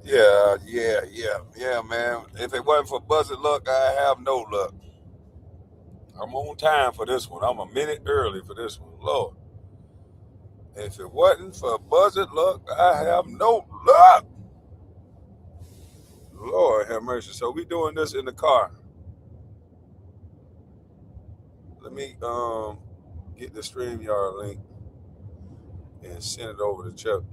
Yeah, man. If it wasn't for Buzzer Luck, I have no luck. I'm on time for this one. I'm a minute early for this one. Lord. If it wasn't for Buzzer Luck, I have no luck. Lord have mercy. So we doing this in the car. Let me get the StreamYard link and send it over to Chuck.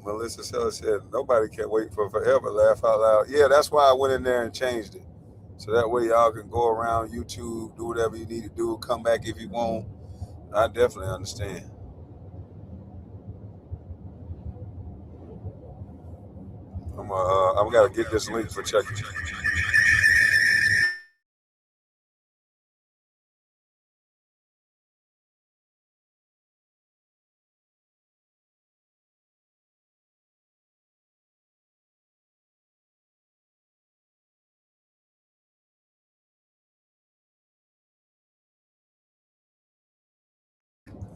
Melissa Seller said nobody can wait for forever. Laugh out loud. Yeah, that's why I went in there and changed it. So that way y'all can go around YouTube, do whatever you need to do, come back if you want. I definitely understand. I'm gotta get this link for Chucky.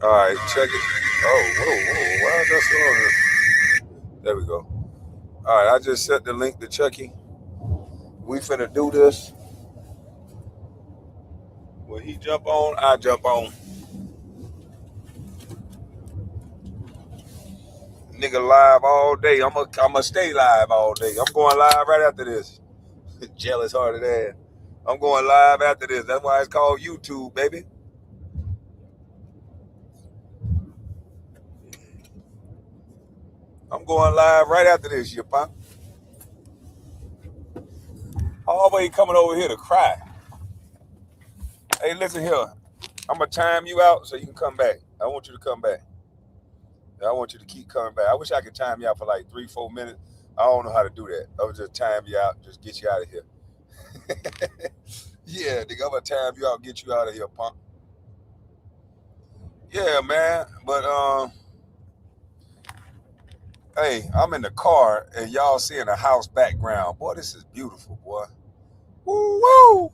All right, check it. Oh, whoa. Why is that still on here? There we go. All right, I just sent the link to Chucky. We finna do this. When he jump on, I jump on. Nigga live all day. I'ma stay live all day. I'm going live right after this. Jealous hearted ass. I'm going live after this. That's why it's called YouTube, baby. I'm going live right after this, you punk. Always coming over here to cry. Hey, listen here. I'm gonna time you out so you can come back. I want you to come back. I want you to keep coming back. I wish I could time you out for like 3-4 minutes. I don't know how to do that. I would just time you out, just get you out of here. Yeah, nigga, I'm gonna time you out, get you out of here, punk. Yeah, man. But hey, I'm in the car and y'all seeing a house background. Boy, this is beautiful, boy. Woo woo.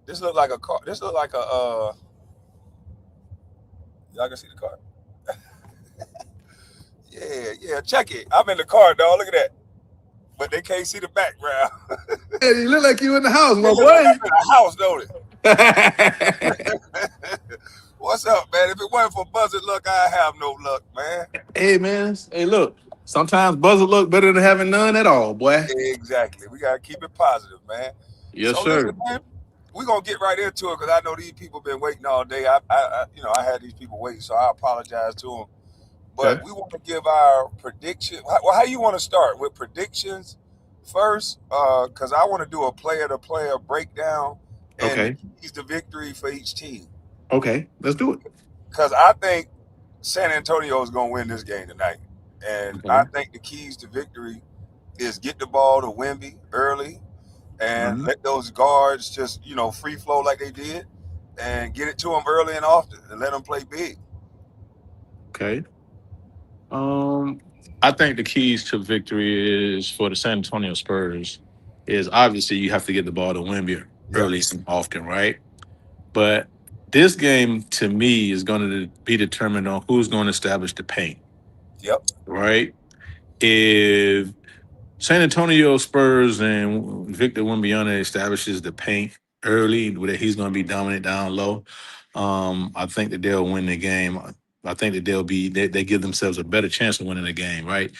This look like a car. This look like a y'all can see the car. Yeah. Check it. I'm in the car, dog. Look at that. But they can't see the background. Yeah, you look like you in the house, It my look like I'm boy. in a house, don't it? What's up, man? If it wasn't for Buzzard luck, I have no luck, man. Hey, man. Hey, look. Sometimes buzzer look better than having none at all, boy. Exactly. We gotta keep it positive, man. Yes, So listen, sir. man, we're gonna get right into it because I know these people been waiting all day. I had these people waiting, so I apologize to them. But Okay. we want to give our prediction. Well, how you want to start with predictions first? Because I want to do a player-to-player breakdown and the Okay. keys to victory for each team. Okay. Let's do it. Because I think San Antonio is going to win this game tonight, and I Okay. think the keys to victory is get the ball to Wemby early and Mhm. let those guards just free flow like they did, and get it to them early and often, and let them play big. Okay. Um, I think the keys to victory is for the San Antonio Spurs is obviously you have to get the ball to Wemby Yep. early and often, right? But this game to me is going to be determined on who's going to establish the paint, Yep. right? If San Antonio Spurs and Victor Wembanyama establishes the paint early, where he's going to be dominant down low. I think that they'll win the game. I think that they give themselves a better chance of winning the game, right?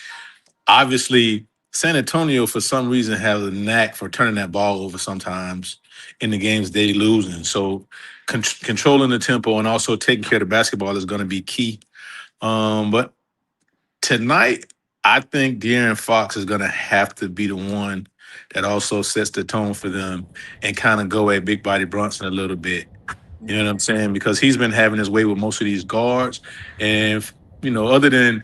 Obviously, San Antonio for some reason has a knack for turning that ball over sometimes in the games they losing. So controlling the tempo and also taking care of the basketball is going to be key. But tonight, I think De'Aaron Fox is going to have to be the one that also sets the tone for them and kind of go at Big Body Brunson a little bit. You know what I'm saying? Because he's been having his way with most of these guards. And, other than,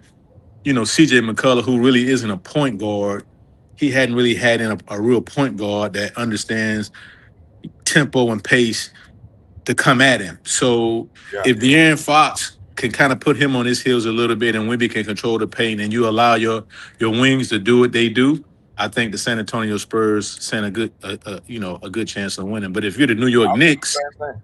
CJ McCullough, who really isn't a point guard, he hadn't really had a real point guard that understands tempo and pace to come at him. So Yeah. if De'Aaron Fox can kind of put him on his heels a little bit and Wemby can control the paint and you allow your wings to do what they do, I think the San Antonio Spurs stand a good a good chance of winning. But if you're the New York I was thinking Knicks, the same thing.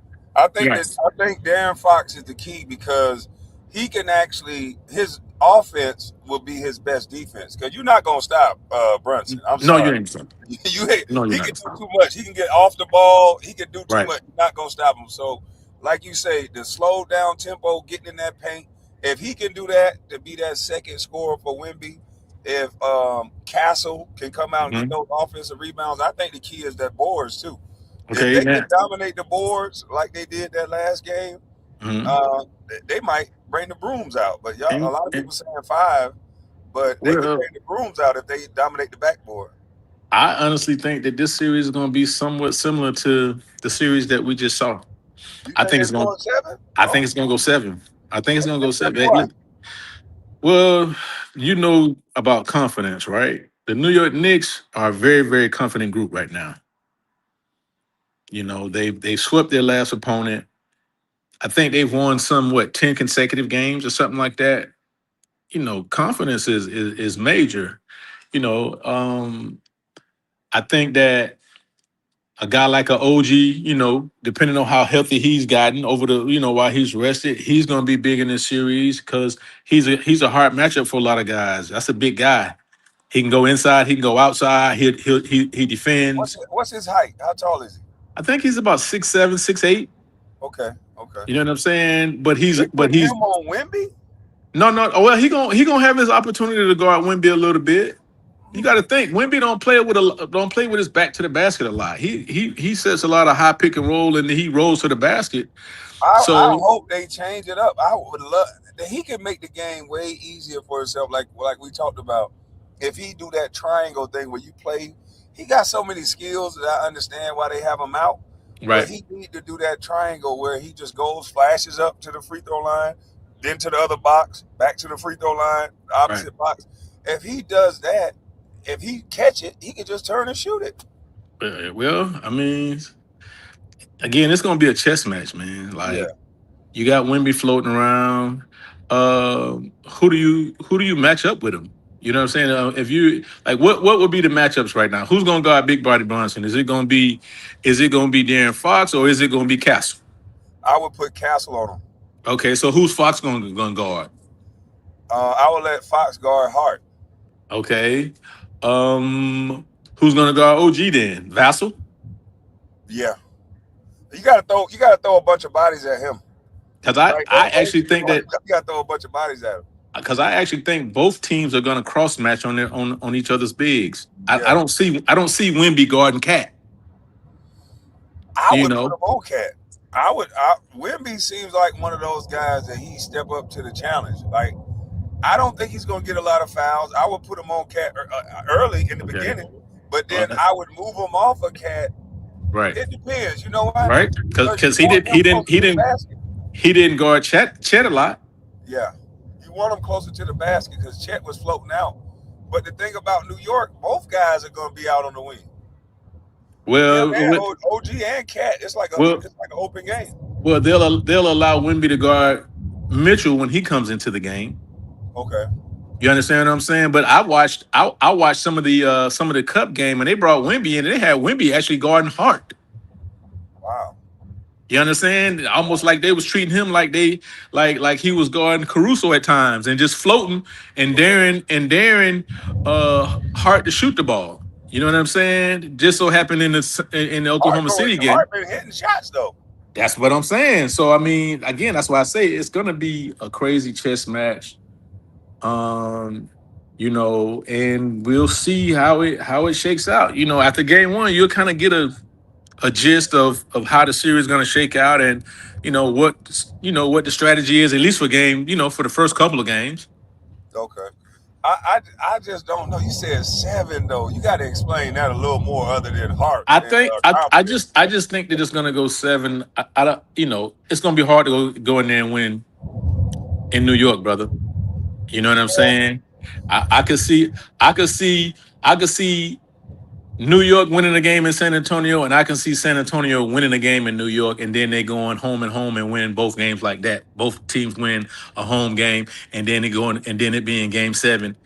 Yes. I think Darren Fox is the key because he can actually his offense will be his best defense because you're not gonna stop Brunson. I'm No, you sorry. ain't. Son. You No, you're he can not. do too much. He can get off the ball. He can do too Right. much. You're not gonna stop him. So, like you say, the slow down tempo, getting in that paint. If he can do that to be that second scorer for Wimby, if Castle can come out and get Hmm. those offensive rebounds, I think the key is that boards too. If Okay. they can Now. dominate the boards like they did that last game, Hmm. they might bring the brooms out. But y'all, a lot of And people saying five, but they could well, bring the brooms out if they dominate the backboard. I honestly think that this series is going to be somewhat similar to the series that we just saw. You I think think it's it's going. going seven? I think Oh, it's going to go seven. I think it's going to go tell seven. me why. Well, you know about confidence, right? The New York Knicks are a very, very confident group right now. You know, they swept their last opponent. I think they've won some 10 consecutive games or something like that. You know, confidence is major. You know, I think that a guy like a OG, you know, depending on how healthy he's gotten over the, while he's rested, he's going to be big in this series because he's a hard matchup for a lot of guys. That's a big guy. He can go inside, he can go outside. He defends. What's his height? How tall is he? I think he's about 6'7", 6'8". Okay, okay. You know what I'm saying? But They putting he's him on Wimby? no. Oh, well, he gonna have his opportunity to go out Wimby a little bit. You got to think Wimby don't play with his back to the basket a lot. He sets a lot of high pick and roll and he rolls to the basket. I So hope they change it up. I would love that he can make the game way easier for himself, like we talked about. If he do that triangle thing where you play, he got so many skills that I understand why they have him out. But right, he need to do that triangle where he just goes, flashes up to the free throw line, then to the other box, back to the free throw line, right. opposite box. If he does that, if he catch it, he can just turn and shoot it. Well, I mean, again, it's gonna be a chess match, man. Like Yeah. you got Wimby floating around. Who do you match up with him? You know what I'm saying? If you like, what would be the matchups right now? Who's gonna guard Big Body Bronson? Is it gonna be Darren Fox or is it gonna be Castle? I would put Castle on him. Okay, so who's Fox gonna guard? I would let Fox guard Hart. Okay, um, who's gonna guard OG then? Vassal? Yeah. You gotta throw a bunch of bodies at him. Because I Like I OG actually think guard, that you gotta throw a bunch of bodies at him. because I actually think both teams are gonna cross match on each other's bigs. I Yeah. don't see Wimby guarding Cat. I You would put know, him on Cat. Wimby seems like one of those guys that he step up to the challenge. Like I don't think he's gonna get a lot of fouls. I would put him on Cat early in the okay, beginning, but then I would move him off of Cat. right, It depends. You know why? right, Because you because he want did him he didn't closer he to the didn't basket. he didn't guard Chet a lot. Yeah. You want him closer to the basket because Chet was floating out. But the thing about New York, both guys are going to be out on the wing. Him Well, and OG and Cat. well, It's like an open game. well, they'll allow Wimby to guard Mitchell when he comes into the game. Okay. You understand what I'm saying? But I watched some of the Cup game and they brought Wimby in and they had Wimby actually guarding Hart. Wow. You understand? Almost like they was treating him like they like he was guarding Caruso at times and just floating and Okay. Darren Hart to shoot the ball. You know what I'm saying? Just so happened in the Oklahoma City game. Hart been hitting shots though. That's what I'm saying. So I mean, again, that's why I say it's gonna be a crazy chess match. Um, and we'll see how it shakes out. After game one, you'll kind of get a gist of how the series is going to shake out, and what the strategy is, at least for for the first couple of games. Okay. I just don't know. You said seven though. You got to explain that a little more other than Hart I and think I confidence. just I just think that it's going to go seven. I don't, it's going to be hard to go in there and win in New York, brother. You know what I'm Yeah. saying? I could see I could see I could see New York winning a game in San Antonio, and I can see San Antonio winning a game in New York, and then they going home and win both games like that. Both teams win a home game, and then it being game seven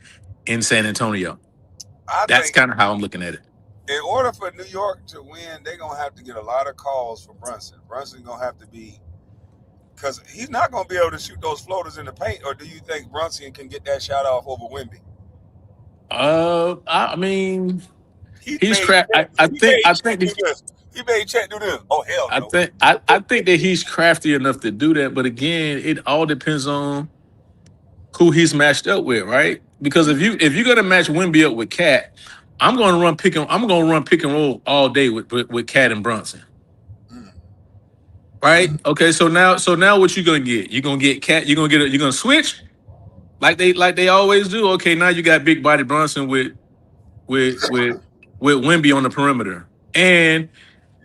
in San Antonio. I That's think kind of how I'm looking at it. In order for New York to win, they're gonna have to get a lot of calls from Brunson. Brunson's gonna have to be because he's not gonna be able to shoot those floaters in the paint. Or do you think Brunson can get that shot off over Wimby? I mean, He he's made crap. Chet, I he think made I Chet think do this. He made Chet do this. Oh hell I no. think I think that he's crafty enough to do that, but again, it all depends on who he's matched up with, right? Because if you're gonna match Wimby up with Cat, I'm gonna run pick and roll all day with Cat and Brunson. Mm, Right? mm, Okay, so now what you gonna get? You're gonna get Cat, you're gonna switch like they always do. Okay, now you got big body Brunson with with with Wimby on the perimeter. And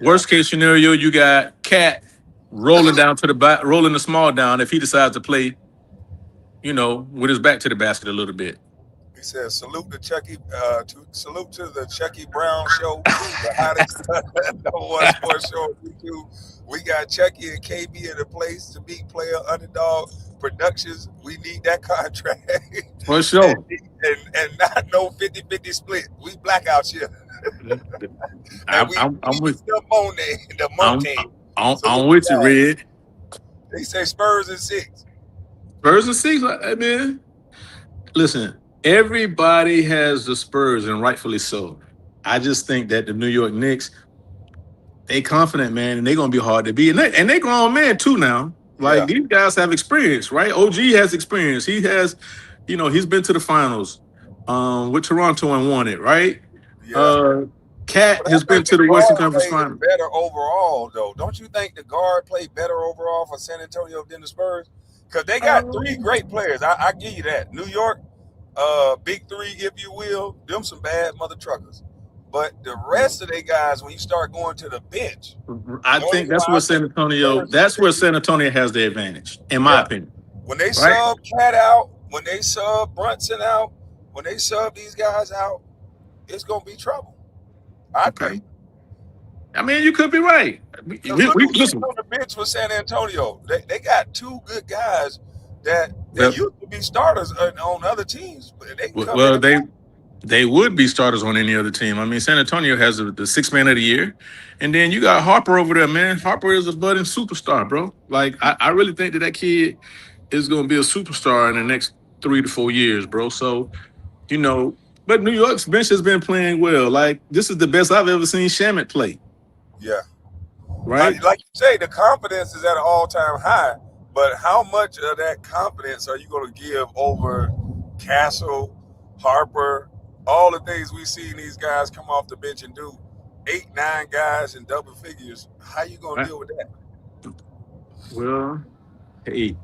yeah. worst case scenario, you got Cat rolling down to the back, rolling the small down if he decides to play, with his back to the basket a little bit. He says, salute to Chucky, salute to the Chucky Brown show, the hottest number one sports show on YouTube. We got Chucky and KB in the place to beat player underdog productions. We need that contract. For and, sure. and not no 50-50 split. We blackouts here. And I'm we I'm, I'm need with the Monet, the I'm Monet. I'm Salute to with you, that. Red. They say Spurs and 6. Spurs and six, man. Listen, everybody has the Spurs, and rightfully so. I just think that the New York Knicks, they confident, man, and they're gonna be hard to beat. And they grown men too now. Like Yeah, these guys have experience, right? OG has experience. He has, he's been to the finals with Toronto and won it, right? yeah. Uh Cat But I has been think to the the Western guard Conference play is Final. better overall, though. Don't you think the guard played better overall for San Antonio than the Spurs? Because they got three Um, great players. I give you that. New York, big three, if you will, them some bad mother truckers. But the rest of the guys, when you start going to the bench, I the only think reason why that's where I say San Antonio. Spurs That's where is San Antonio has the advantage, in my yeah, opinion. when they Right? sub Cat out, when they sub Brunson out, when they sub these guys out, it's gonna be trouble. I Okay. think. I mean, you could be right. We, Because we, look we who's sitting listen. on the bench for San Antonio. They got two good guys that Well, used to be starters on other teams, but they can come in well, and they would be starters on any other team. I mean, San Antonio has the six man of the year, and then you got Harper over there, man. Harper is a budding superstar, bro. Like I really think that kid is going to be a superstar in the next 3 to 4 years, bro. So you know, but New York's bench has been playing well. Like this is the best I've ever seen Shamit play. yeah. Right? Like you say, the confidence is at an all-time high, but how much of that confidence are you going to give over Castle, Harper, all the things we've seen these guys come off the bench and do? 8, 9 guys in double figures. How you going to Right. deal with that? Well, hey,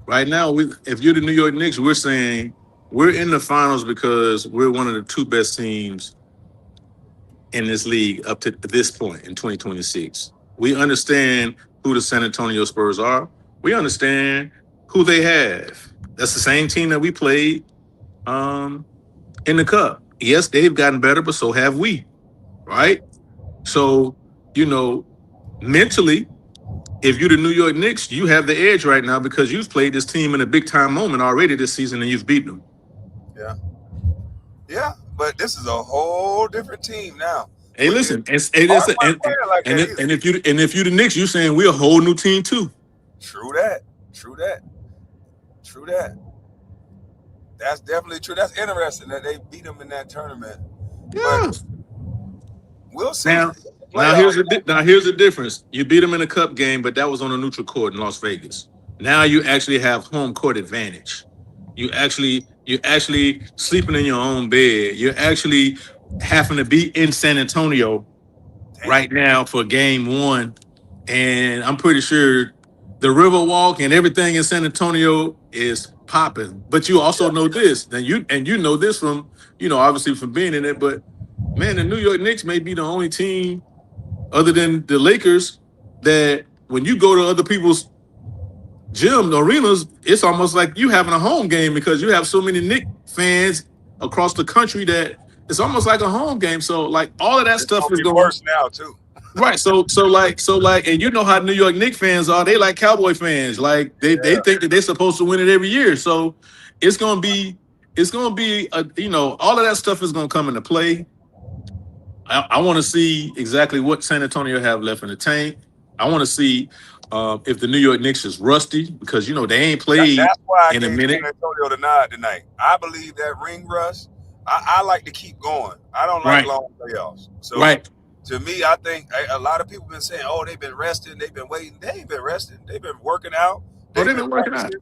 right now, if you're the New York Knicks, we're saying we're in the finals because we're one of the two best teams in this league up to this point in 2026. We understand who the San Antonio Spurs are. We understand who they have. That's the same team that we played um, in the Cup. Yes, they've gotten better, but so have we, Yeah, right? So, you know, mentally, if you're the New York Knicks, you have the edge right now because you've played this team in a big time moment already this season and you've beaten them. yeah, yeah. But this is a whole different team now. Hey, When you listen, and Hart listen, wasn't playing like and that if, either. and if you the Knicks, you're saying we're a whole new team too. True that. True that. True that. That's definitely true. That's interesting that they beat them in that tournament. But Yeah. we'll see. Now, now Playoffs. here's the difference. You beat them in a cup game, but that was on a neutral court in Las Vegas. Now you actually have home court advantage. You actually sleeping in your own bed. You're actually having to be in San Antonio Damn. right now for game one. And I'm pretty sure the Riverwalk and everything in San Antonio is popping. But you also Yeah. know this, and you know this from, obviously from being in it. But man, the New York Knicks may be the only team other than the Lakers that when you go to other people's gym arenas, it's almost like you having a home game because you have so many Knicks fans across the country that it's almost like a home game. So like all of that It's stuff gonna is be going. worse now too. Right. So, and you know how New York Knicks fans are. They like Cowboy fans. Like they Yeah. think that they're supposed to win it every year. So it's gonna be all of that stuff is gonna come into play. I want to see exactly what San Antonio have left in the tank. I want to see if the New York Knicks is rusty because they ain't played That's why I in a gave San minute. Antonio the nod tonight. I believe that ring rust. I like to keep going. I don't like Right, long playoffs. So right. to me, I think a lot of people been saying, "Oh, they've been resting, they've been waiting." They ain't been resting. They've been working out. Oh, They've they've been been working out. practicing.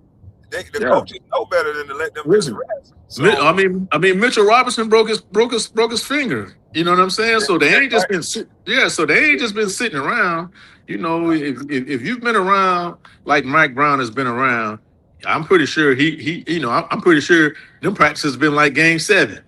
The Yeah. coaches know better than to let them niggas Listen, rest. So I mean, Mitchell Robinson broke his finger. You know what I'm saying? So they ain't just right. been yeah. So they ain't just been sitting around. If you've been around like Mike Brown has been around, I'm pretty sure I'm pretty sure them practices been like Game 7.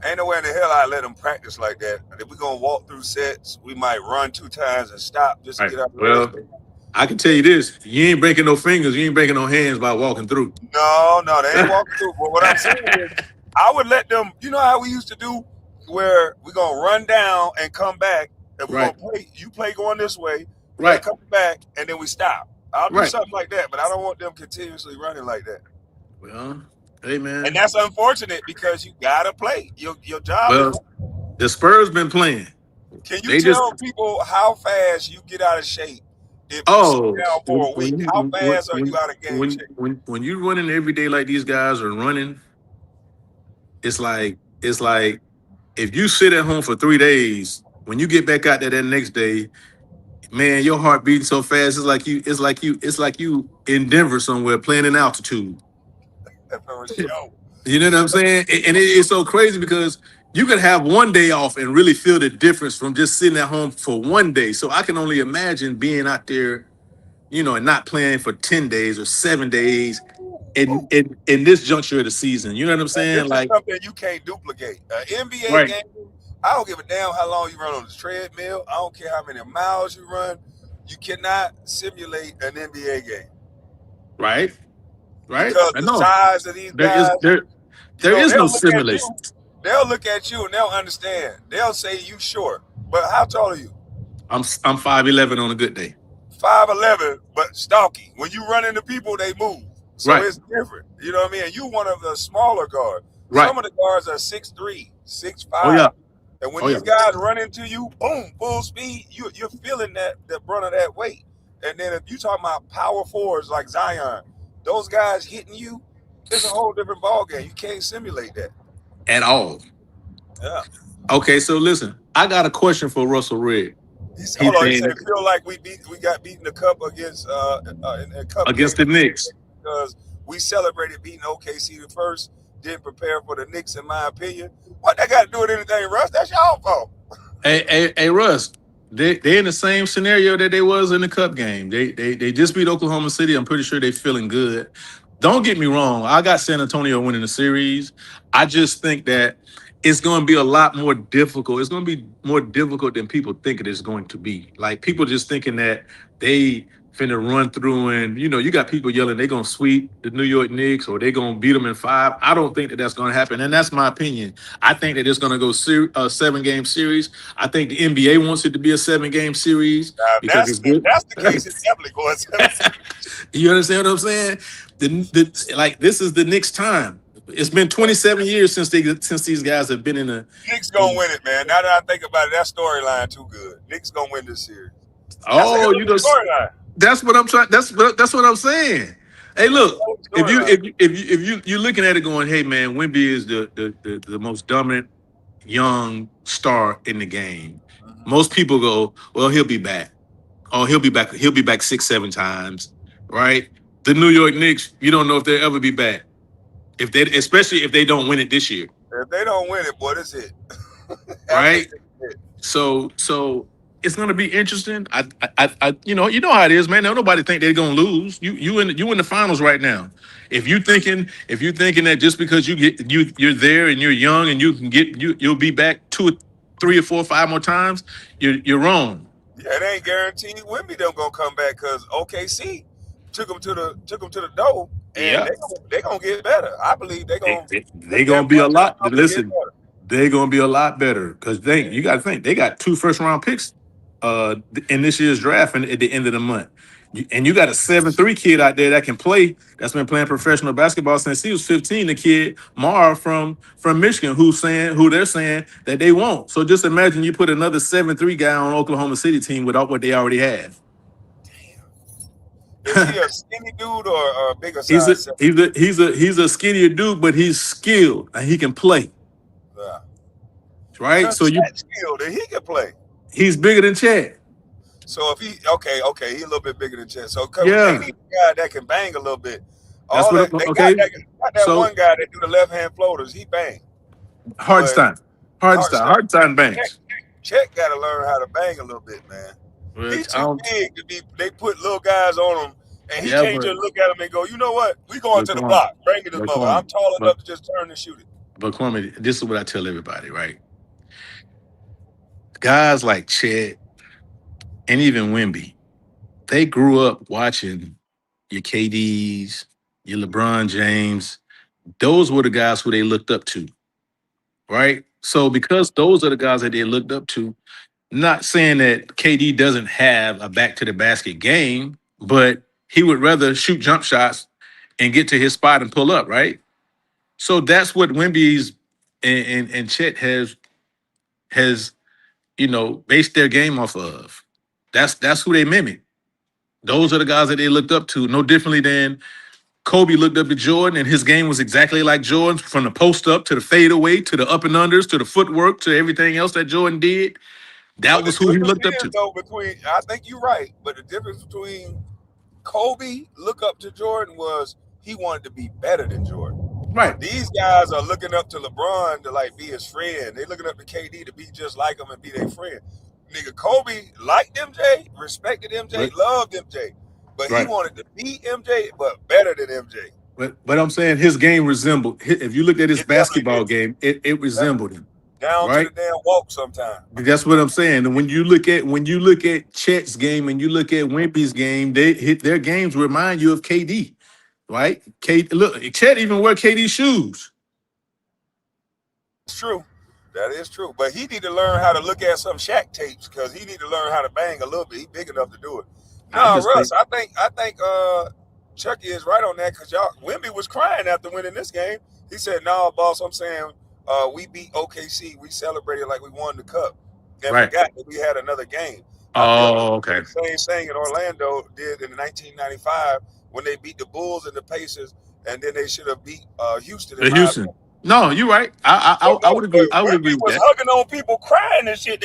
Ain't nowhere in the hell I let them practice like that. If we're gonna walk through sets, we might run 2 times and stop just to Right. get our legs. Well, I can tell you this: you ain't breaking no fingers, you ain't breaking no hands by walking through. No, no, they ain't walking through. But what I'm saying is, I would let them. You know how we used to do, where we gonna run down and come back, and we Right. gonna play. You play going this way, play Right. coming back, and then we stop. I'll do Right. something like that, but I don't want them continuously running like that. Well, hey And man. that's unfortunate because you gotta play. Your job is. Well, the Spurs been playing. Can you They just tell people how fast you get out of shape if you sit Oh, down for a week? when How you fast are you out of game shape? when you running every day like these guys are running, it's like if you sit at home for 3 days, when you get back out there that next day, man, your heart beating so fast. It's like you in Denver somewhere playing in altitude. For sure. You know what I'm saying? And it's so crazy because you could have one day off and really feel the difference from just sitting at home for one day. So I can only imagine being out there and not playing for 10 days or 7 days in this juncture of the season. You know what I'm And saying? this is Like, something you can't duplicate. An NBA right, game, I don't give a damn how long you run on the treadmill. I don't care how many miles you run. You cannot simulate an NBA game right, right. because I the know. size of these There is guys, there there is no they'll look at you. simulation. They'll look at you and they'll understand. They'll say you short. But how tall are you? I'm 5'11" on a good day. 5'11", but stocky. When you run into people, they move. So Right, it's different. You know what I mean? And you one of the smaller guards. right. Some of the guards are 6'3", six Oh five. yeah. And when Oh yeah. these guys run into you, boom, full speed, you're feeling the brunt of that weight. And then if you talk about power forwards like Zion, those guys hitting you, it's a whole different ball game. You can't simulate that. At all. Yeah. Okay, so listen, I got a question for Russell Red. Hold He's on. He said saying feel like we got beaten the cup against in a cup game against the Knicks. because we celebrated beating OKC the first, didn't prepare for the Knicks, in my opinion. What that got to do with anything, Russ? That's y'all fault. Hey, Russ. They in the same scenario that they was in the Cup game. They just beat Oklahoma City. I'm pretty sure they feeling good. Don't get me wrong. I got San Antonio winning the series. I just think that it's going to be a lot more difficult. It's going to be more difficult than people think it is going to be. Like people just thinking that they finna run through and you got people yelling they going to sweep the New York Knicks or they going to beat them in 5. I don't think that that's going to happen. And that's my opinion. I think that it's going to go 7-game series. I think the NBA wants it to be a 7-game series Now, because it's if good. that's the case, it's definitely going 7-6. You understand what I'm saying? Like this is the Knicks' time. It's been 27 years since these guys have been in a. Knicks gonna win it, man. Now that I think about it, that storyline too good. Knicks gonna win this series. That's a hell Oh, of a storyline. that's what I'm trying. That's what I'm saying. Hey, That's a look, hell of a if you storyline. if you're looking at it going, hey man, Wemby is the most dominant young star in the game. Mhm. Most people go, well, he'll be back. Oh, he'll be back. He'll be back 6, 7 times, right? The New York Knicks, you don't know if they'll ever be back. Especially if they don't win it this year, If they don't win it, boy, that's it. I right? think that's it. So it's gonna be interesting. You know how it is, man. Don't nobody think they're gonna lose. You in the finals right now. If you thinking that just because you're there and you're young and you can you'll be back 2 or 3 or 4 or 5 more times, you're wrong. Yeah, it ain't guaranteed. Wimby don't gonna come back because OKC took them to the door, and Yeah. they gonna get better. I believe they They, gonna they, lift they their gonna be a butts lot. up and get Listen, better. they're gonna be a lot better because you got to think they got 2 first round picks in this year's draft and at the end of the month. And you got a 7'3" kid out there that can play. That's been playing professional basketball since he was 15. The kid Mar from Michigan, who they're saying that they won't. So just imagine you put another 7'3" guy on Oklahoma City team without what they already have. Is he a skinny dude or a bigger He's a size? he's a skinnier dude, but he's skilled and he can play. Yeah. Right? Cause So Chet skilled and he can play. he's bigger than Chad. So if he okay, he a little bit bigger than Chet. So they Yeah. need a guy that can bang a little bit. That's All what that they okay. got that So one guy that do the left hand floaters. He bang, but Hardenstein. Hardenstein. Hartenstein, Hardenstein Chet, bangs. Chet got to learn how to bang a little bit, man. He Which I too don't big to be. They put little guys on him, and he yeah, can't just look at him and go, you know what? We going but to the Kwame, block. Bring it as but mother. I'm Kwame, tall but enough to just turn and shoot it. but Kwame, this is what I tell everybody, right? Guys like Chet and even Wimby, they grew up watching your KDs, your LeBron James. Those were the guys who they looked up to, right? So because those are the guys that they looked up to, not saying that KD doesn't have a back to the basket game, but he would rather shoot jump shots and get to his spot and pull up, right? So that's what Wimby's and Chet has based their game off of. That's who they mimic. Those are the guys that they looked up to, no differently than Kobe looked up to Jordan, and his game was exactly like Jordan's, from the post up to the fadeaway to the up and unders to the footwork to everything else that Jordan did. That But the was who he difference looked up is to. though between I think you're right, but the difference between Kobe look up to Jordan was he wanted to be better than Jordan. Right. These guys are looking up to LeBron to like be his friend. They looking up to KD to be just like him and be their friend. Nigga, Kobe liked MJ, respected MJ, But loved MJ, but he right. wanted to beat MJ, but better than MJ. But I'm saying his game resembled. If you look at his It definitely basketball did. game, it Yep. resembled him. Down to Right. the damn walk sometime. That's what I'm saying. And when you look at Chet's game and you look at Wimpy's game, they hit their games remind you of KD, right? Look, Chet even wear KD shoes. It's true. That is true. But he need to learn how to look at some Shaq tapes because he need to learn how to bang a little bit. He big enough to do it. I No, just Russ, think I think Chucky is right on that because y'all Wimby was crying after winning this game. He said, "No, boss, I'm saying we beat OKC. We celebrated like we won the cup and right. forgot that we had another game." I feel like Oh, okay. the same thing in Orlando did in 1995 when they beat the Bulls and the Pacers, and then they should have beat Houston in The my Houston. opinion. No, you're right. But I would agree. but I would agree Wemby with was that. hugging on people, crying and shit.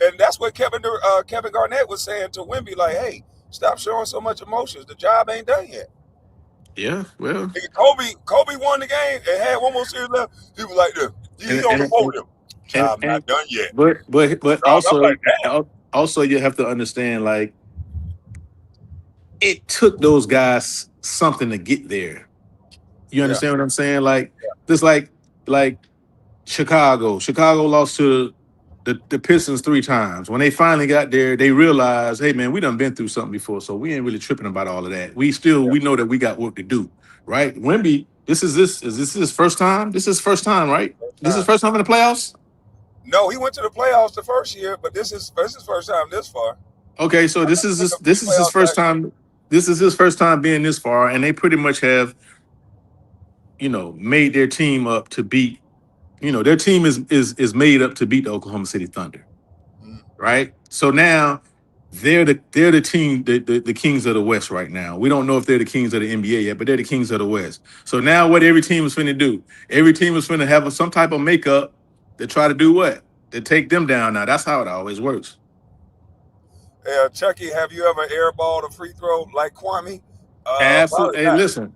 And that's what Kevin Garnett was saying to Wemby, like, "Hey, stop showing so much emotions. The job ain't done yet." Yeah. Well, Nigga, Kobe won the game and had one more series left. He was like, "He and on the and and, podium. and, Job not and done yet." but Dog, I'm like, "Damn, also you have to understand, like, it took those guys something to get there. You yeah, understand what I'm saying? Like, just like Chicago. Chicago lost to the Pistons 3 times. When they finally got there, they realized, hey man, we done been through something before, so we ain't really tripping about all of that. We know that we got work to do, right? Wemby, is this his first time? This is his first time, right? first This is his time." first time in the playoffs. No, he went to the playoffs the first year, but this is first time this far. Okay, so I think he went to this is his playoffs first last year. time. This is his first time being this far, and they pretty much have made their team up to beat. Their team is made up to beat the Oklahoma City Thunder, Mm. right? So now they're the team, the kings of the West right now. We don't know if they're the kings of the NBA yet, but they're the kings of the West. So now what every team is finna do? Every team is finna have some type of makeup to try to do what? To take them down. Now that's how it always works. Chucky, have you ever airballed a free throw like Kwame? Probably Absolutely. Hey, not. listen.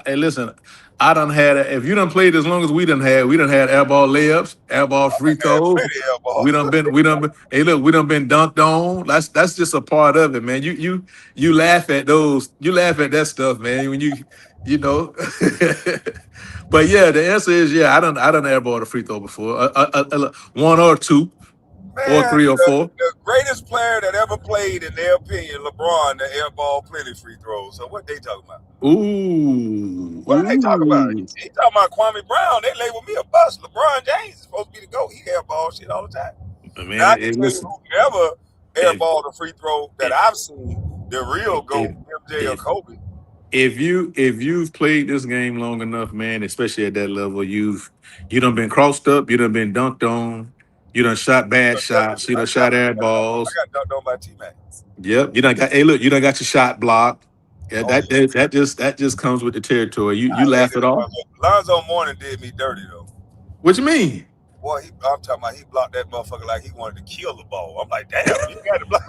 Hey, listen. I done had. If you done played as long as we done had airball layups, airball free Had throws. plenty We airballs. done been. We done. Hey, look. We done been dunked on. That's just a part of it, man. You laugh at those. You laugh at that stuff, man. When you know. But yeah, the answer is yeah. I done airballed a free throw before. One or two or Man, three or four. the greatest player that ever played, in their opinion, LeBron, the airball plenty free throws. So what they talking about? Ooh. What are they talking about? Ooh. He talking about Kwame Brown. They label me a bust. LeBron James is supposed to be the GOAT. He airball shit all the time. Man, Now I can tell you listen. whoever If airballed a free throw that if I've seen The real If GOAT, MJ or if Kobe. if you've played this game long enough, man, especially at that level, you done been crossed up, you done been dunked on, you done shot bad shots, you done shot air balls. I got dunked on by T-Mac. Yep, you done got. Hey, look, you done got your shot blocked. Yeah, Oh yeah. that just comes with the territory. You I laugh hated it off. Lonzo Mourning did me dirty though. What you mean? Boy, I'm talking about he blocked that motherfucker like he wanted to kill the ball. I'm like, damn, you got to block.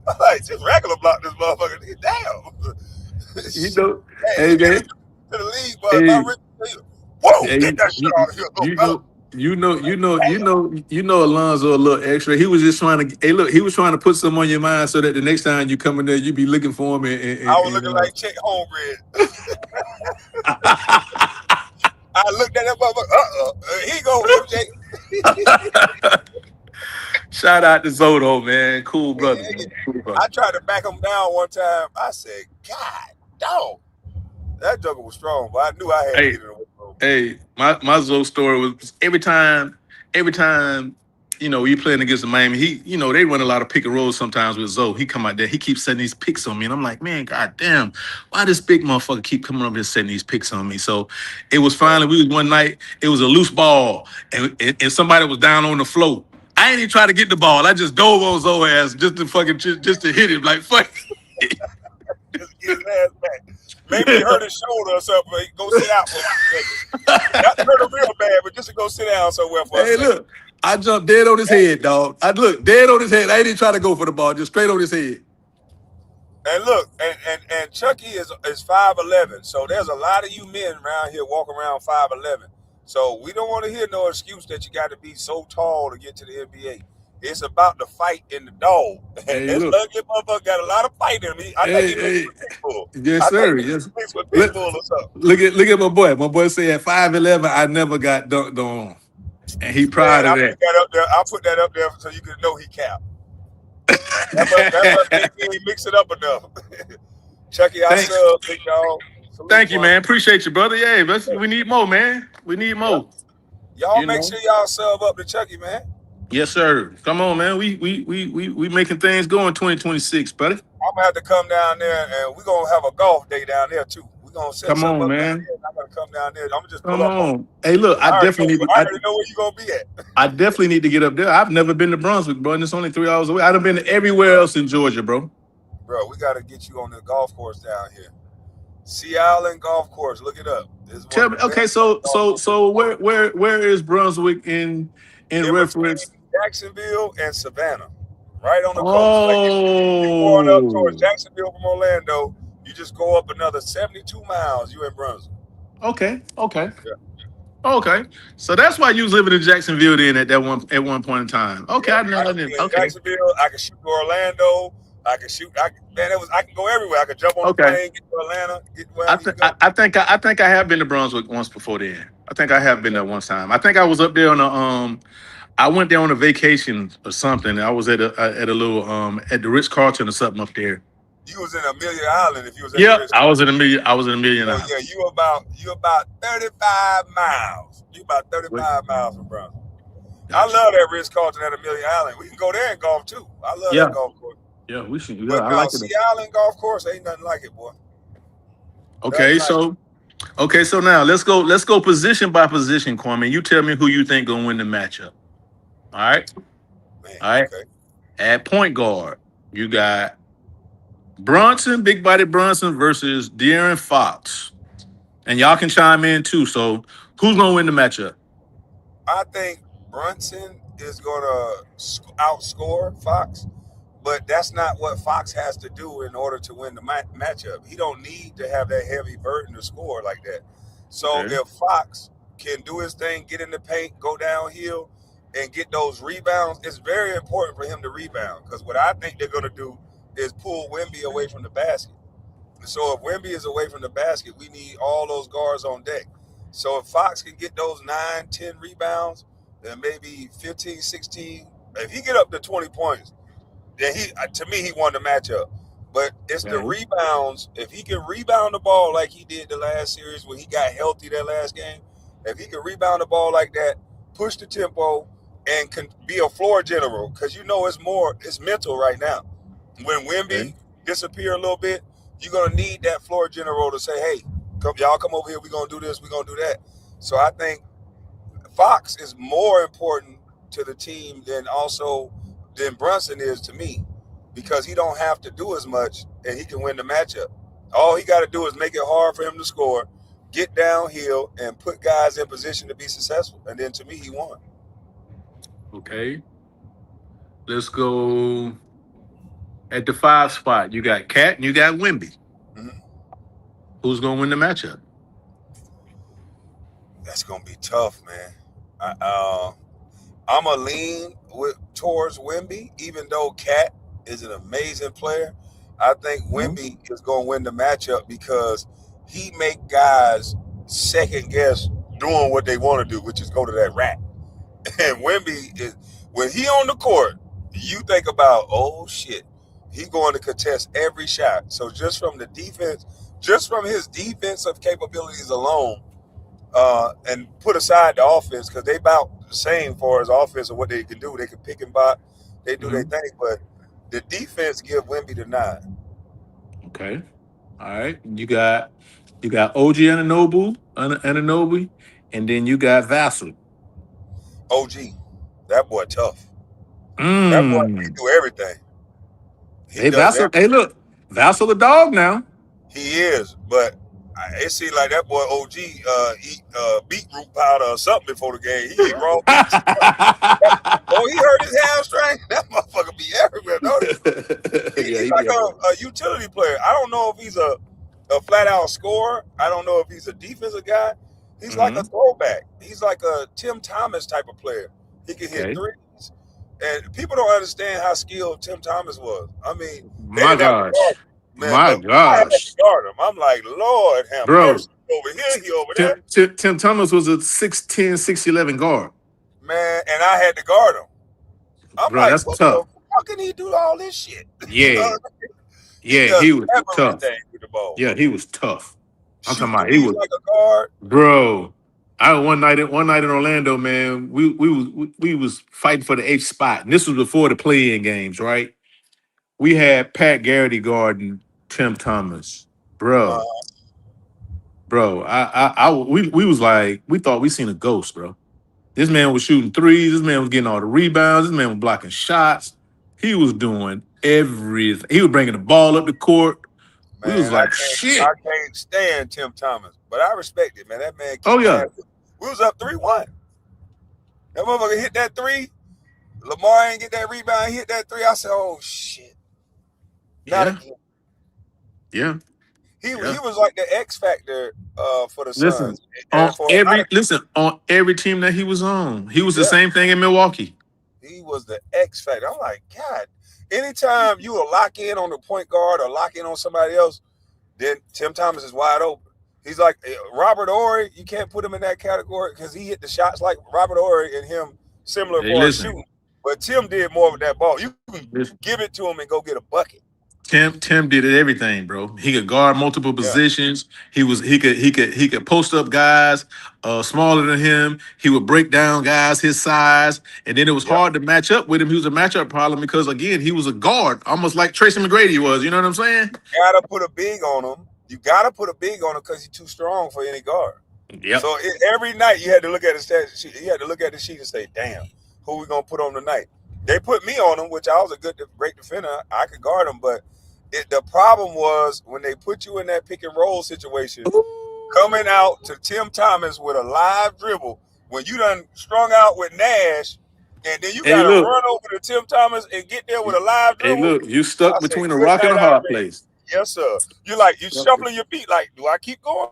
I'm like, just regular block this motherfucker. Damn. you Shit. know, Hey, hey he get man, it to the league, but if I hey, really, whoa, get hey, that shit out of here, little you fella. know, you know, you Like, know, you damn. know, you know, Alonzo a little extra. He was just trying to. Hey, look, he was trying to put some on your mind so that the next time you come in there, you be looking for him. I was looking like Chick Homebread. I looked at that motherfucker. Here you go, MJ. Shout out to Zoto, man. Cool brother, man. Cool brother. I tried to back him down one time. I said, God, dog. That joker was strong, but I knew I had to Hey, get it away from him. hey, my Zoe story was every time, you playing against the Miami, they run a lot of pick and rolls sometimes with Zoe. He come out there, he keeps setting these picks on me, and I'm like, man, god damn, why this big motherfucker keep coming up here setting these picks on me? So it was finally we was one night, it was a loose ball, and somebody was down on the floor. I ain't even try to get the ball. I just dove on Zoe ass just to hit him like fuck. Just get his ass back. Maybe he hurt his shoulder or something. But he go sit out for a second. Not to hurt him real bad, but just to go sit down somewhere for a Hey, second. look, I jumped dead on his head, dog. I look dead on his head. I didn't try to go for the ball, just straight on his head. And look, and Chucky is 5'11", so there's a lot of you men around here walking around 5'11". So we don't want to hear no excuse that you got to be so tall to get to the NBA. It's about the fight in the dog. And Hey, this look. ugly motherfucker got a lot of fight in me. I think Hey, he mixed hey. with Pitbull. Yes, I sir. think he Yes. mixed with Look, Pitbull or something. look at my boy. My boy said at 5'11", I never got dunked on. And he Man, proud of I that. put that up there. I put that up there so you can know he capped. That must be he mix it up enough. Chucky, I Thanks. sub, big dog. Salute, Thank you, Kwame. man. Appreciate you, brother. Yeah, we need more, man. We need Yeah. more. Y'all You make know. sure y'all sub up to Chucky, man. Yes, sir. Come on, man. We making things go in 2026, buddy. I'm gonna have to come down there and we're gonna have a golf day down there too. We're gonna set Come something on, up down man. there and I'm gonna come down there. I'm gonna just pull Come up on you. on. Hey, look, I already know where you gonna be at. I definitely need to get up there. I've never been to Brunswick, bro, and it's only 3 hours away. I've been to everywhere else in Georgia, bro. Bro, we gotta get you on the golf course down here. Sea Island Golf Course. Look it up. This is one Tell of me, the okay, best so golf so courses. so where is Brunswick in In between reference? Jacksonville and Savannah. Right on the coast. Like if you're going up towards Oh, Jacksonville from Orlando, you just go up another 72 miles, you in Brunswick. okay. Yeah. Okay. So that's why you was living in Jacksonville then at one point in time. Okay, Yeah, I know. I I can didn't. be in Okay. Jacksonville. I can shoot to Orlando. I can go everywhere. I can jump on the Okay. plane, get to Atlanta, get where I I need to think go. I have been to Brunswick once before then. I think I have been there once time. I think I was up there on a I went there on a vacation or something. I was at a little at the Ritz Carlton or something up there. You was in Amelia Island if you was at the Yep, Ritz. I was in a million. I was in a million. So yeah, you about 35 miles. You about 35 miles from Brunswick. I Gotcha. love that Ritz Carlton at Amelia Island. We can go there and golf too. I love that Yeah, golf course. yeah, we should. Yeah, But I no, like it. Sea Island Golf Course ain't nothing like it, boy. Okay, Nothing like it. so now let's go position by position, Kwame. You tell me who you think gonna win the matchup. All right, Man, all right. okay. At point guard, you got Brunson, big body Brunson versus De'Aaron Fox, and y'all can chime in too. So who's gonna win the matchup? I think Brunson is gonna outscore Fox, but that's not what Fox has to do in order to win the matchup. He don't need to have that heavy burden to score like that. So Okay. if Fox can do his thing, get in the paint, go downhill, and get those rebounds, it's very important for him to rebound. Because what I think they're gonna do is pull Wemby away from the basket. So if Wemby is away from the basket, we need all those guards on deck. So if Fox can get those 9, 10 rebounds, then maybe 15, 16. If he get up to 20 points, then to me, he won the matchup. But it's the Okay. rebounds. If he can rebound the ball like he did the last series when he got healthy that last game, if he can rebound the ball like that, push the tempo, and can be a floor general because it's mental right now. When Okay. Wimby disappear a little bit, you're gonna need that floor general to say, "Hey, come over here. We're gonna do this. We're gonna do that." So I think Fox is more important to the team than Brunson is to me because he don't have to do as much and he can win the matchup. All he got to do is make it hard for him to score, get downhill, and put guys in position to be successful. And then to me, he won. Okay. Let's go at the 5 spot. You got Cat and you got Wimby. Mhm. Who's gonna win the matchup? That's gonna be tough, man. I'm a towards Wimby, even though Cat is an amazing player. I think Mhm. Wimby is going to win the matchup because he make guys second guess doing what they want to do, which is go to that rack. And Wimby is when he on the court, you think about oh shit, he going to contest every shot. So just from his defensive capabilities alone, and put aside the offense because they about the same for as offense and what they can do. They can pick and pop, they do their Mhm. thing, but the defense give Wimby the nine. Okay. All right. You got OG Ananobu, and then you got Vassal. OG, that boy tough. That boy he Mm. do everything. He Hey, does Vassal. Hey, everything. look. Vassal a dog now. He is, but it seems like that boy OG eat beetroot powder or something before the game. He eat raw beets. Oh, he hurt his hamstring. That motherfucker be everywhere, don't he? Yeah, He's he like be everywhere. a utility player. I don't know if he's a flat out scorer. I don't know if he's a defensive guy. He's like a Mhm. throwback. He's like a Tim Thomas type of player. He can hit Okay. threes. And people don't understand how skilled Tim Thomas was. I mean, they My didn't have to guard gosh. him, man, My but I had to gosh. guard him. I'm like, Lord have Bro, mercy. Over here, he over there. Tim Thomas was a 6'10", 6'11" guard. Man, and I had to guard him. I'm Bro, like, that's what tough. the fuck can he do all this shit? You Yeah. know, he Yeah, does he was tough. everything with the ball. Yeah, he was tough. I'm talking Shoot about he threes was, like a guard. bro. I one night in Orlando, man. We was fighting for the eighth spot, and this was before the play-in games, right? We had Pat Garrity guarding Tim Thomas, bro. Uh, Bro, we was like, we thought we seen a ghost, bro. This man was shooting threes. This man was getting all the rebounds. This man was blocking shots. He was doing everything. He was bringing the ball up the court. We was man, like, shit. I can't stand Tim Thomas, but I respect it, man. That man Oh keep yeah, ass. We was up 3-1. That motherfucker hit that three. Lamar ain't get that rebound. He hit that three. I said, oh shit, not yeah, again. yeah, He yeah. was like the X factor for the Listen, Suns, and for a lot of on every team that he was on, he was the yeah, same thing in Milwaukee. he was the X factor. I'm like, God, anytime you will lock in on the point guard or lock in on somebody else, then Tim Thomas is wide open. He's like Robert Ory. You can't put him in that category because he hit the shots like Robert Ory and him similar Hey, for listen, shooting. But Tim did more with that ball. You can listen. give it to him and go get a bucket. Tim did it everything, bro. He could guard multiple Yeah, positions. He could post up guys smaller than him. He would break down guys his size, and then it was yeah. hard to match up with him. He was a matchup problem because again he was a guard, almost like Tracy McGrady was. You know what I'm saying? Gotta put a big on him. You gotta put a big on him because he's too strong for any guard. Yep. So every night you had to look at the stat sheet. You had to look at the sheet and say, "Damn, who we gonna put on tonight?" They put me on him, which I was great defender. I could guard him, but the problem was when they put you in that pick and roll situation, coming out to Tim Thomas with a live dribble when you done strung out with Nash, and then you Hey, got to look. run over to Tim Thomas and get there with a live Hey, dribble. look. You stuck I say, between a "Good rock and night, a hard Irene." place. Yes, sir. You Yep. shuffling your feet. Like, do I keep going?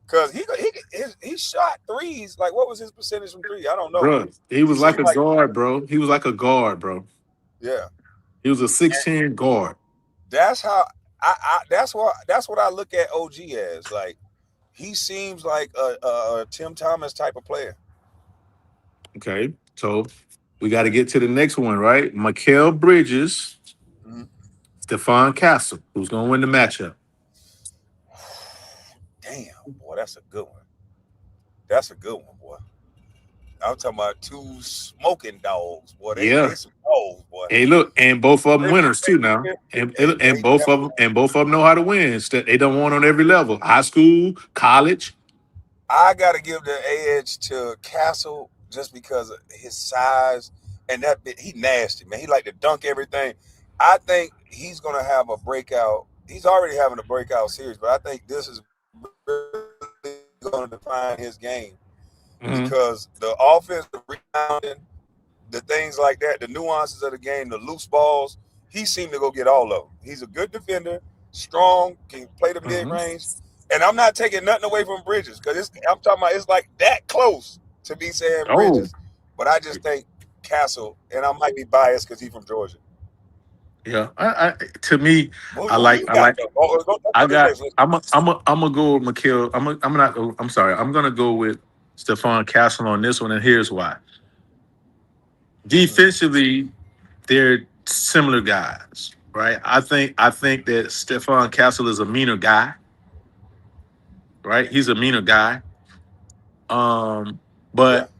Because he shot threes. Like, what was his percentage from three? I don't know. Bro, he He was like seemed a like guard, bro. He was like a guard, bro. yeah. He was a And 6'10" guard. that's how that's what I look at OG as. Like, he seems like a Tim Thomas type of player. Okay. So we got to get to the next one, right? Mikael Bridges, Mhm. Stephon Castle. Who's going to win the matchup? Damn, boy, that's a good one. That's a good one, boy. I'm talking about two smoking dogs, boy. They Yeah. some dogs, boy. Hey, look, and both of them They, winners too now, and both of them know how to win. They don't want on every level, high school, college. I gotta give the edge to Castle just because of his size and that bit. He nasty, man. He like to dunk everything. I think he's gonna have a breakout. He's already having a breakout series, but I think this is really gonna define his game Hmm. because the offense, the rebounding, the things like that, the nuances of the game, the loose balls, he seemed to go get all of them. He's a good defender, strong, can play the mid Hmm. range. And I'm not taking nothing away from Bridges because I'm talking about it's like that close to be saying Oh, Bridges. But I just think Castle, and I might be biased because he's from Georgia. yeah. To me, I Who like, you I got like, though? Oh, don't I put this got. next list. I'm gonna go with McKill. I'm not. I'm sorry. I'm gonna go with Stephon Castle on this one, and here's why. Mm-hmm. Defensively, they're similar guys, right? I think that Stephon Castle is a meaner guy, right? He's a meaner guy. Um, Yeah. but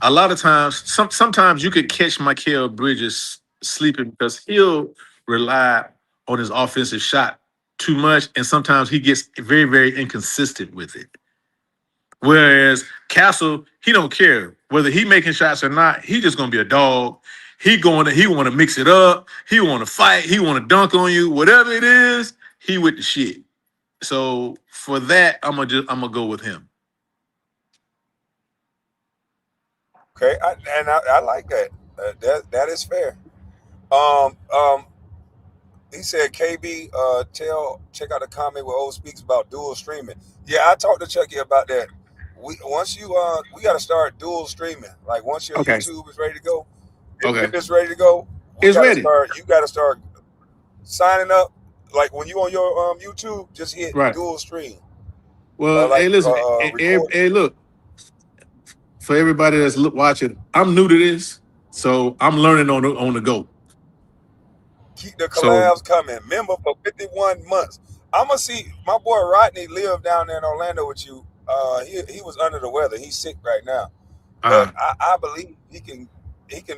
a lot of times, sometimes you could catch Michael Bridges sleeping because he'll rely on his offensive shot too much, and sometimes he gets very, very inconsistent with it. Whereas Castle, he don't care whether he making shots or not. He just gonna be a dog. He want to mix it up. He want to fight. He want to dunk on you. Whatever it is, he with the shit. So for that, I'm gonna go with him. Okay. I like that. That is fair. Um, um, he said, KB, check out the comment where O speaks about dual streaming. Yeah, I talked to Chucky about that. We got to start dual streaming. Like once your Okay. YouTube is ready to go, if Okay. it's ready to go, we It's got to ready. start. You got to start signing up. Like when you on your YouTube, just hit Right. dual stream. Well, hey, listen. Record. Hey, look, for everybody that's watching, I'm new to this, so I'm learning on the go. Keep the So, collabs coming. Member for 51 months. I'm gonna see my boy Rodney live down there in Orlando with you. He was under the weather. He's sick right now, but uh, I believe he can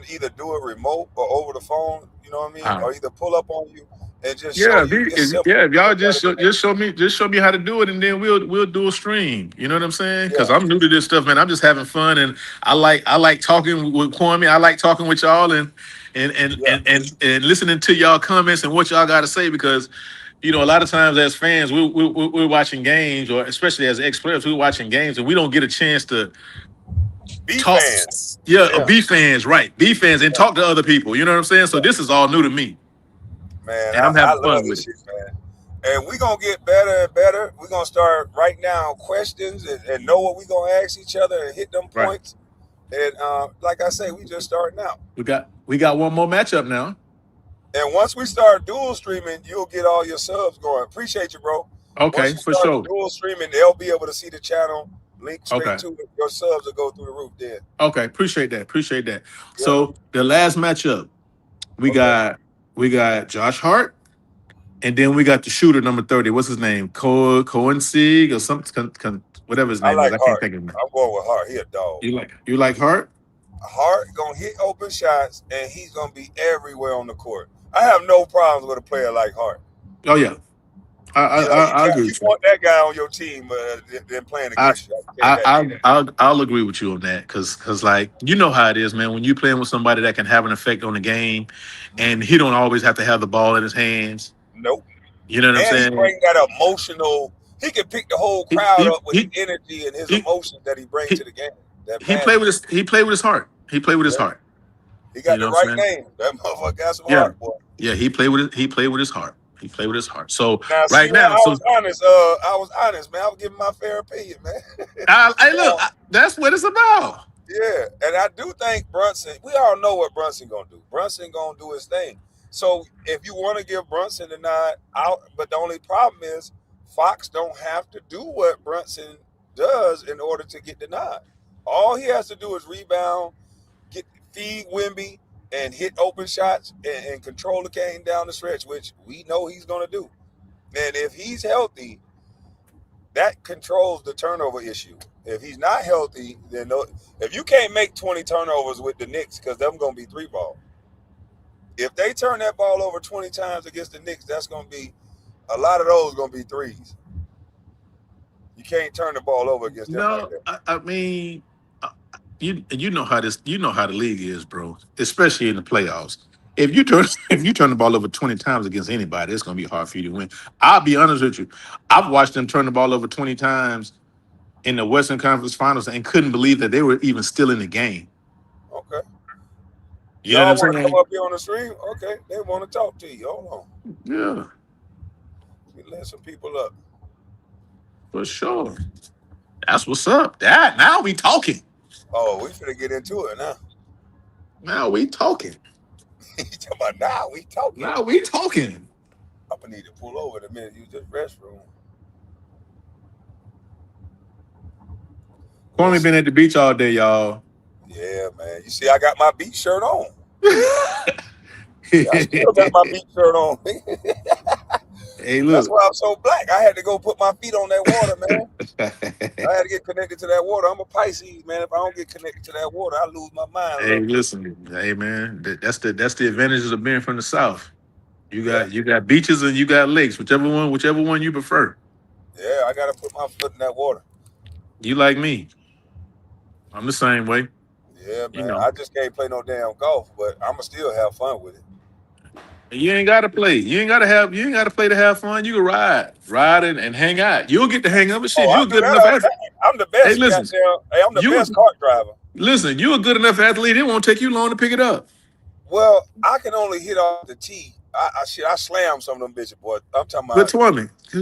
either do it remote or over the phone. You know what I mean? uh, Or either pull up on you and just show yeah, you. It's simple. yeah. If You y'all ain't gotta do nothing. just show me how to do it, and then we'll do a stream. You know what I'm saying? Because Yeah, I'm new to this stuff, man. I'm just having fun, and I like talking with Kwame. I like talking with y'all, yeah. and listening to y'all comments and what y'all got to say because. A lot of times as fans, we're watching games, or especially as ex-players, we're watching games, and we don't get a chance to Be talk. fans. Yeah, Yeah, B fans, right? B fans, and talk to other people. You know what I'm saying? So yeah. this is all new to me, Man, and I'm I having love fun this with it. shit, man. And we gonna get better and better. We gonna start right now questions and know what we gonna ask each other and hit them Right. points. And like I say, we just starting out. We got one more matchup now. And once we start dual streaming, you'll get all your subs going. Appreciate you, bro. Once Okay, you for start sure. dual streaming, they'll be able to see the channel link straight Okay. to it. Your subs will go through the roof then. Okay. Appreciate that. Appreciate that. Yeah. So the last matchup, we Okay. got we got Josh Hart, and then we got the shooter number 30. What's his name? Cohen Sieg or something. Whatever his I name is. like I can't Hart. think of it. I'm going with Hart. He a dog. You like Hart? Hart gonna hit open shots and he's gonna be everywhere on the court. I have no problems with a player like Hart. Oh yeah. I I, You know, I I agree you with you. want that guy on your team than playing I against you. I can tell you that. I'll agree with you on that because like you know how it is, man. When you playing with somebody that can have an effect on the game, and he don't always have to have the ball in his hands. Nope. You know what I'm And he saying? brings that emotional. He can pick the whole He crowd he up with his he energy and his he emotions that he brings to he, the game. That he played passion. with his heart. He played with his Yeah. heart. He You got know the what I'm right saying? name. That motherfucker got some Yeah. heart, boy. Yeah, he played with his heart. He played with his heart. So Now, see, right man, now, I so was honest. I was honest, man. I was giving my fair opinion, man. hey, look, Now, that's what it's about. yeah, and I do think Brunson. We all know what Brunson gonna do. Brunson gonna do his thing. So if you want to give Brunson the nod, out. But the only problem is Fox don't have to do what Brunson does in order to get the nod. All he has to do is rebound, feed Wimby, and hit open shots and control the game down the stretch, which we know he's gonna do. And if he's healthy, that controls the turnover issue. If he's not healthy, then if you can't make 20 turnovers with the Knicks, because them gonna be 3-ball. If they turn that ball over 20 times against the Knicks, that's gonna be a lot of those gonna be threes. You can't turn the ball over against them like No, that. I mean, uh, you know how the league is, bro. Especially in the playoffs. If you turn if you turn the ball over 20 times against anybody, it's gonna be hard for you to win. I'll be honest with you. I've watched them turn the ball over 20 times in the Western Conference Finals and couldn't believe that they were even still in the game. Okay. You know what Y'all I'm want to come saying? up here on the stream? Okay. They want to talk to you. Hold on. Yeah, Let me let some people up. for sure. That's what's up. That now we talking. Oh, we finna get into it now. Now we talking. You talking about now? We talking. Now we talking. I'm gonna need to pull over in a minute. Use this restroom. Kwame Let's. been at the beach all day, y'all. Yeah, man. You see, I got my beach shirt on. See, I still got my beach shirt on. Hey, That's look. why I'm so black. I had to go put my feet on that water, man. I had to get connected to that water. I'm a Pisces, man. If I don't get connected to that water, I lose my mind a Hey, little bit. listen. Hey, man. That's the advantages of being from the South. You Yeah, got you got beaches and you got lakes, whichever one you prefer. yeah. I gotta put my foot in that water. You like me. I'm the same way. Yeah, You man. know. I just can't play no damn golf, but I'ma still have fun with it. You ain't gotta play. You ain't gotta play to have fun. You can ride. Ride and hang out. You'll get to hang out with shit. Oh, I You're a do good that enough all the athlete. time. I'm the Hey, best listen. goddamn. Hey, I'm the best You kart driver. listen, you're a good enough athlete. It won't take you long to pick it up. Well, I can only hit off the tee. I slam some of them bitches, boy. I'm talking But about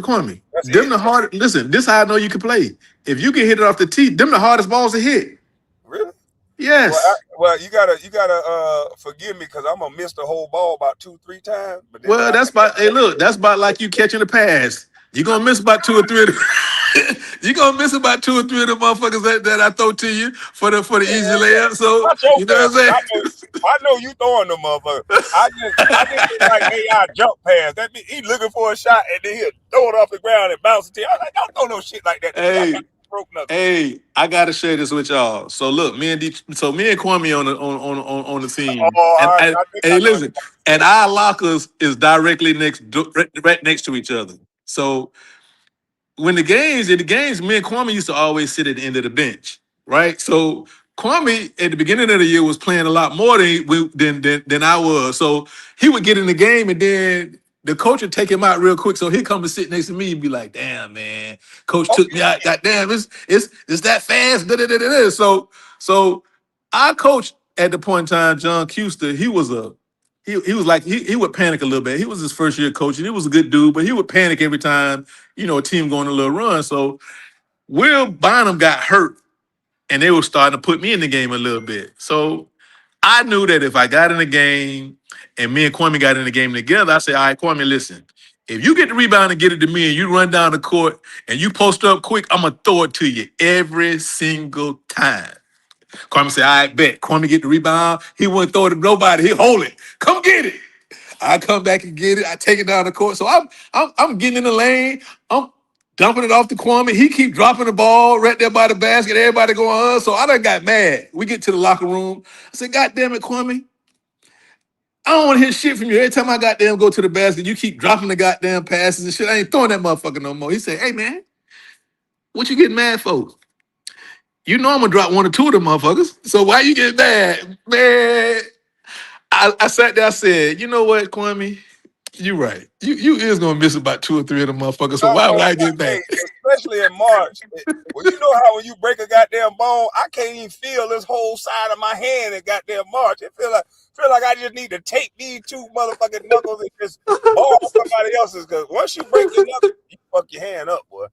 Kwame, that's them it. the hard. Listen, this how I know you can play. If you can hit it off the tee, them the hardest balls to hit. Really? Yes. You gotta forgive me because I'm gonna miss the whole ball about 2-3 times. But then when Well, I that's come back about. to Hey, that look, shit, that's about like you catching a pass. You're gonna miss about two or three. You're gonna miss about two or three of the motherfuckers that I throw to you for the easy yeah, layup. So watch your you know what mouth, I'm cause saying? I know you throwing them motherfuckers. I just think like AI jump pass. That mean he looking for a shot and then he'll throw it off the ground and bounce it to you. I was like, don't throw no shit like that to me. I got Hey, broke knuckles. hey, I gotta share this with y'all. So look, me and Kwame on the team, Oh, and, I, and I think I hey, know. listen, and our lockers is directly right next to each other. So when in the games, me and Kwame used to always sit at the end of the bench, right? So Kwame at the beginning of the year was playing a lot more than I was. So he would get in the game and then the coach would take him out real quick. So he'd come and sit next to me and be like, "Damn, man, coach Oh took me out. Goddamn, it's that fast." Da, da, da, da, da. So our coach at the point in time, John Custer, he was like he would panic a little bit. He was his first year coach and he was a good dude, but he would panic every time a team going a little run. So Will Bynum got hurt, and they were starting to put me in the game a little bit. So I knew that if I got in the game and me and Kwame got in the game together, I said, all right, Kwame, listen, if you get the rebound and get it to me and you run down the court and you post up quick, I'm going to throw it to you every single time. Kwame said, all right, bet. Kwame get the rebound. He wouldn't throw it to nobody. He hold it. Come get it. I come back and get it. I take it down the court. So I'm getting in the lane. I'm dumping it off to Kwame. He keep dropping the ball right there by the basket. Everybody going, so I done got mad. We get to the locker room. I said, God damn it, Kwame. I don't want to hear shit from you. Every time I goddamn go to the basket, you keep dropping the goddamn passes and shit. I ain't throwing that motherfucker no more. He said, hey man, what you getting mad for? You know I'm gonna drop one or two of them motherfuckers. So why you getting mad? Man, I sat there, I said, you know what, Kwame? You right. You is gonna miss about two or three of them motherfuckers. So why would I get hey, mad? especially in March. Well, you know how when you break a goddamn bone, I can't even feel this whole side of my hand in goddamn March. It feel like I just need to tape these two motherfucking knuckles and just ball somebody else's. Because once you break your knuckle, you fuck your hand up, boy.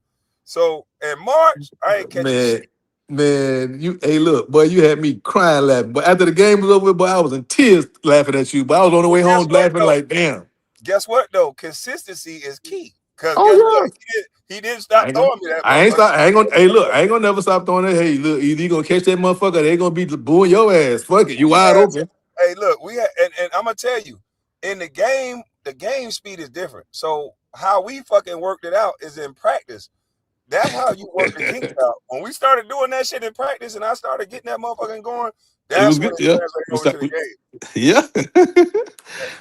So in March, I ain't catching shit. Man, hey, look, boy, you had me crying laughing. But after the game was over, boy, I was in tears laughing at you. But I was on the Well, way guess home what laughing though? like, damn. Guess what though? Consistency is key. Cause guess what? Oh yeah. He didn't I stop ain't gonna, throwing me that I ain't motherfucker. stop. I ain't gonna. Hey, look, I ain't gonna never stop throwing it. Hey, look, either you gonna catch that motherfucker, or they gonna be booing your ass. Fuck it, you We wide had open. Hey, look, we had, and I'm gonna tell you, in the game speed is different. So how we fucking worked it out is in practice. That's how you work the kinks out. When we started doing that shit in practice, and I started getting that motherfucking going, It was that's when good. it Yeah. translated over to the game. Yeah.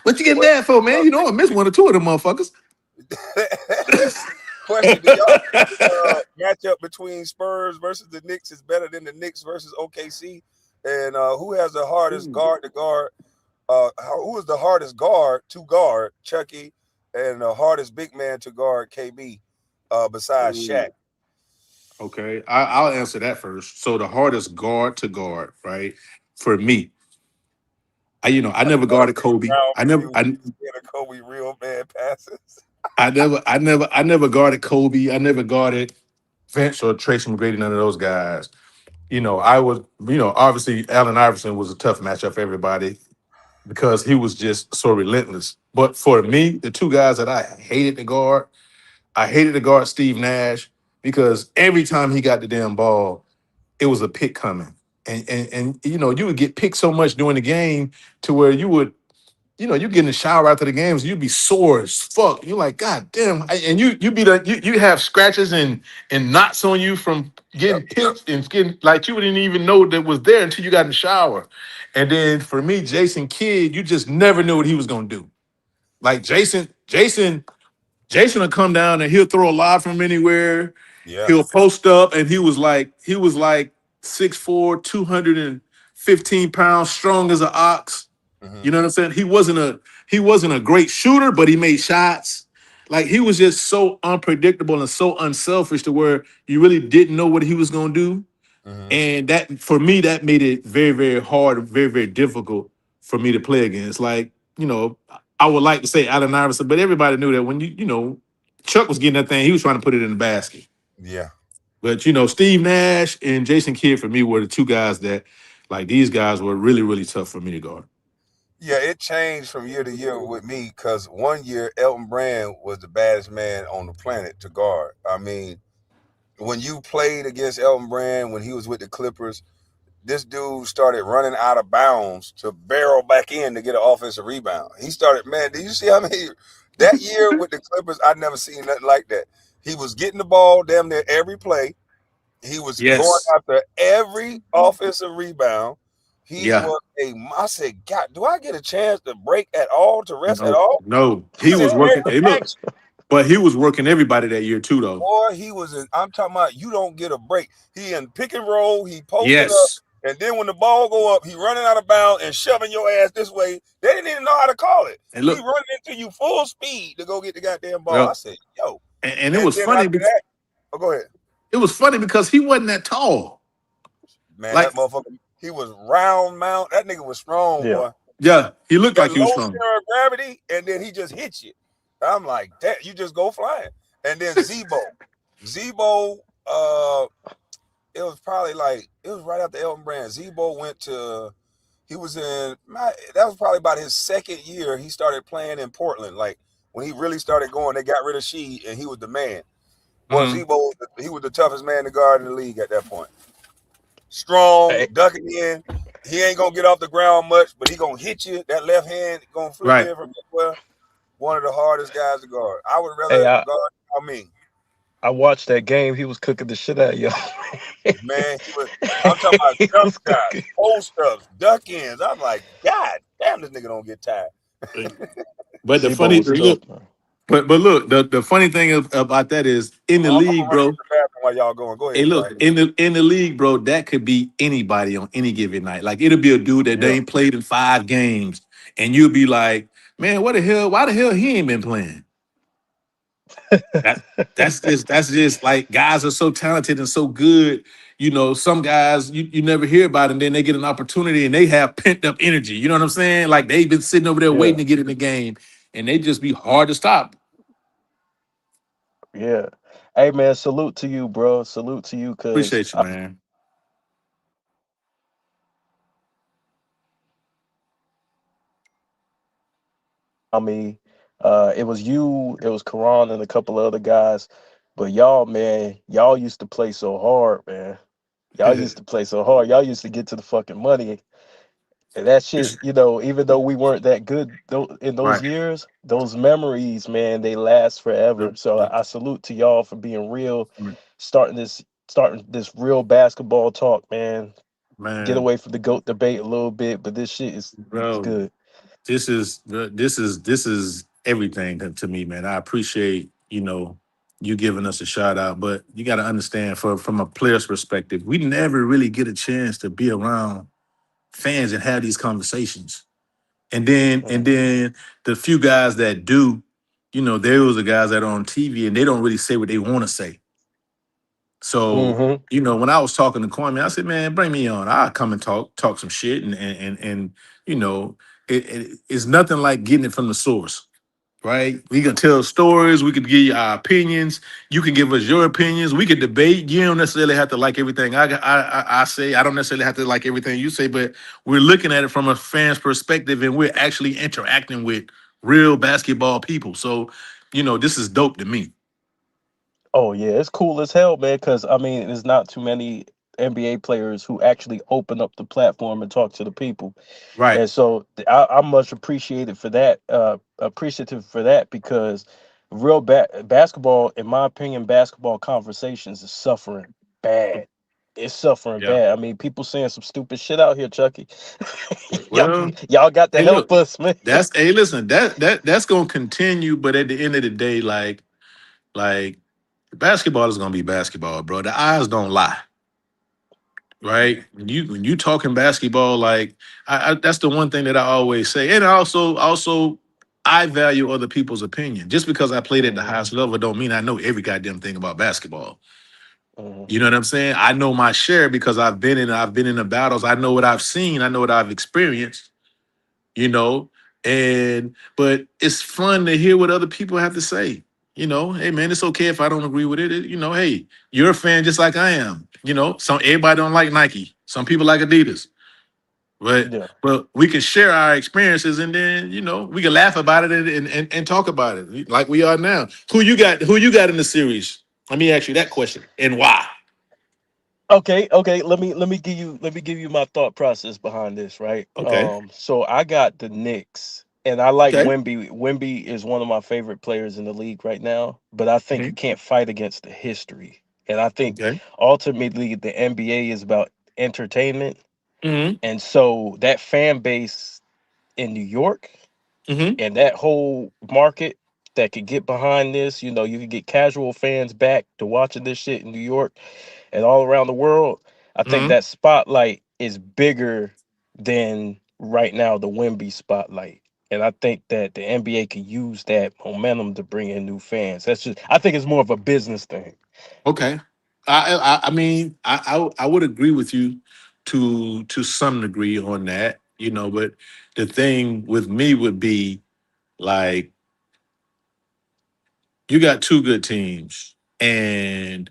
What you getting Question mad for, man? You know I missed one or two of them motherfuckers. Question: do y'all think the matchup between Spurs versus the Knicks is better than the Knicks versus OKC? And who has the hardest Ooh. guard to guard? Who is the hardest guard to guard? Chucky, and the hardest big man to guard? KB, besides Shaq. Ooh. Okay, I'll answer that first. So the hardest guard to guard, right? For me, I I never love guarded this Kobe. round for you. Being a Kobe real man passes. I never guarded Kobe. I never guarded Vince or Tracy McGrady. None of those guys. I was, obviously Allen Iverson was a tough matchup for everybody because he was just so relentless. But for me, the two guys that I hated to guard Steve Nash because every time he got the damn ball, it was a pick coming. And you would get picked so much during the game to where you get in the shower after the games, you'd be sore as fuck. You're like, God damn. And you have scratches and knots on you from Yep. getting picked and getting like you didn't even know that was there until you got in the shower. And then for me, Jason Kidd, you just never knew what he was gonna do. Like Jason will come down and he'll throw a lob from anywhere. Yeah. He'll post up and he was like 6'4", 215 pounds, strong as an ox. Hmm. You know what I'm saying? He wasn't a great shooter, but he made shots. Like he was just so unpredictable and so unselfish to where you really didn't know what he was gonna do. Hmm. And that for me, that made it very, very hard, very, very difficult for me to play against. Like, I would like to say Allen Iverson, but everybody knew that when Chuck was getting that thing, he was trying to put it in the basket. Yeah. But Steve Nash and Jason Kidd for me were the two guys that, like, these guys were really, really tough for me to guard. Yeah, it changed from year to year with me because one year Elton Brand was the baddest man on the planet to guard. I mean, when you played against Elton Brand when he was with the Clippers, this dude started running out of bounds to barrel back in to get an offensive rebound. He started, man, did you see how many that year with the Clippers? I'd never seen nothing like that. He was getting the ball damn near every play. He was going Yes. after every offensive rebound. He Yeah. was I said, God, do I get a chance to break at all, to rest at No, all? no. He He's in was working. Hey, every look, action. but he was working everybody that year too, though. Boy, he was in, I'm talking about you don't get a break. He in pick and roll, he posting up, Yes. and then when the ball go up, he running out of bounds and shoving your ass this way. They didn't even know how to call it. And He look, running into you full speed to go get the goddamn ball. I well, said, yo. and it And was then funny. after that, oh, go ahead. It was funny because he wasn't that tall. Man, Like, that motherfucker, he was round mount. That nigga was strong, Yeah. boy. yeah, he looked That like he was low strong. center of gravity, and then he just hits you. I'm like, that you just go flying. And then Zebo, it was probably like it was right after Elton Brand. Zebo went to he was in that was probably about his second year. He started playing in Portland. Like when he really started going, they got rid of Sheed and he was the man. Boy, Mhm. Zebo, he was the toughest man to guard in the league at that point. Strong, Hey, ducking in. He ain't gonna get off the ground much, but he gonna hit you. That left hand gonna flip Right. in from everywhere. One of the hardest guys to guard. I would hey, rather I, guard. I mean, I watched that game. He was cooking the shit out of y'all. man, he was. I'm talking about He jump was shots, cooking. post ups, duck ins. I'm like, God damn, this nigga don't get tired. But the Zebo funny was look, tough, man. but look, the funny thing about that is in the I'm gonna league, run to bro. the bathroom while y'all going. Go Hey, ahead, look, Brian. in the league, bro, that could be anybody on any given night. Like it'll be a dude that they Yeah. ain't played in 5 games, and you'll be like, man, what the hell? Why the hell he ain't been playing? That that's just like guys are so talented and so good. Some guys you never hear about, and then they get an opportunity and they have pent up energy. You know what I'm saying? Like they've been sitting over there Yeah. waiting to get in the game, and they just be hard to stop. Yeah. Hey, man, salute to you, bro. Salute to you, because Appreciate you, man. me, it was you, it was Karan, and a couple of other guys. But y'all, man, y'all used to play so hard, man. Y'all used to play so hard. Y'all used to get to the fucking money. And that shit, even though we weren't that good in those Right. years, those memories, man, they last forever. The, So the, I salute to y'all for being real starting this starting this real basketball talk, man. Get man, away from the GOAT debate a little bit, but this shit is bro. good. This is everything to me, man. I appreciate you giving us a shout out, but you got to understand from a player's perspective, we never really get a chance to be around fans and have these conversations. And Mm. then the few guys that do, there was the guys that are on TV and they don't really say what they want to say. So, Mm-hmm. when I was talking to Kwame, I said, man, bring me on. I'll come and talk some shit. And you know, it's nothing like getting it from the source, right? We can tell stories. We could give you our opinions. You can give us your opinions. We could debate. You don't necessarily have to like everything I say. I don't necessarily have to like everything you say, but we're looking at it from a fan's perspective and we're actually interacting with real basketball people. So, this is dope to me. Oh yeah, it's cool as hell, man. Because I mean, there's not too many NBA players who actually open up the platform and talk to the people. Right. And so I'm much appreciated for that. Appreciative for that because real basketball, in my opinion, basketball conversations is suffering bad. It's suffering Yeah. bad. I mean, people saying some stupid shit out here, Chucky. y'all, Well, y'all got to hey, help look, us, man. hey, listen, that's gonna continue, but at the end of the day, like basketball is gonna be basketball, bro. The eyes don't lie, right? When you talking basketball, like that's the one thing that I always say, and also I value other people's opinion. Just because I played at the Hmm. highest level, don't mean I know every goddamn thing about basketball. Hmm. You know what I'm saying? I know my share because I've been in the battles. I know what I've seen. I know what I've experienced. you know. But it's fun to hear what other people have to say. Hey man, it's okay if I don't agree with it. Hey, you're a fan just like I am. Some everybody don't like Nike. Some people like Adidas. But Yeah. but we can share our experiences and then we can laugh about it and talk about it like we are now. Who you got in the series? Let me ask you that question. And why? Okay, okay. Let me give you my thought process behind this, right? Okay. So I got the Knicks, and I like Okay. Wemby. Wemby is one of my favorite players in the league right now, but I think you Mhm. can't fight against the history. And I think Okay. ultimately the NBA is about entertainment, Hmm. and so that fan base in New York Hmm. and that whole market that could get behind this, you could get casual fans back to watching this shit in New York and all around the world. I think Hmm. that spotlight is bigger than right now the Wemby spotlight. And I think that the NBA could use that momentum to bring in new fans. I think it's more of a business thing. Okay. I mean I would agree with you to some degree on that, but the thing with me would be like you got two good teams and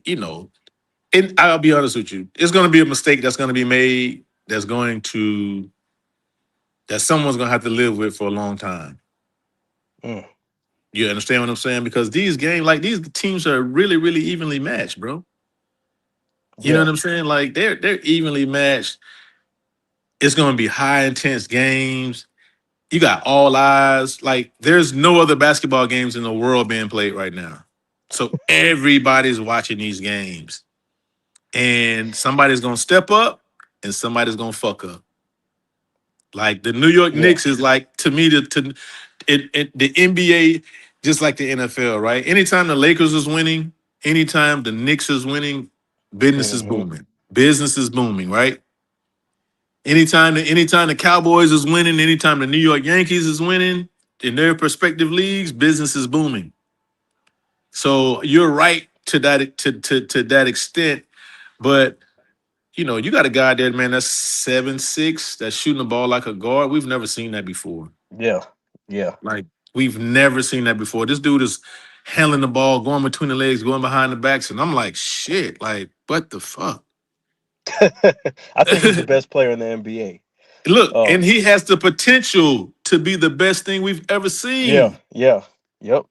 you know and I'll be honest with you, it's gonna be a mistake that's gonna be made that someone's gonna have to live with for a long time. Mm, You understand what I'm saying? Because these teams are really, really evenly matched, bro. You know yeah, what I'm saying? Like they're evenly matched. It's going to be high intense games. You got all eyes. Like there's no other basketball games in the world being played right now. So everybody's watching these games, and somebody's going to step up, and somebody's going to fuck up. Like the New York yeah. Knicks is like to me the NBA just like the NFL, right? Anytime the Lakers is winning, anytime the Knicks is winning, business is Hmm. booming. Business is booming, right? Anytime the Cowboys is winning, anytime the New York Yankees is winning in their respective leagues, business is booming. So you're right to that extent, but you got a guy there, man, that's 7'6", that's shooting the ball like a guard. We've never seen that before. Yeah, yeah. Like we've never seen that before. This dude is handling the ball, going between the legs, going behind the backs, and I'm like, shit, like what the fuck? I think he's the best player in the NBA. Look, and Um, he has the potential to be the best thing we've ever yeah, seen. yeah, yep.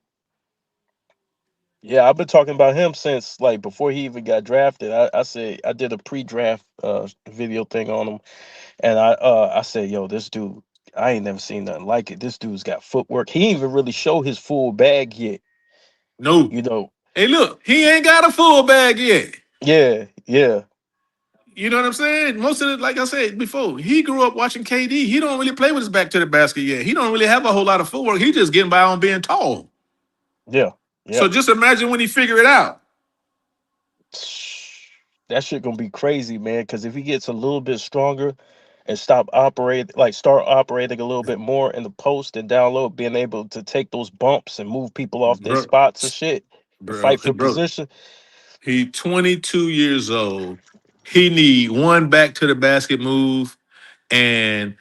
Yeah, I've been talking about him since like before he even got drafted. I said I did a pre-draft video thing on him, and I said, yo, this dude, I ain't never seen nothing like it. This dude's got footwork. He ain't even really show his full bag yet, No. you know. Hey, look, he ain't got a full bag yet. Yeah, yeah, You know what I'm saying? Most of it, like I said before, he grew up watching KD. He don't really play with his back to the basket yet. He don't really have a whole lot of footwork. He just getting by on being tall. yeah, So yeah. just imagine when he figure it out. That shit gonna be crazy, man. Because if he gets a little bit stronger and start operating a little bit more in the post and down low, being able to take those bumps and move people off their Bro, spots and shit, and bro, fight for bro. position. He 22 years old. He need one back to the basket move and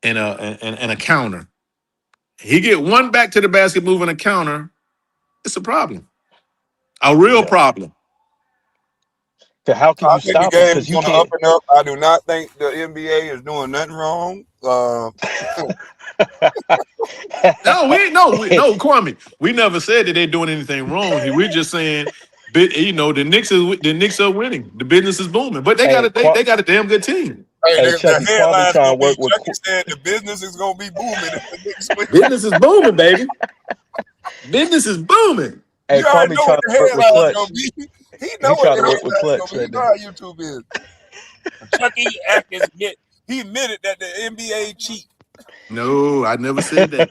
and a counter. He get one back to the basket move and a counter. It's a problem. A real Yeah. problem. 'Cause how can I you think the stop him? game's Because you going to up can't. and up. I do not think the NBA is doing nothing wrong. No, no, Kwame. We never said that they're doing anything wrong. We're just saying, the Knicks are winning. The business is booming, but they got Hey, a they got a damn good team. Hey, hey, the Chucky, Kwame headline's trying gonna to be work with. Chucky said the business is gonna be booming if the Knicks win. Business is booming, baby. Business is booming. Hey, You already Kwame know what trying to the work with headline's gonna Clutch. be. He know He what trying the to work with headline's gonna Clutch be. You right know now. how YouTube is. Chucky Atkins he admitted that the NBA cheat. No, I never said that.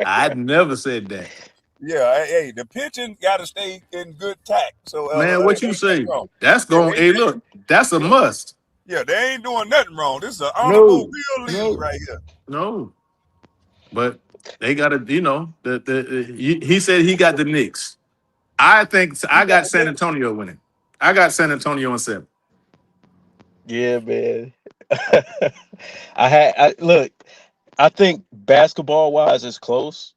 I never said that. Yeah, hey, the pitching got to stay in good tact. So Man, what ain't you nothing say? wrong. That's Yeah, going. Hey, look, that's a yeah, must. yeah, they ain't doing nothing wrong. This is an honorable No, Will League no, right here. no. But they got to, he said he got the Knicks. I think You I got got the San Knicks? Antonio winning. I got San Antonio in 7. Yeah, man. Look. I think basketball wise, it's close,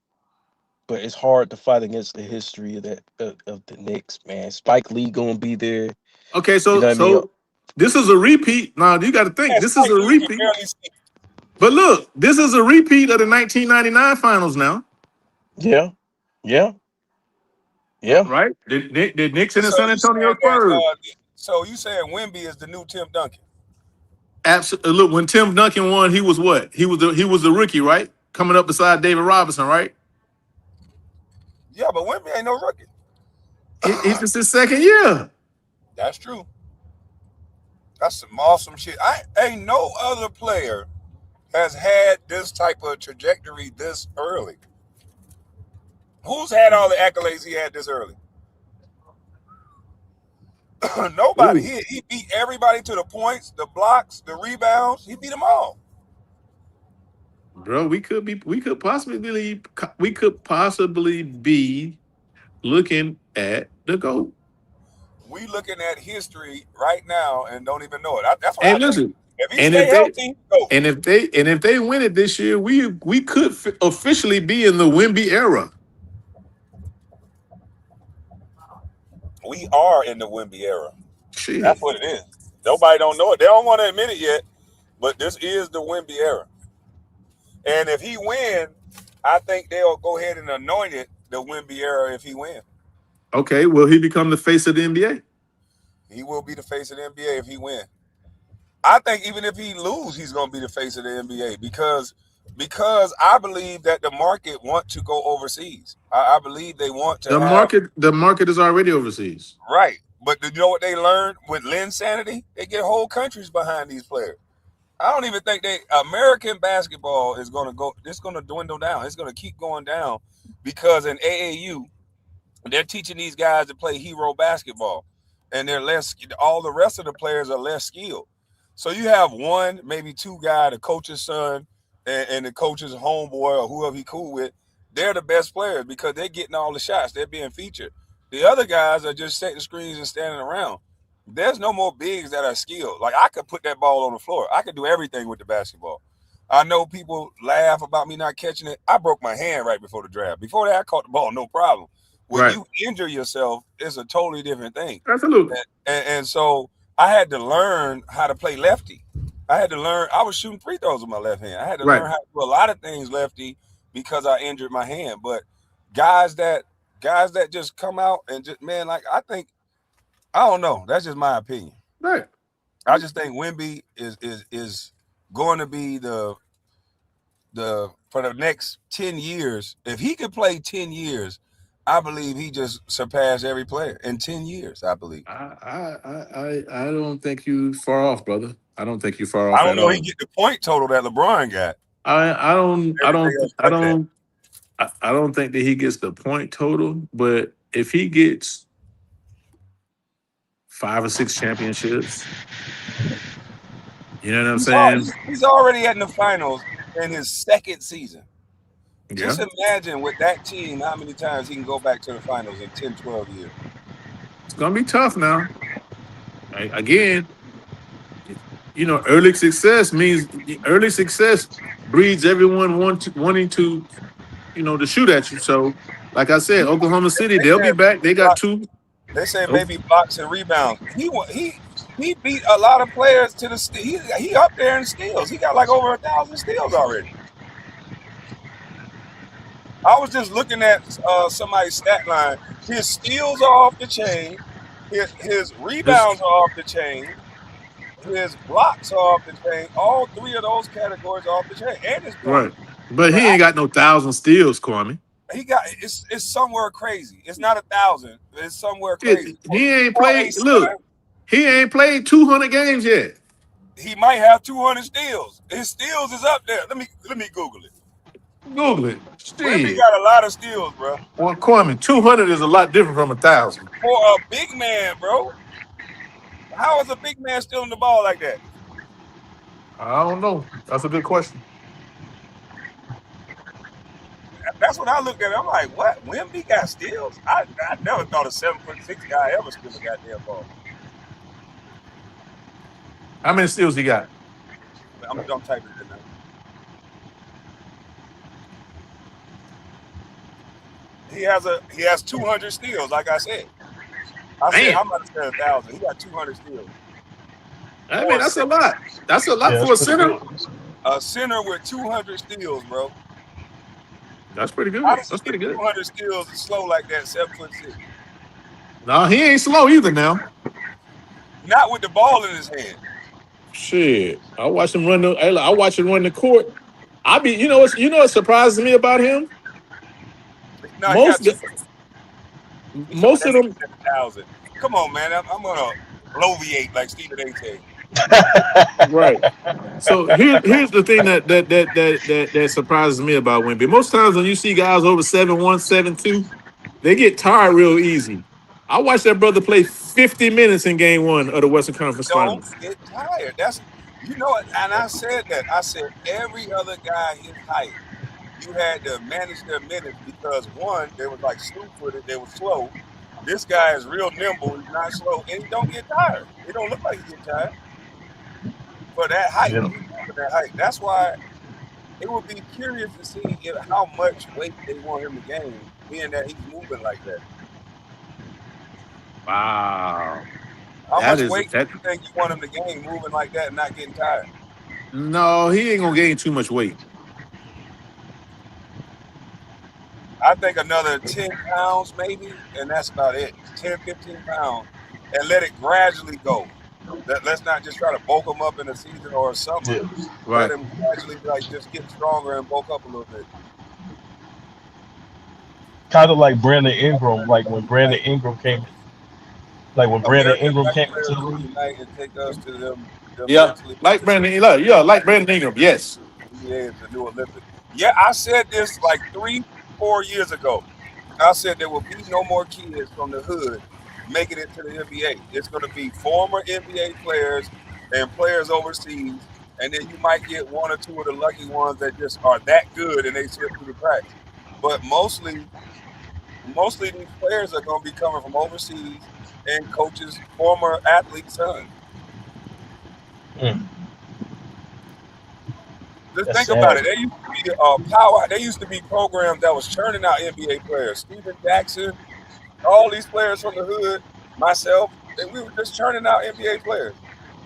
but it's hard to fight against the history of the Knicks, man. Spike Lee gonna be there. Okay, You know so what I mean? so this is a repeat. Now you got to think Man, this is Spike a Lee can repeat. barely see. But look, this is a repeat of the 1999 finals now, Yeah, yeah, yeah. right? The Knicks and the So San you Antonio saying that? Spurs. So you saying Wemby is the new Tim Duncan? Absolutely. Look, when Tim Duncan won, he was what? He was the rookie, right? Coming up beside David Robinson, right? Yeah, but Wemby ain't no rookie. He's just his second year. That's true. That's some awesome shit. I ain't no other player has had this type of trajectory this early. Who's had all the accolades he had this early? Nobody. Ooh, He beat everybody to the points, the blocks, the rebounds. He beat them all. bro, we could possibly be looking at the GOAT. We looking at history right now and don't even know it. That's what I And think. listen, If he and stay if they healthy, go. and if they win it this year, we could officially be in the Wemby era. We are in the Wemby era. That's Shit. what it is. Nobody don't know it. They don't want to admit it yet, but this is the Wemby era. And if he win, I think they'll go ahead and anoint it the Wemby era if he wins. Okay, will he become the face of the NBA? He will be the face of the NBA if he wins. I think even if he lose, he's going to be the face of the NBA because I believe that the market want to go overseas. I believe they want to have The market is already overseas. right. But you know what they learned with Linsanity? They get whole countries behind these players. I don't even think American basketball is going to go. It's going to dwindle down. It's going to keep going down because in AAU they're teaching these guys to play hero basketball, and they're less. All the rest of the players are less skilled. So you have one, maybe two guy, the coach's son, and the coach's homeboy or whoever he cool with. They're the best players because they're getting all the shots. They're being featured. The other guys are just setting screens and standing around. There's no more bigs that are skilled. Like I could put that ball on the floor. I could do everything with the basketball. I know people laugh about me not catching it. I broke my hand right before the draft. Before that, I caught the ball, no problem. When Right. you injure yourself, it's a totally different thing. Absolutely. And so I had to learn how to play lefty. I had to learn. I was shooting free throws with my left hand. I had to Right. learn how to do a lot of things lefty because I injured my hand. But guys that just come out and just man, like I don't know. That's just my opinion. Right. I just think Wemby is going to be the for the next 10 years. If he could play 10 years, I believe he just surpassed every player in 10 years. I believe. I don't think you far off, brother. I don't think you far I off don't at know. He all. get the point total that LeBron got. I don't I Everything don't else I like that. don't I don't think that he gets the point total, but if he gets 5 or 6 championships, you know what I'm saying? He's already in the finals in his second season. Yeah, Just imagine with that team how many times he can go back to the finals in 10, 12 years. it's gonna be tough now. Again, early success breeds everyone wanting to shoot at you. So, like I said, Oklahoma City, They they'll be said back. They got two. they say Oh, maybe blocks and rebounds. He beat a lot of players to the he up there in steals. He got like over 1,000 steals already. I was just looking at somebody's stat line. His steals are off the chain. His this rebounds are off the chain. His blocks are off the chain. All three of those categories are off the chain, and his points. right, but But he ain't got no 1,000 steals, Kwame. he got it's somewhere crazy. It's not 1,000. It's somewhere crazy. He ain't For a played. Look, center, he ain't played 200 games yet. he might have 200 steals. His steals is up there. Let me Google it. Google it. Wimby Steve. got a lot of steals, bro. Well, Kwame, 200 is a lot different from 1,000. For a big man, bro. How is a big man stealing the ball like that? I don't know. That's a good question. That's what I looked at. I'm like, what? Wimby got steals? I never thought a 7'6" guy ever steal a goddamn ball. How many steals he got? I'm typing it in now. He has 200 steals, like I said. I said Man, I'm about to say 1,000. He got 200 steals. I mean that's a lot. That's a lot Yeah, for a that's pretty center. good. A center with 200 steals, bro. That's pretty How good. does he That's pretty get good. 200 steals and slow like that, 7'6"? No, he ain't slow either now. Not with the ball in his hand. Shit. I watch him run the court. What surprises me about him? No, he got Most two. He said, most of that nigga them said 1,000. Come on, man. I'm gonna bloviate like Stephen A. said. right. So here's the thing that surprises me about Wemby. Most times when you see guys over 7'1", 7'2", they get tired real easy. I watched that brother play 50 minutes in game 1 of the Western Conference Don't Finals. get tired. That's what, and I said that. I said every other guy his height, you had to manage their minutes because one, they was like slew-footed, they were slow. This guy is real nimble, he's not slow, and he don't get tired. He don't look like he get tired. For that height, Yeah. he's moving that height. That's why it would be curious to see how much weight they want him to gain, being that he's moving like that. Wow. How That much is weight do that you think you want him to gain moving like that and not getting tired? no, he ain't gonna gain too much weight. I think another 10 pounds maybe, and that's about it. 10, 15 pounds, and let it gradually go. Let's not just try to bulk him up in a season or a summer. Yeah. Let Right. him gradually just get stronger and bulk up a little bit. Kind of like Brandon Ingram, like when Brandon Ingram came, American black into players the league. unite and take us to them Yeah. mentally. Like Brandon, like Brandon Ingram. Yes. NBA is the new Olympic. Yeah, I said this like 3-4 years ago. I said there will be no more kids from the hood making it to the NBA. It's going to be former NBA players and players overseas, and then you might get one or two of the lucky ones that just are that good and they slip through the cracks. But mostly these players are going to be coming from overseas and coaches, former athletes' sons. Mm, Just that's think about it. sad. There used to be power. There used to be programs that was churning out NBA players. Steven Jackson, all these players from the hood, myself, we were just churning out NBA players.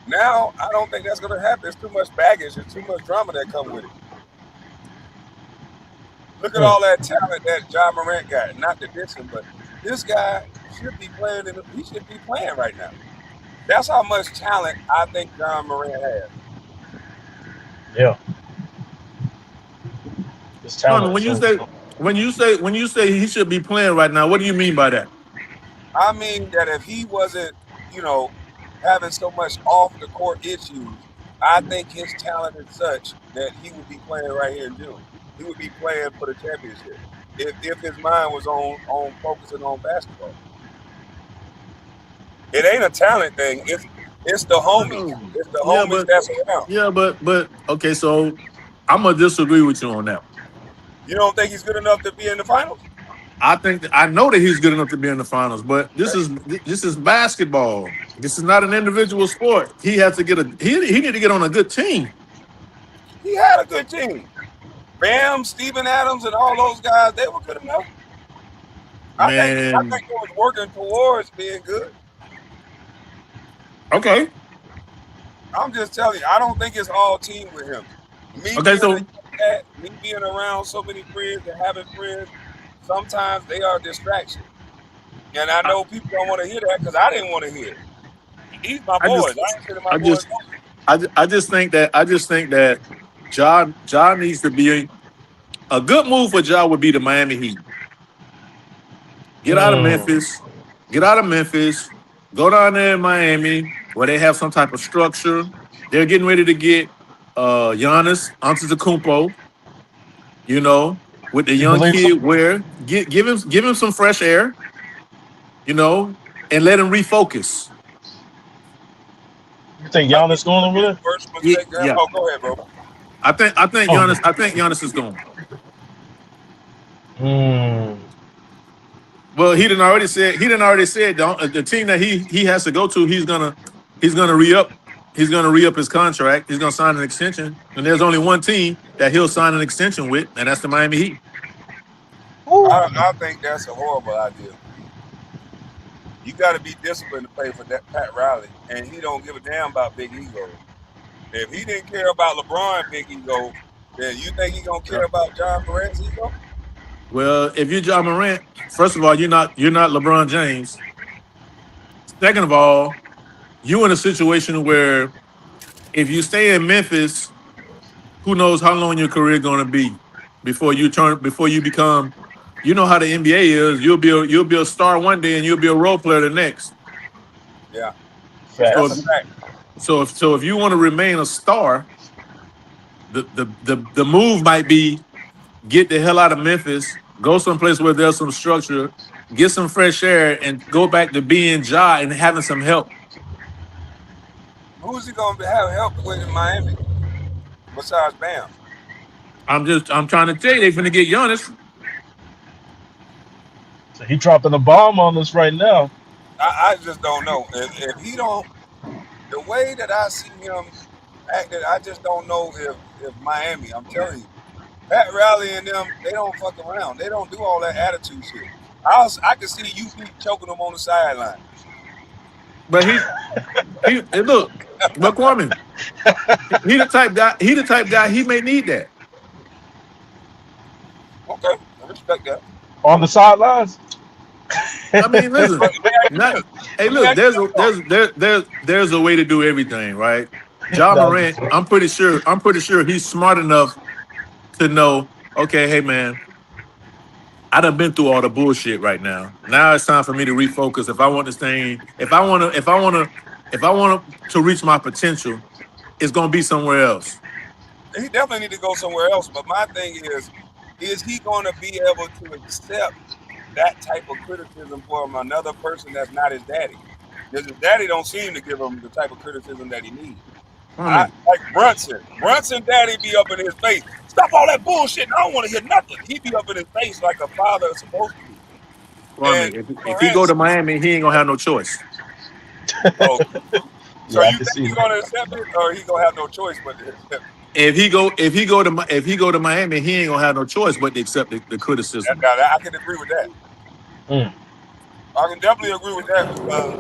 Now, I don't think that's going to happen. It's too much baggage and too much drama that come with it. Look at Mm, all that talent that John Morant got. Not to diss him, but this guy should be playing. He should be playing right now. That's how much talent I think John Morant has. yeah. His Kwame, talent when is you so say when you say he should be playing right now, what do you mean by that? I mean that if he wasn't, you know, having so much off the court issues, I think his talent is such that he would be playing right here in June. He would be playing for the championship if his mind was on focusing on basketball. It ain't a talent thing. It's the homies. Oh, It's the yeah, homies but that's around. okay. So I'm gonna disagree with you on that. You don't think he's good enough to be in the finals? I know that he's good enough to be in the finals, but this is basketball. This is not an individual sport. He has to get he need to get on a good team. He had a good team. Bam, Steven Adams, and all those guys, they were good enough. I think Man, he was working towards being good. okay, I'm just telling you, I don't think it's all team with him. Me okay. being a So young cat, me being around so many friends and having friends, sometimes they are distractions. And I I, know people don't want to hear that because I didn't want to hear it. These my I boys. just I ain't sending my I boys. just I just think that Ja needs to be a good move for Ja would be the Miami Heat. Get out of Mm. Memphis. Get out of Memphis. Go down there in Miami where they have some type of structure. They're getting ready to get Giannis Antetokounmpo, you know, with the You young believe so? kid where give him some fresh air, you know, and let him refocus. You think I think Giannis going over his there? worst Yeah, mistake. yeah. Oh, go ahead, bro. Oh. I think Giannis is going. Mm. Well, he didn't already said the team that he has to go to, he's gonna re-up. He's gonna re-up his contract. He's gonna sign an extension. And there's only one team that he'll sign an extension with, and that's the Miami Heat. Woo. I think that's a horrible idea. You got to be disciplined to play for that Pat Riley, and he don't give a damn about big egos. If he didn't care about LeBron big ego, then you think he gonna care Yeah. about John Morant's ego? Well, if you're John Morant, first of all, you're not LeBron James. Second of all, you in a situation where if you stay in Memphis, who knows how long your career going to be before you become. You know how the NBA is. You'll be a star one day and you'll be a role player the next. Yeah, So that's a if Facts. fact. so if you want to remain a star, the move might be get the hell out of Memphis, go someplace where there's some structure, get some fresh air, and go back to being Ja and having some help. Who's he gonna have help with in Miami besides Bam? I'm trying to tell you, they're gonna get Giannis. So he dropping a bomb on us right now. I just don't know. If he don't, the way that I see him acting, I just don't know if Miami. I'm telling you, Pat Riley and them, they don't fuck around. They don't do all that attitude shit. I can see UP choking them on the sideline. But he look, but Kwame, he the type guy he may need that. Okay, I respect that. On the sidelines. I mean, listen, But let me ask you not this. hey, Let me look, ask you there's this a though. there's a way to do everything, right? John No, I'm just Morant, playing. I'm pretty sure he's smart enough to know, okay, hey man, I done been through all the bullshit right now. Now it's time for me to refocus. If I want this thing, if I want to reach my potential, it's gonna be somewhere else. He definitely need to go somewhere else. But my thing is he going to be able to accept that type of criticism from another person that's not his daddy? Because his daddy don't seem to give him the type of criticism that he needs. I Kwame, like Brunson. Brunson daddy be up in his face. Stop all that bullshit. I don't want to hear nothing. He be up in his face like a father is supposed to be. And if he go Morant, to Miami, he ain't gonna have no choice. oh, so Yeah, I you can think see he's that. gonna accept it, or he gonna have no choice but to accept it? If he go to Miami, he ain't gonna have no choice but to accept the criticism. Now, I can agree with that. Mm. I can definitely agree with that because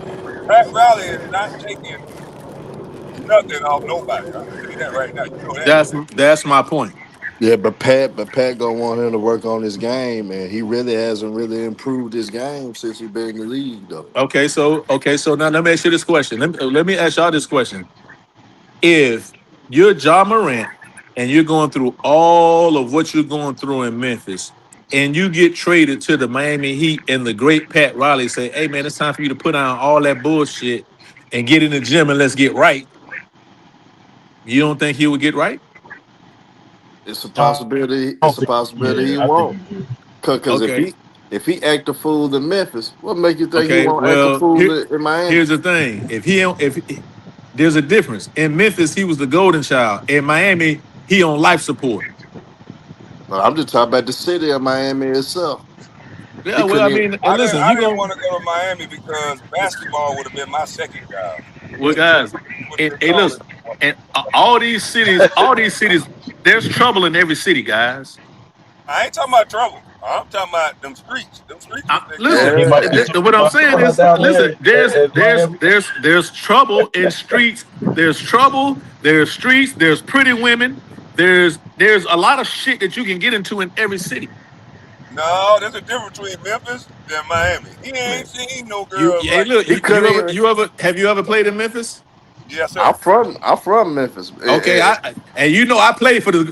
Pat Riley is not taking nothing off nobody. I can tell you that right now. You know that. That's my point. Yeah, but Pat gonna want him to work on his game, and he really hasn't really improved his game since he been in the league, though. Okay, so now let me ask you this question. Let me ask y'all this question. If you're John Morant and you're going through all of what you're going through in Memphis, and you get traded to the Miami Heat, and the great Pat Riley say, "Hey man, it's time for you to put down all that bullshit and get in the gym and let's get right." You don't think he would get right? It's a I don't think possibility. he It's a did. I think possibility he he did. won't. Cause Okay. if he act a fool in Memphis, what make you think he Okay. won't act a Well, fool in Miami? here's the thing. If there's a difference. In Memphis, he was the golden child. In Miami, he on life support. But I'm just talking about the city of Miami itself. Yeah, He well, couldn't I even. mean, and listen, I you didn't going want to go to Miami because basketball would have been my second job. well, And Chucky guys. would have been Hey, calling. listen, and all these cities, there's trouble in every city, guys. I ain't talking about trouble. I'm talking about them streets. Them streets was their Yeah, Listen, job. Yeah, what he I'm might saying come out is, down there listen, at Miami. there's trouble in streets. There's trouble. There's streets. There's pretty women. There's a lot of shit that you can get into in every city. No, there's a difference between Memphis and Miami. He ain't Man, seen no you girls hey like look, he couldn't even. you ever have you ever played in Memphis? yes, sir. I'm from Memphis. Okay, and you know I played for the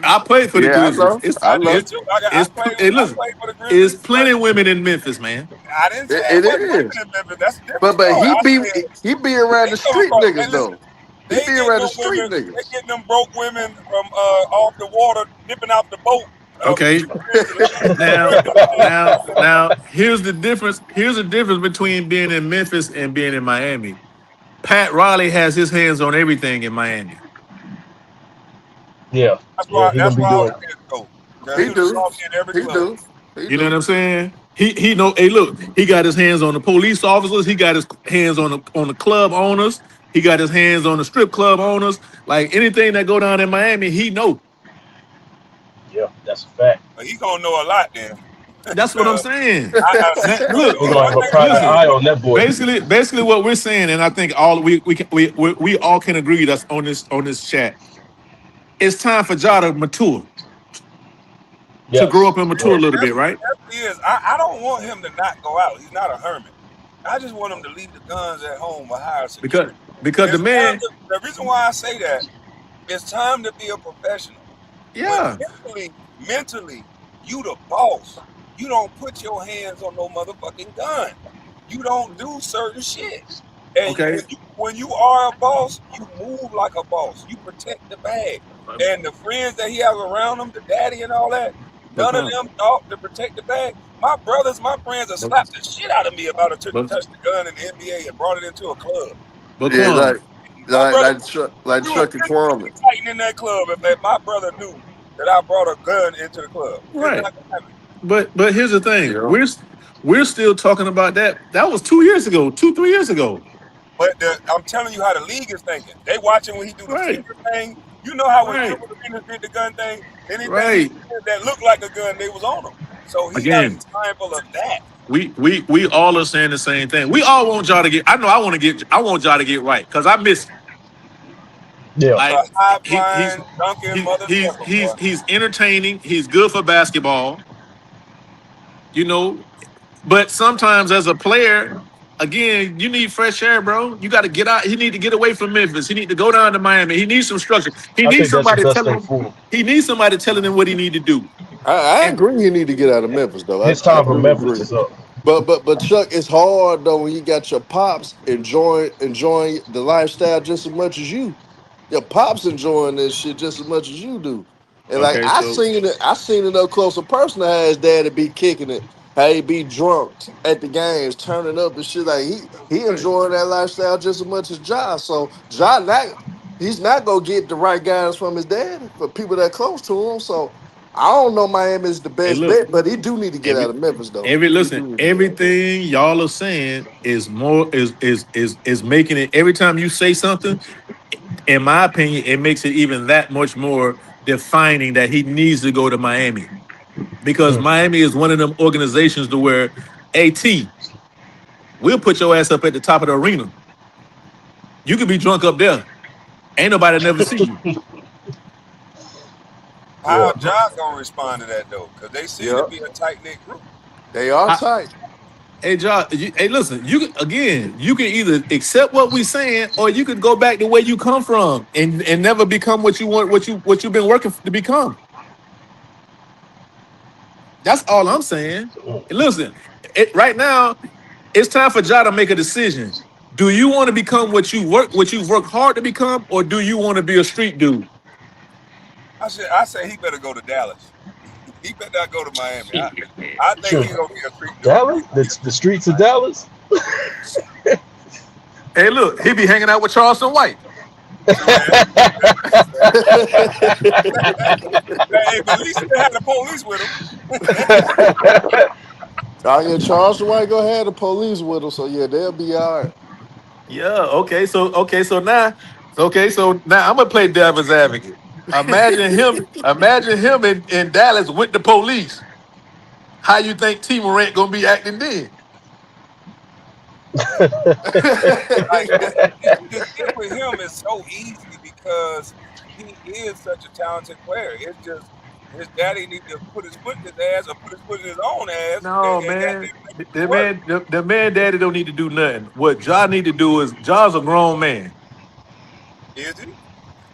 Yeah, I Grizzlies. know. I I did know. It's too. hey, I listen, played for the it's Grizzlies. plenty of women in Memphis, man. I didn't say it It wasn't is. women in Memphis. That's a different But story. he I be said he be around they the come street across. Hey, niggas listen, though. He they be get around the them street women. They niggas. get them broke women from off the water, dipping off the boat Okay, to now bring them home. here's the difference. Here's the difference between being in Memphis and being in Miami. Pat Riley has his hands on everything in Miami. Yeah, yeah, he gonna That's be why I doing. was scared to go. Because he he would have do. saw me in every He club. do. He You know what do. I'm saying? He know. Hey, look, he got his hands on the police officers. He got his hands on the club owners. He got his hands on the strip club owners. Like anything that go down in Miami, he know. Yeah, that's a fact. But he gonna know a lot then. That's what I'm Because saying. the Look, He only gonna one have a thing I private listen. eye on that boy. Basically, what we're saying, and I think all we all can agree that's on this chat. It's time for Ja to mature, to grow Yes, up and mature a yes. little bit, right? definitely is. I don't want him to not go out. He's not a hermit. I just want him to leave the guns at home or hire Because security. because the It's time man, to, the reason why I say that, it's time to be a professional. But yeah, mentally, you the boss. You don't put your hands on no motherfucking gun. You don't do certain shit. And okay, when you are a boss, you move like a boss. You protect the bag. And the friends that he has around him, the daddy and all that, but none of come, them thought to protect the bag. My brothers, my friends have but slapped the shit out of me about but touched the gun in the NBA and brought it into a club. but Yeah, come, My brother, like we would Chucky Kwame. fighting in that club if my brother knew that I brought a gun into the club. It's right. not gonna happen. But here's the thing. Yeah. We're still talking about that. That was 2 years ago, 3 years ago. But I'm telling you how the league is thinking. They watching when he do the Right, finger thing. You know how when right, Triple Arenas did the gun thing, anything he right. did that looked like a gun, they was on him. So he got to be Again, mindful of that. we all are saying the same thing. We all want y'all to get. I know I want y'all to get right because I miss Yeah, A like high he he's flying, dunking mother trucker, boy. he's entertaining. He's good for basketball. You know, but sometimes as a player, again, you need fresh air, bro. You got to get out. He need to get away from Memphis. He need to go down to Miami. He needs some structure. He I needs think that's the somebody best telling thing him. for him. He needs somebody telling him what he need to do. I And agree. He need to get out of Memphis though. His I time for do Memphis agree. is up. But Chuck, it's hard though when you got your pops enjoying the lifestyle just as much as you. Your pops enjoying this shit just as much as you do. And like okay, so I seen it up close and personal how his daddy be kicking it, how he be drunk at the games, turning up and shit. Like he right. enjoying that lifestyle just as much as Ja. So Ja not he's not gonna get the right guidance from his daddy for people that close to him. So I don't know Miami is the Hey, best look, bet, but he do need to get out every of Memphis though. every He listen, do need to get out. everything y'all are saying is more is making it. Every time you say something, in my opinion, it makes it even that much more defining that he needs to go to Miami because Mm. Miami is one of them organizations to where AT we'll put your ass up at the top of the arena. You could be drunk up there. Ain't nobody never see you. Yeah, How Josh gonna respond to that though? Because they seem to Yeah, be a tight knit group. they are I, tight. hey, John. Hey, listen. You can either accept what we saying, or you could go back to where you come from and never become what you want, what you've been working to become. That's all I'm saying. So, And listen, right now, it's time for Ja to make a decision. Do you want to become what you work hard to become, or do you want to be a street dude? I say he better go to Dallas. He better not go to Miami. I think sure. he's gonna be a street dude. Dallas, the streets of Dallas. Hey, look, he be hanging out with Charleston White. See that? Hey, but at least he didn't have the police with him. Oh yeah, Charles White go have the police with him, so yeah, they'll be all right. Yeah. So now I'm gonna play devil's advocate. Imagine him in Dallas with the police. How you think T Morant gonna be acting then? Like the thing with him is so easy because he is such a talented player. It's just his daddy need to put his foot in his ass or put his foot in his own ass, No, and that man. didn't make it The work. man, the man daddy don't need to do nothing. What Ja need to do is Ja's a grown man. Is he?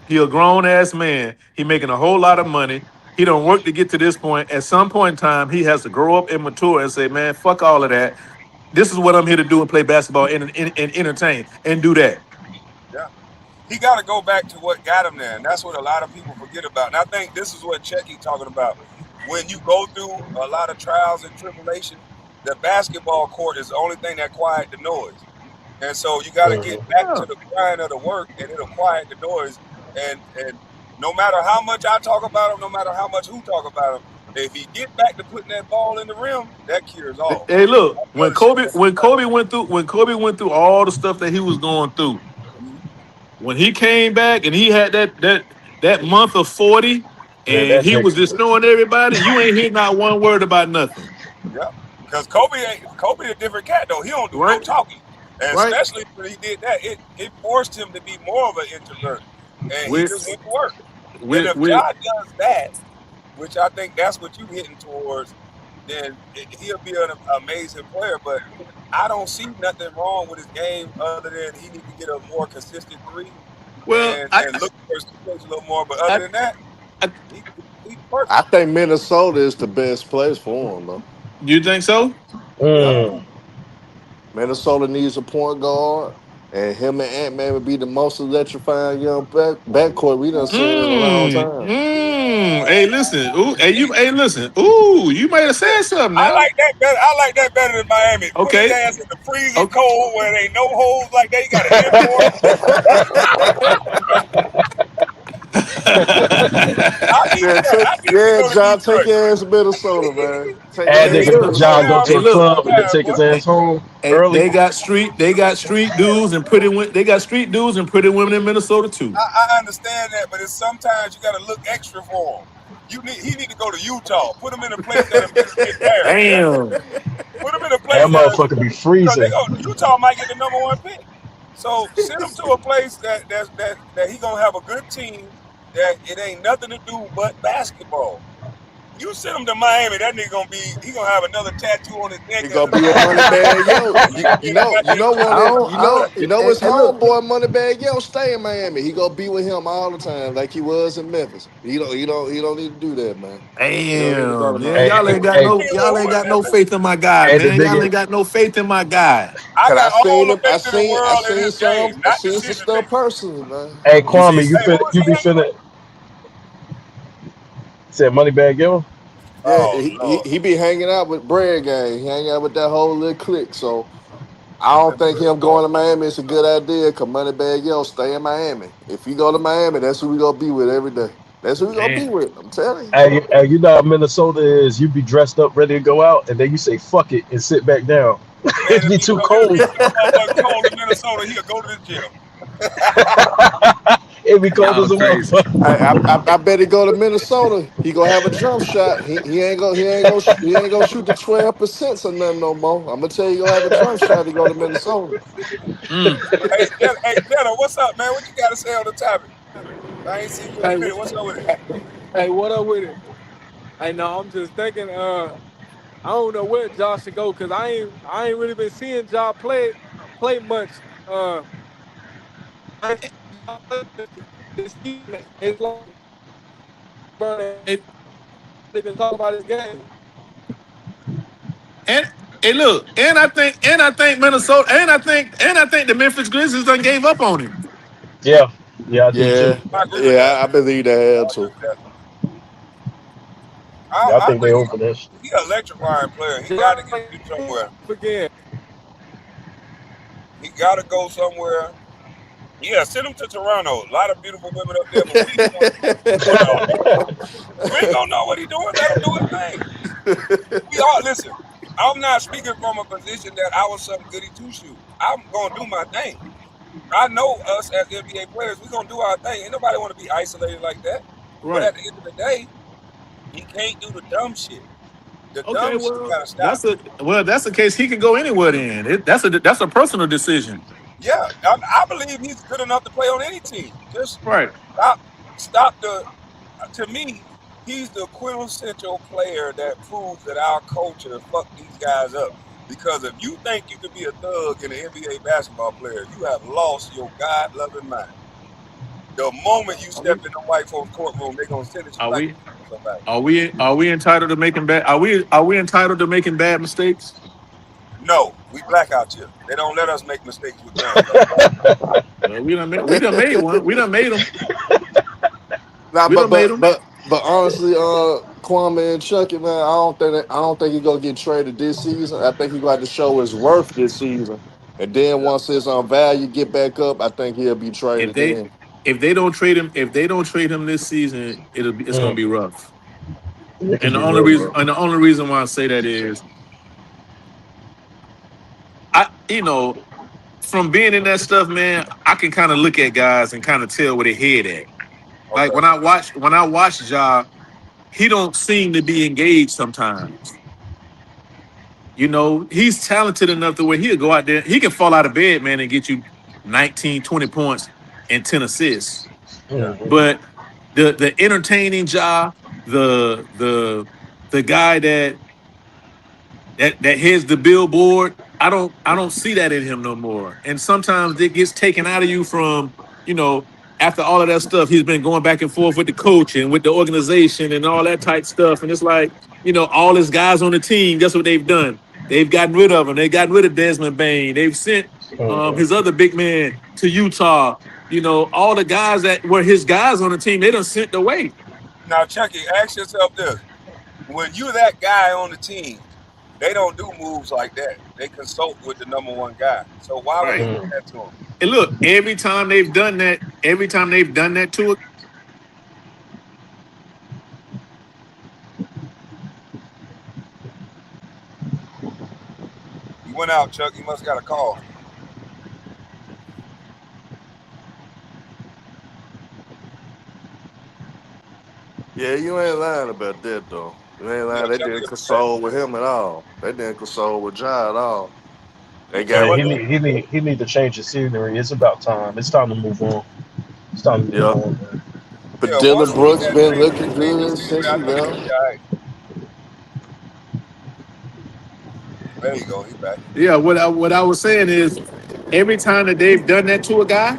He a grown ass man. He making a whole lot of money. He don't work to get to this point. At some point in time, he has to grow up and mature and say, man, fuck all of that. This is what I'm here to do and play basketball and entertain and do that. Yeah. He got to go back to what got him there, and that's what a lot of people forget about. And I think this is what Chucky talking about. When you go through a lot of trials and tribulations, the basketball court is the only thing that quiet the noise. And so you got to get back Yeah. to the grind of the work, and it'll quiet the noise. And no matter how much I talk about him, no matter how much who talk about him, if he get back to putting that ball in the rim, that cures all. Hey, look, Other shit gonna When Kobe went through all the stuff that he was going through, Mhm. when he came back and he had that month of 40 Man, and that he was nigga. destroying everybody, you ain't hear not one word about nothing. Yeah, because Kobe a different cat though. He don't do no Right? talking, and Right? especially when he did that, it forced him to be more of an introvert, and he With just went to work. And with if with Ja does that, which I think that's what you're hitting towards, then he'll be an amazing player. But I don't see nothing wrong with his game other than he need to get a more consistent three well, and look for his two a little more. But other I, than that, I he, he's I perfect. think Minnesota is the best place for him though. you think so? Yeah, Mm. Minnesota needs a point guard, and him and Ant Man would be the most electrifying young backcourt we done seen in a long time. Hey, listen. Ooh, hey, listen. Ooh, you might have said something I now. like that better. I like that better than Miami. Put his Okay. ass in the freezing Okay. cold where there ain't no holes like that. You got to import. Yeah, I need him to yeah, go to John, take Detroit. your ass to Minnesota, man. Take your And Hey, ass nigga, to look. Slow John go down, to Hey, a slow look. club and then down, take boy. his ass home Hey, early. they got street dudes and they got street dudes and pretty women in Minnesota too. I understand that, but it's sometimes you got to look extra for him. He need to go to Utah. Put him in a place that'll make him get married. Damn. Put him in a That place that motherfucker be they freezing. go. Utah might get the number 1 pick. So send him to a place that he gonna have a good team. That it ain't nothing to do but basketball. You send him to Miami, that nigga he gonna have another tattoo on his neck He as gonna a be with Moneybag Yo. he gonna be in a goddamn I Chucky don't. I don't. You know his Hey, look. homeboy Moneybag Yo stay in Miami. He gonna be with him all the time, like he was in Memphis. He don't need to do that, man. He don't need to go Damn, to man, Hey, y'all hey, ain't Miami. got hey, no, suit. y'all ain't got no faith in my guy, hey, the man. Y'all nigga. ain't got no faith in my guy. I Cause got all the faith in the I world in seen his game, I not seen some decision stuff making. personally, man. Hey, You see, Kwame, Hey, who was you he be hanging with? finna said money bag yo. Yeah, Oh Lord. he be hanging out with Bread Gang. He hang out with that whole little clique. So I don't think him going to Miami is a good idea. Cause Moneybag Yo stay in Miami. If he go to Miami, that's who we gonna be with every day. That's who we gonna be man. with. I'm telling you. Hey, you know how Minnesota is. You be dressed up, ready to go out, and then you say "fuck it" and sit back down. Man, It be too it'll be cold. so motherfucking cold in Minnesota, he'll go to the gym. It be cold Y'all as a crazy. motherfucker. I bet he go to Minnesota. He gonna have a jump shot. He ain't gonna shoot the 12% or nothing no more. I'm gonna tell you, he gonna have a jump shot. He go to Minnesota. Mm. Hey, Jenna, what's up, man? What you got to say on the topic? I ain't seen you in Hey, a minute. What's up with it? hey, what up with it? Hey, no, I'm just thinking. I don't know where Josh should go because I ain't really been seeing Josh play much. I ain't seen Ja play this season. It's like, bro, they been talking about his game. And look, and I think Minnesota, and I think the Memphis Grizzlies done gave up on him. Yeah, yeah, I do too. Yeah, I agree with that. yeah, I believe they I have agree to. with that. Yeah, I I think they think over this. he an electrifying player. He got to get you somewhere. Again. He got to go somewhere. Yeah, send him to Toronto. A lot of beautiful women up there, but we ain't gonna know what he's doing out there. We ain't gonna know what he's doing. Let him do his thing. We all listen. I'm not speaking from a position that I was some goody two shoe. I'm gonna do my thing. I know us as NBA players, we're gonna do our thing. Ain't nobody want to be isolated like that. But Right. at the end of the day, he can't do the dumb shit. The Okay. dumb shit Well, gotta stop. that's the case. He can go anywhere. Then that's a personal decision. Yeah, I believe he's good enough to play on any team. Just Right. stop, stop the. To me, he's the quintessential player that proves that our culture fucked these guys up. Because if you think you can be a thug in an NBA basketball player, you have lost your God loving mind. The moment you Are step we? in the white folks courtroom, they're gonna sentence you Are like we? you killed somebody. Are we entitled to making bad? Are we entitled to making bad mistakes? No, we black out here. They don't let us make mistakes with guns like that. We done made one. We done made them. Nah, We but done made but them. but but honestly, Kwame and Chucky, man, I don't think he gonna get traded this season. I think he gonna have to show his worth this season, and then Yeah. once his value get back up, I think he'll be If traded. they Then if they don't trade him this season, it's gonna Mm, be rough. it could And the be only real reason rough. and the only reason why I say that is from being in that stuff, man, I can kind of look at guys and kind of tell where their head at. Like Okay. when I watch Ja, he don't seem to be engaged sometimes. He's talented enough to where he'll go out there. He can fall out of bed, man, and get you 19, 20 points and 10 assists. Yeah. Mhm. But the entertaining job, the guy that heads the billboard. I don't see that in him no more. And sometimes it gets taken out of you from, you know, after all of that stuff, he's been going back and forth with the coach and with the organization and all that type stuff. And it's like, all his guys on the team, guess what they've done? They've gotten rid of him. They got rid of Desmond Bain. They've sent Mhm. his other big man to Utah. All the guys that were his guys on the team, they done sent away. Now, Chucky, ask yourself this: when you're that guy on the team, they don't do moves like that. They consult with the number one guy. So why would they Right. do Mm. that to him? And look, every time they've done that to a You went out, Chuck. You must got a call. yeah, you ain't lying about that though. You ain't Yeah, lying. They Chucky didn't will be back. console with him at all. They didn't console with Ja at all. You They said got Man, what he now? need he need he need to change his scenery. It's about time. It's time to move on. It's time to move yeah. on, man. But Yeah, once Dylan he get Brooks that been change, looking change his good scenery, since I he think he'll left. be all right. There you go. He back. Yeah, what I was saying is every time that they've done that to a guy,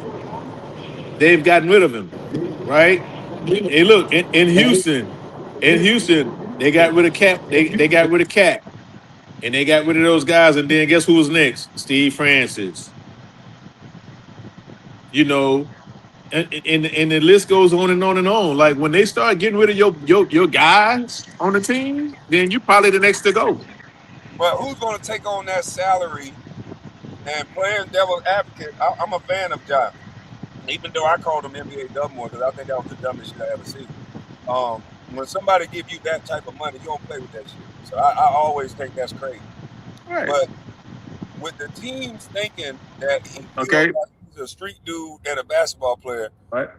they've gotten rid of him, right? Hey, look in Houston, they got rid of Cap. They got rid of Cap, and they got rid of those guys. And then guess who was next? Steve Francis. You know, and the list goes on and on and on. Like when they start getting rid of your guys on the team, then you probably the next to go. But who's going to take on that salary and playing devil's advocate? I'm a fan of Ja, even though I called him NBA Dumbmore because I think that was the dumbest shit I ever seen. When somebody give you that type of money, you don't play with that shit. So I always think that's crazy. Right. But with the teams thinking that he feels Okay. like he's a street dude and a basketball player, Right.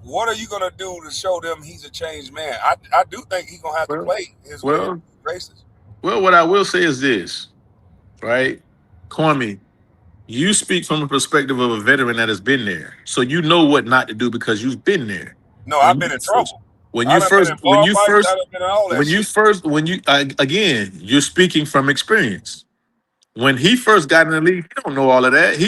what are you gonna do to show them he's a changed man? I do think he's gonna have to Well, play his way into well, races. well. What I will say is this, right, Kwame. You speak from a perspective of a veteran that has been there, so you know what not to do because you've been there. No, When I've you been in first, trouble. when I you done been in first, when bar you fights. I first, done been in all that when you shit. first, when you again, you're speaking from experience. When he first got in the league, he don't know all of that.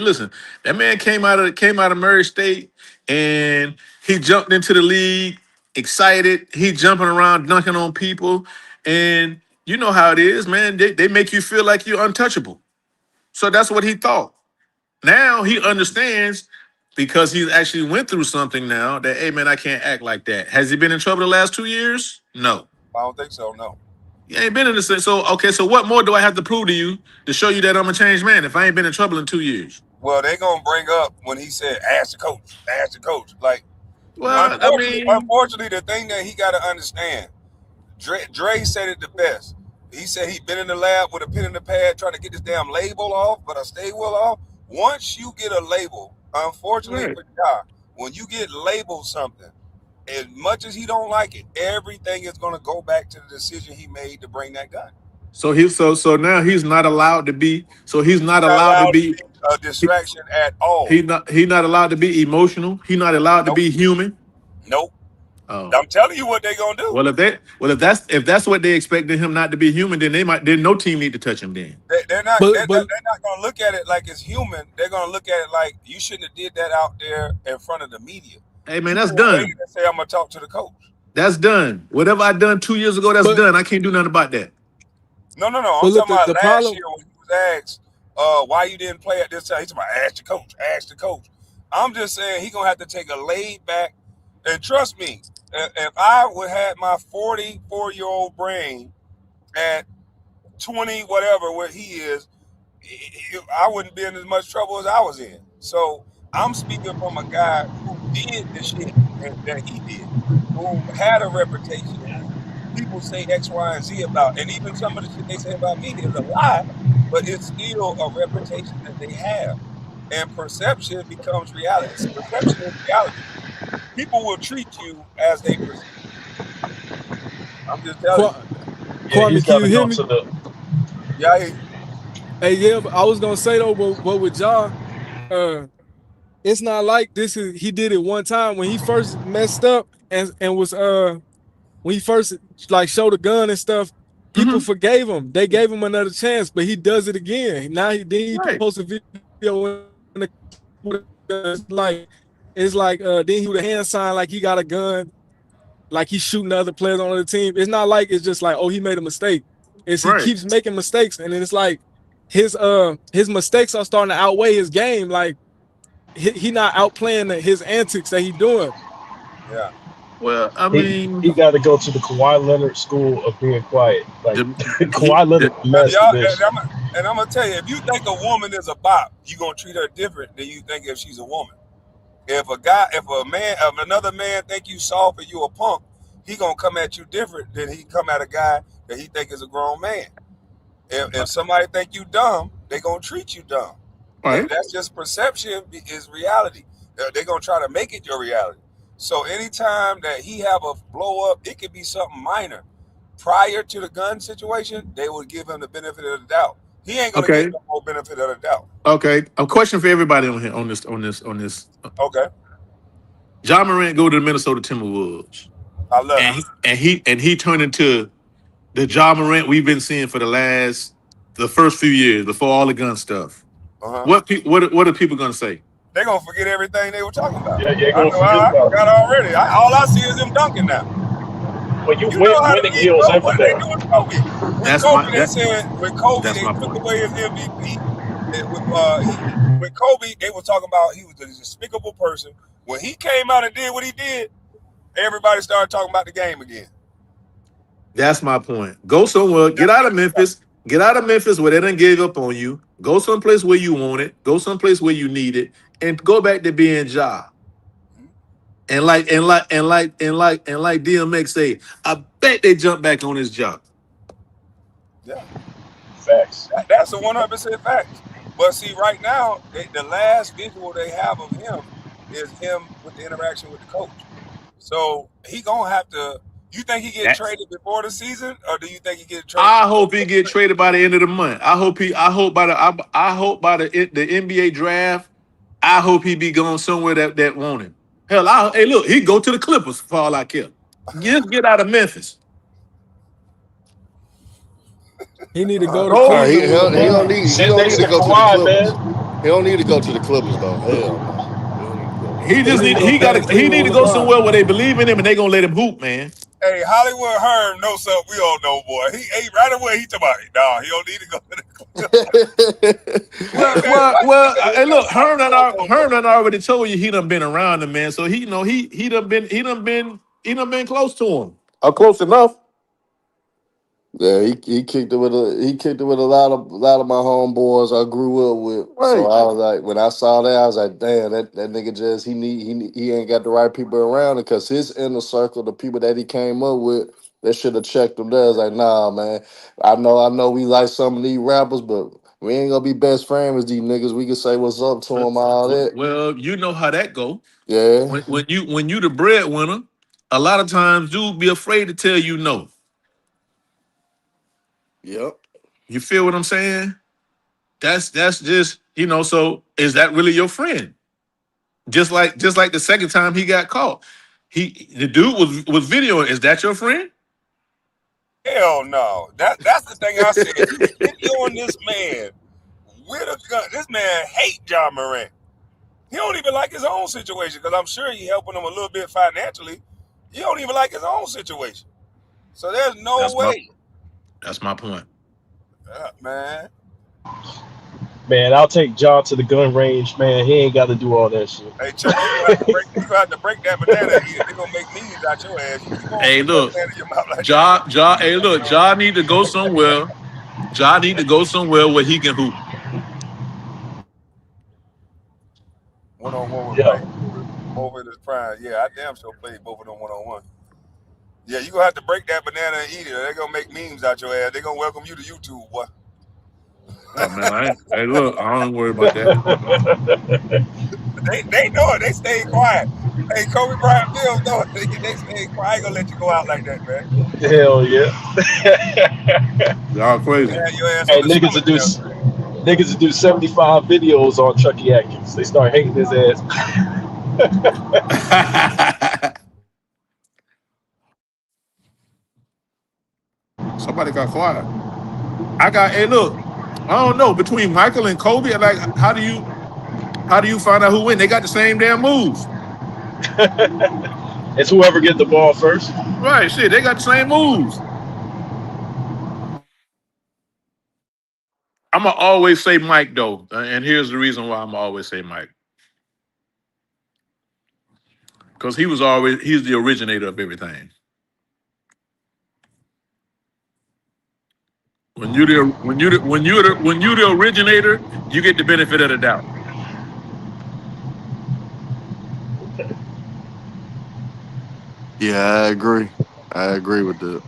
Listen. That man came out of Murray State, and he jumped into the league excited. He jumping around, dunking on people, and You know how it is, man. They make you feel like you're untouchable. So that's what he thought. Now he understands because he's actually went through something now that, hey, man, I can't act like that. Has he been in trouble the last 2 years? No. I don't think so. No. He ain't been in the same. So, okay, so what more do I have to prove to you to show you that I'm a changed man if I ain't been in trouble in 2 years? Well, they gonna bring up when he said, "Ask the coach, ask the coach." Like, Well, I mean, unfortunately, the thing that he got to understand, Dre said it the best. He said he been in the lab with a pen in the pad trying to get this damn label off, but I stay well off. Once you get a label, unfortunately right. for Ja, when you get labeled something, as much as he don't like it, everything is gonna go back to the decision he made to bring that gun. So now he's not allowed to be. So he's He's not not allowed to allowed to be. be a distraction at all. He not allowed to be emotional. He not allowed to Nope, be human. nope. Oh. I'm telling you what they gonna do. If that's what they expected him not to be human, then no team need to touch him then. They're not But they're not gonna look at it like it's human. They're gonna look at it like you shouldn't have did that out there in front of the media. Hey man, that's People will wait done. and say, "I'm gonna talk to the coach." That's done. Whatever I done 2 years ago, that's but done. I can't do nothing about that. No, no, no. I'm but look, talking about the last problem. year when he was asked, why you didn't play at this time. He's talking about ask the coach, ask the coach. I'm just saying he gonna have to take a laid back and trust me, if I would have my 44-year-old brain at 20, whatever, where he is, I wouldn't be in as much trouble as I was in. So I'm speaking from a guy who did the shit that he did, who had a reputation, who people say X, Y, and Z about, and even some of the shit they say about me is a lie, but it's still a reputation that they have. And perception becomes reality. Perception is reality. People will treat you as they perceive you. I'm just telling you. Yeah, Kwame, he's can got you to hear go me? to the. Yeah, I hear you. Hey, yeah, but I was gonna say though, but with Ja, uh, it's not like this is he did it one time when he first messed up and was when he first like showed a gun and stuff. People Hmm. forgave him. They gave him another chance, but he does it again. Now he Right. posts a video in it's like then he with a hand sign like he got a gun, like he's shooting the other players on the team. It's not like it's just like, oh, he made a mistake. It's he Right. keeps making mistakes, and then it's like his mistakes are starting to outweigh his game. Like he not outplaying his antics that he doing. Yeah. Well, I He mean, got to go to the Kawhi Leonard school of being quiet. Like the, he, Kawhi Leonard mastered Y'all, this. and I'm gonna tell you, if you think a woman is a bop, you gonna treat her different than you think if she's a woman. If a man, if another man think you soft and you a punk, he gonna come at you different than he come at a guy that he think is a grown man. If somebody think you dumb, they gonna treat you dumb. right. That's just perception is reality. They're gonna try to make it your reality. So anytime that he have a blow up, it could be something minor. Prior to the gun situation, they would give him the benefit of the doubt. He ain't gonna get Okay. no more benefit of the doubt. Okay. A question for everybody on here on this. Okay, John Morant go to the Minnesota Timberwolves, I love and it. he turned into the John Morant we've been seeing for the first few years before all the gun stuff. Uh-huh. What are people gonna say? They gonna forget everything they were talking about. Yeah, you're I gonna know. forget I about forgot it. already. All I see is him dunking now. When you You know how to winning get heals Kobe. What did they everything. do with Kobe? With That's Kobe, my they that said with Kobe that's they my took point. away his MVP. With Kobe, they were talking about he was a despicable person. When he came out and did what he did, everybody started talking about the game again. That's my point. Go somewhere. Get out of Memphis. Get out of Memphis where they done gave up on you. Go someplace where you want it. Go someplace where you need it, and go back to being Ja. And like DMX say, I bet they jump back on his job. Yeah, Facts. that's a 100% facts. But see, right now, the last visual they have of him is him with the interaction with the coach. So he gonna have to. You think he get That's. traded before the season, or do you think he get traded I before hope the he next get season? traded by the end of the month. I hope by the NBA draft. I hope he be going somewhere that want him. Hell, hey, look, he go to the Clippers for all I care. Get out of Memphis. He need to go to Uh, Bro, Go. Cleveland with LeBron. He sit don't next need to to go to the Kawhi, Clippers. man. He don't need to go to the Clippers though. Hell no. He don't need to go there. He He just need to need go he stay got in to he Cleveland need to with go LeBron. somewhere where they believe in him and they gonna let him hoop, man. Hey, Hollywood Hearn knows something we all know, boy. He ate right away. He talking about it. Nah, he don't need to go to the club. Hey Well, man, well, why you well. think Hey, he got look, something we all know, bro? Herman already told you he done been around the man, so he know he done been close to him. Close enough. Yeah, he kicked it with a lot of my homeboys I grew up with. So Right. I was like, when I saw that, I was like, damn, that nigga just he ain't got the right people around him because his inner circle, the people that he came up with, they should have checked him there. I was like, nah, man. I know we like some of these rappers, but we ain't gonna be best friends with these niggas. We can say what's up to them, all that. Well, you know how that go. Yeah. When you the breadwinner, a lot of times dude be afraid to tell you no. Yep. You feel what I'm saying? That's just So is that really your friend? Just like the second time he got caught, the dude was videoing. Is that your friend? Hell no. That's the thing I said. You videoing this man with a gun. This man hate John Morant. He don't even like his own situation because I'm sure he helping him a little bit financially. He don't even like his own situation. So there's no That's my way, that's my point. man. Man, I'll take John to the gun range, man. He ain't got to do all that shit. Hey Chucky, you gonna have to break that banana and eat it. They're gonna make memes out your ass. You keep on Hey, putting that look, banana in your mouth like that. Hey, look, Ja need to go somewhere. Ja need to go somewhere where he can hoop. 1-on-1 with Yeah. Mike. Both in his prime. Yeah, I damn sure played both of them 1-on-1. Yeah, you gonna have to break that banana and eat it. Or they're gonna make memes out your ass. They're gonna welcome you to YouTube, boy. Oh man, hey, look, I don't worry about that. They know it. They stay quiet. Hey, Kobe Bryant Bills know it. They stay quiet. I ain't gonna let you go out like that, man. Hell yeah. Y'all They crazy. had your ass on Hey, the summer jump. niggas would do 75 videos on Chucky Atkins. They start hating his ass. Somebody got quiet. Hey, look, I don't know between Michael and Kobe. Like, how do you find out who win? They got the same damn moves, It's whoever get the ball first. right? Shit, they got the same moves. I'm gonna always say Mike though, and here's the reason why I'm gonna always say Mike because he's the originator of everything. When you the originator, you get the benefit of the doubt. Yeah, I agree. I agree with that.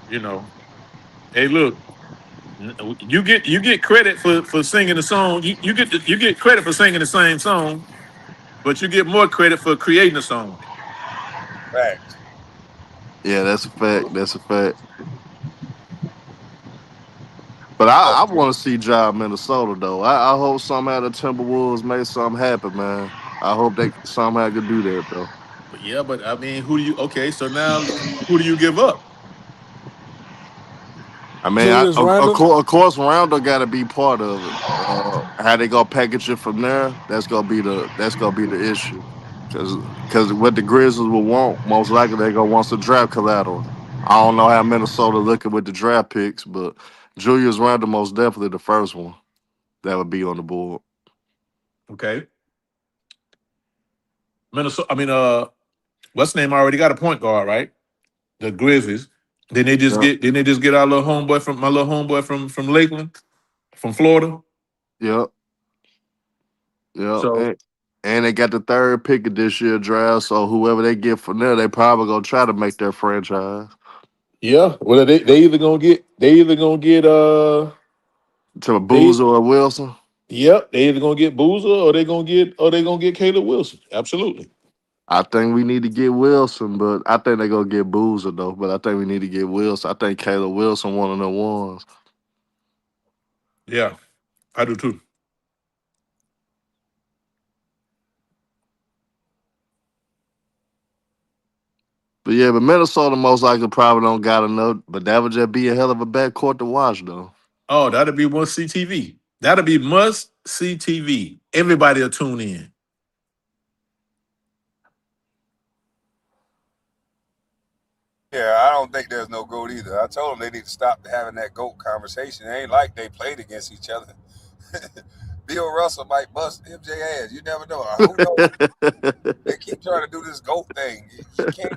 You know, hey, look, you get credit for singing the song. You get credit for singing the same song, but you get more credit for creating the song. Facts. Yeah, that's a fact. That's a fact. But Oh, I want to see Job Minnesota though. I hope somehow the Timberwolves make something happen, man. I hope they somehow could do that though. But yeah, but I mean, who do you? Okay, so now who do you give up? I mean, Julius Randle. of course, Rondo got to be part of it. How they gonna package it from there? That's gonna be the issue. Because what the Grizzlies will want, most likely they gonna want some draft collateral. I don't know how Minnesota looking with the draft picks, but Julius Randle most definitely the first one that would be on the board. Okay, Minnesota. I mean, what's the name already got a point guard, right? The Grizzlies. Yep, Didn't they just get our little homeboy from my little homeboy from Lakeland, from Florida? yep, yep. So And they got the third pick of this year draft, so whoever they get from there, they probably gonna try to make their franchise. yeah, well they either gonna get To a they Boozer or Wilson. yep, they either gonna get Boozer or they gonna get Caleb Wilson. Absolutely. I think we need to get Wilson, but I think they're gonna get Boozer though. But I think we need to get Wilson. I think Caleb Wilson one of the ones. Yeah, I do too. But yeah, but Minnesota most likely probably don't got enough. But that would just be a hell of a backcourt to watch though. Oh, that'll be must see TV. That'll be must see TV. Everybody will tune in. Yeah, I don't think there's no GOAT either. I told them they need to stop having that GOAT conversation. It ain't like they played against each other. Bill Russell might bust MJ ass. You never know. Who knows? They keep trying to do this GOAT thing. You can't.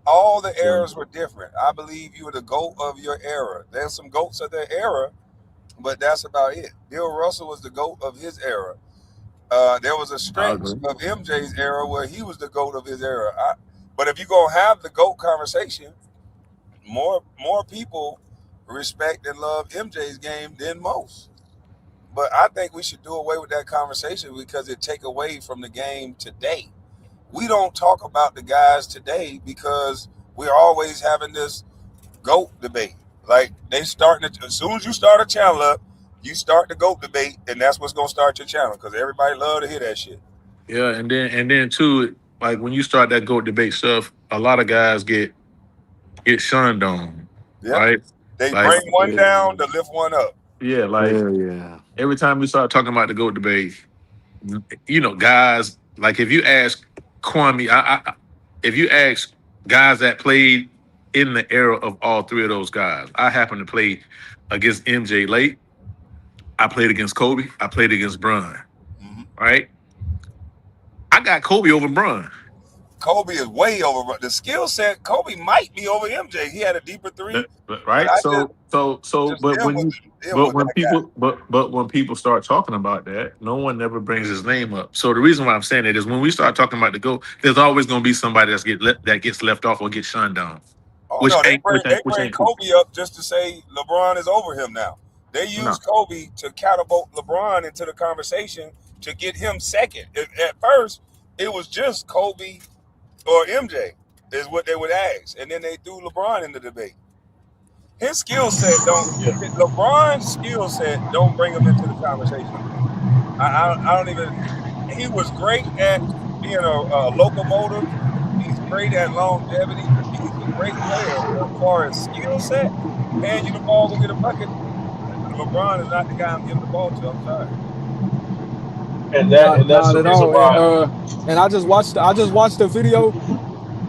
All the Yeah. eras were different. I believe you were the GOAT of your era. There's some GOATs of their era, but that's about it. Bill Russell was the GOAT of his era. There was a I stretch agree. of MJ's era where he was the GOAT of his era. But if you're gonna have the GOAT conversation, more people respect and love MJ's game than most. But I think we should do away with that conversation because it take away from the game today. We don't talk about the guys today because we're always having this GOAT debate. Like they starting to, as soon as you start a channel up, you start the GOAT debate, and that's what's gonna start your channel because everybody love to hear that shit. Yeah, and then too, like when you start that GOAT debate stuff, a lot of guys get shunned on, Yeah, right? they Like, bring one Yeah, down to lift one up. yeah, like hell yeah. every time we start talking about the GOAT debate, guys, like if you ask Kwame, if you ask guys that played in the era of all three of those guys, I happen to play against MJ late. I played against Kobe. I played against Bron. Mhm. Right? I got Kobe over Bron. Kobe is way over the skill set. Kobe might be over MJ. He had a deeper three, but Right? I just So, just but deal when with you, deal with that guy. but when people start talking about that, no one ever brings his name up. So the reason why I'm saying it is when we start talking about the GOAT, there's always going to be somebody that gets left off or gets shunned down, Oh which no, ain't which they ain't which bring ain't cool. Kobe up just to say LeBron is over him now. They use No. Kobe to catapult LeBron into the conversation to get him second. At first, it was just Kobe or MJ is what they would ask, and then they threw LeBron in the debate. His skill set don't. Yeah. LeBron's skill set don't bring him into the conversation to me. I don't even. He was great at being a locomotive. He's great at longevity. He's a great player, but as far as skill set, hand you the ball, go get a bucket. LeBron is not the guy I'm giving the ball to. I'm sorry. Not And that's not the at reason all. why. And I just watched the video.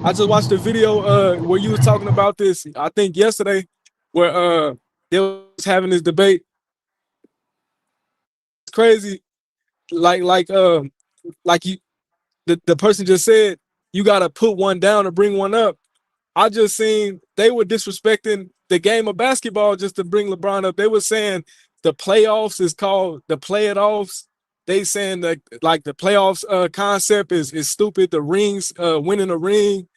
I just watched the video where you was talking about this, I think yesterday, where they was having this debate. It's crazy. Like you the person just said, you gotta put one down to bring one up. I just seen they were disrespecting the game of basketball just to bring LeBron up. They were saying the playoffs is called the play it offs. They saying that like the playoffs concept is stupid. The rings, winning a ring,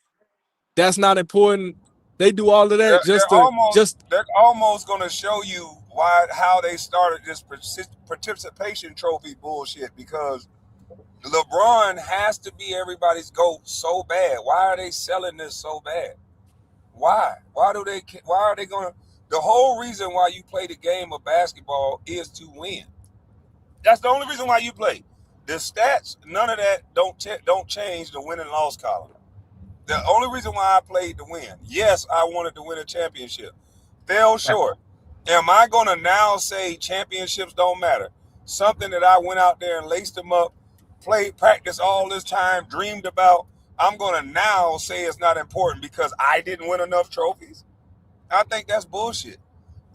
that's not important. They do all of that They're just to almost just they're almost going to show you why how they started this participation trophy bullshit because LeBron has to be everybody's GOAT so bad. Why are they selling this so bad? Why? Why are they going to? The whole reason why you play the game of basketball is to win. That's the only reason why you play. The stats, none of that don't change the win and loss column. The only reason why I played to win. Yes, I wanted to win a championship. Fell short. Am I going to now say championships don't matter? Something that I went out there and laced them up, played, practiced all this time, dreamed about. I'm going to now say it's not important because I didn't win enough trophies. I think that's bullshit.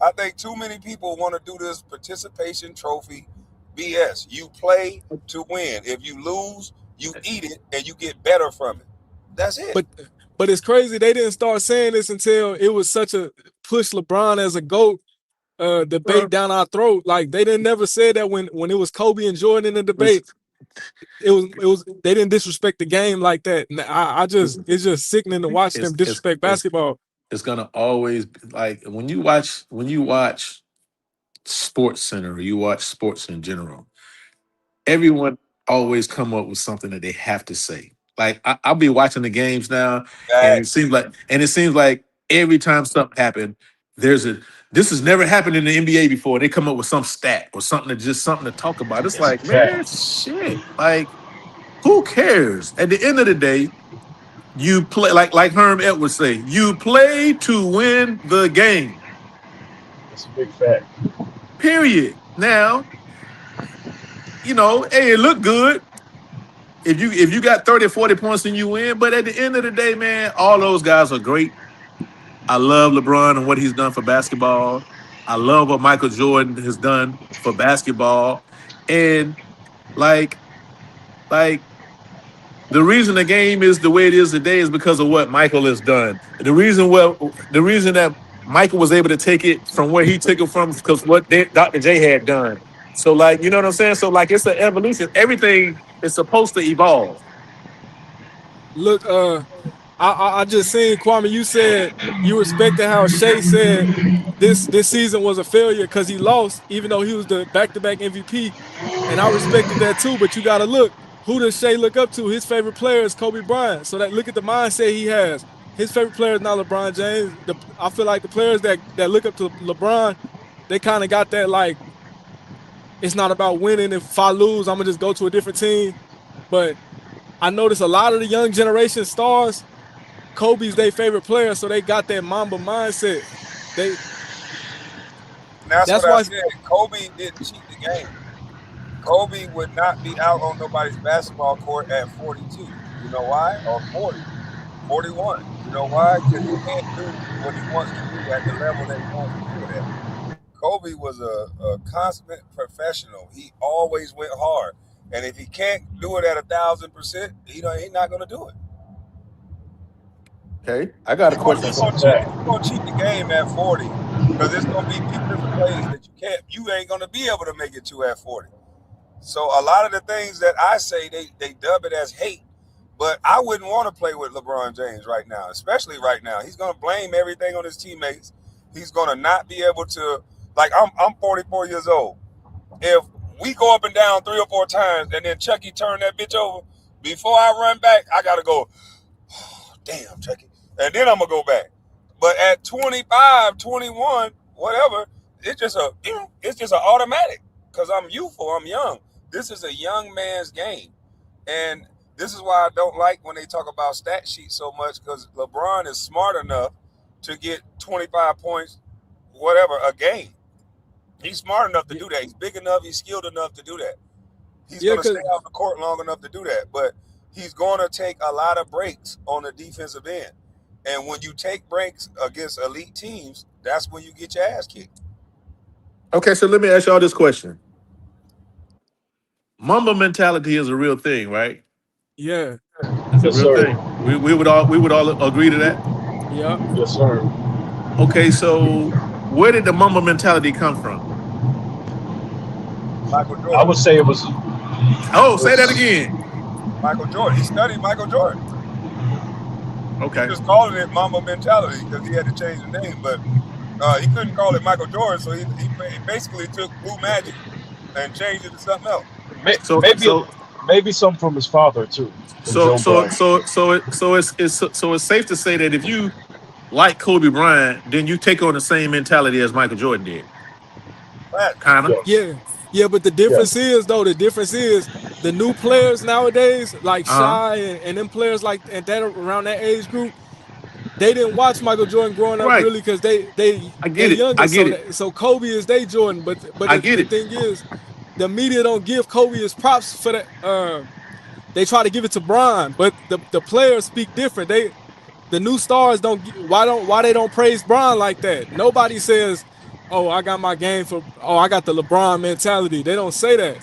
I think too many people want to do this participation trophy BS. You play to win. If you lose, you eat it and you get better from it. That's it. but but it's crazy they didn't start saying this until it was such a push LeBron as a GOAT debate down our throat. Like they didn't never say that when it was Kobe and Jordan in the It's debate. It was they didn't disrespect the game like that. And I just it's just sickening to watch them it's it's disrespect it's, basketball. it's gonna always be like when you watch Sports Center or you watch sports in general, everyone always come up with something that they have to say. Like I'll be watching the games now, and it Facts. seems like every time something happened, there's a this has never happened in the NBA before. They come up with some stat or something to talk about. It's It's a like, man, fact. shit. Like, who cares? At the end of the day, you play like Herm Edwards say, you play to win the game. It's a big fact. Period. Now, hey, it looked good. If you got 30 or 40 points and you win, but at the end of the day, man, all those guys are great. I love LeBron and what he's done for basketball. I love what Michael Jordan has done for basketball. And like, like the reason the game is the way it is today is because of what Michael has done. The reason that Michael was able to take it from where he took it from because Dr. J had done. So like, you know what I'm saying? So like, it's an evolution. Everything is supposed to evolve. Look, I just seen Kwame. You said you respected how Shea said this season was a failure because he lost, even though he was the back-to-back MVP, and I respected that too. But you got to look, who does Shea look up to? His favorite player is Kobe Bryant. So that look at the mindset he has. His favorite player is not LeBron James. I feel like the players that look up to LeBron, they kind of got that like, it's not about winning. If I lose, I'm gonna just go to a different team. But I noticed a lot of the young generation stars, Kobe's their favorite player, so they got that Mamba mindset. That's That's what I why. said. Kobe didn't cheat the game. Kobe would not be out on nobody's basketball court at 42. You know why? Or 40, 41. You know why? Because he can't do what he wants to do at the level that he wants to do it at. Kobe was a consummate professional. He always went hard. And if he can't do it at 1,000%, he's not going to do it. Okay, I got a You're question. going to cheat the game at 40 because there's going to be different plays that you ain't going to be able to make it to at 40. So a lot of the things that I say, they dub it as hate, but I wouldn't want to play with LeBron James right now, especially right now. He's going to blame everything on his teammates. He's going to not be able to, like, I'm 44 years old. If we go up and down 3 or 4 times and then Chucky turn that bitch over, before I run back, I got to go, oh, damn, Chucky. And then I'm going to go back. But at 25, 21, whatever, it's just an automatic because I'm youthful, I'm young. This is a young man's game. And this is why I don't like when they talk about stat sheets so much, because LeBron is smart enough to get 25 points, whatever, a game. He's smart enough to do that. He's big enough. He's skilled enough to do that. He's going to stay on the court long enough to do that. But he's going to take a lot of breaks on the defensive end. And when you take breaks against elite teams, that's when you get your ass kicked. Okay, so let me ask y'all this question. Mamba mentality is a real thing, right? Yeah. It's a real thing. We would all agree to that? Yeah. Yes, sir. Okay, so where did the Mamba mentality come from? Michael Jordan. I would say it was. Say that again. Michael Jordan. He studied Michael Jordan. Okay. He just calling it Mamba mentality because he had to change the name, but he couldn't call it Michael Jordan, so he basically took Blue Magic and changed it to something else. Maybe some from his father too. So it's safe to say that if you like Kobe Bryant, then you take on the same mentality as Michael Jordan did. Kind of. Yeah, but the difference is the new players nowadays, like Shy and them players like and that around that age group, they didn't watch Michael Jordan growing up really because they're younger. So Kobe is their Jordan, but the thing is, the media don't give Kobe his props for that. They try to give it to Bron, but the players speak different. The new stars why they don't praise Bron like that. Nobody says, "Oh, I got my game I got the LeBron mentality." They don't say that.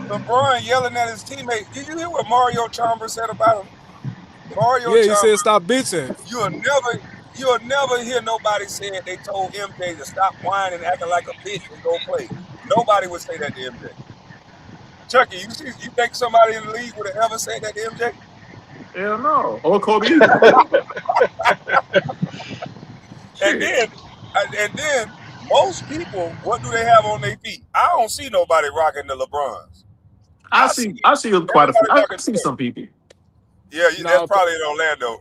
LeBron yelling at his teammates. Did you hear what Mario Chalmers said about him? He said stop bitching. You'll never hear nobody saying they told MJ to stop whining and acting like a bitch and go play. Nobody would say that to MJ. Chucky, you think somebody in the league would have ever said that to MJ? Hell no. Or Kobe either. and then most people, what do they have on their feet? I don't see nobody rocking the LeBrons. I see quite a few. I see some people. Yeah, that's probably in Orlando.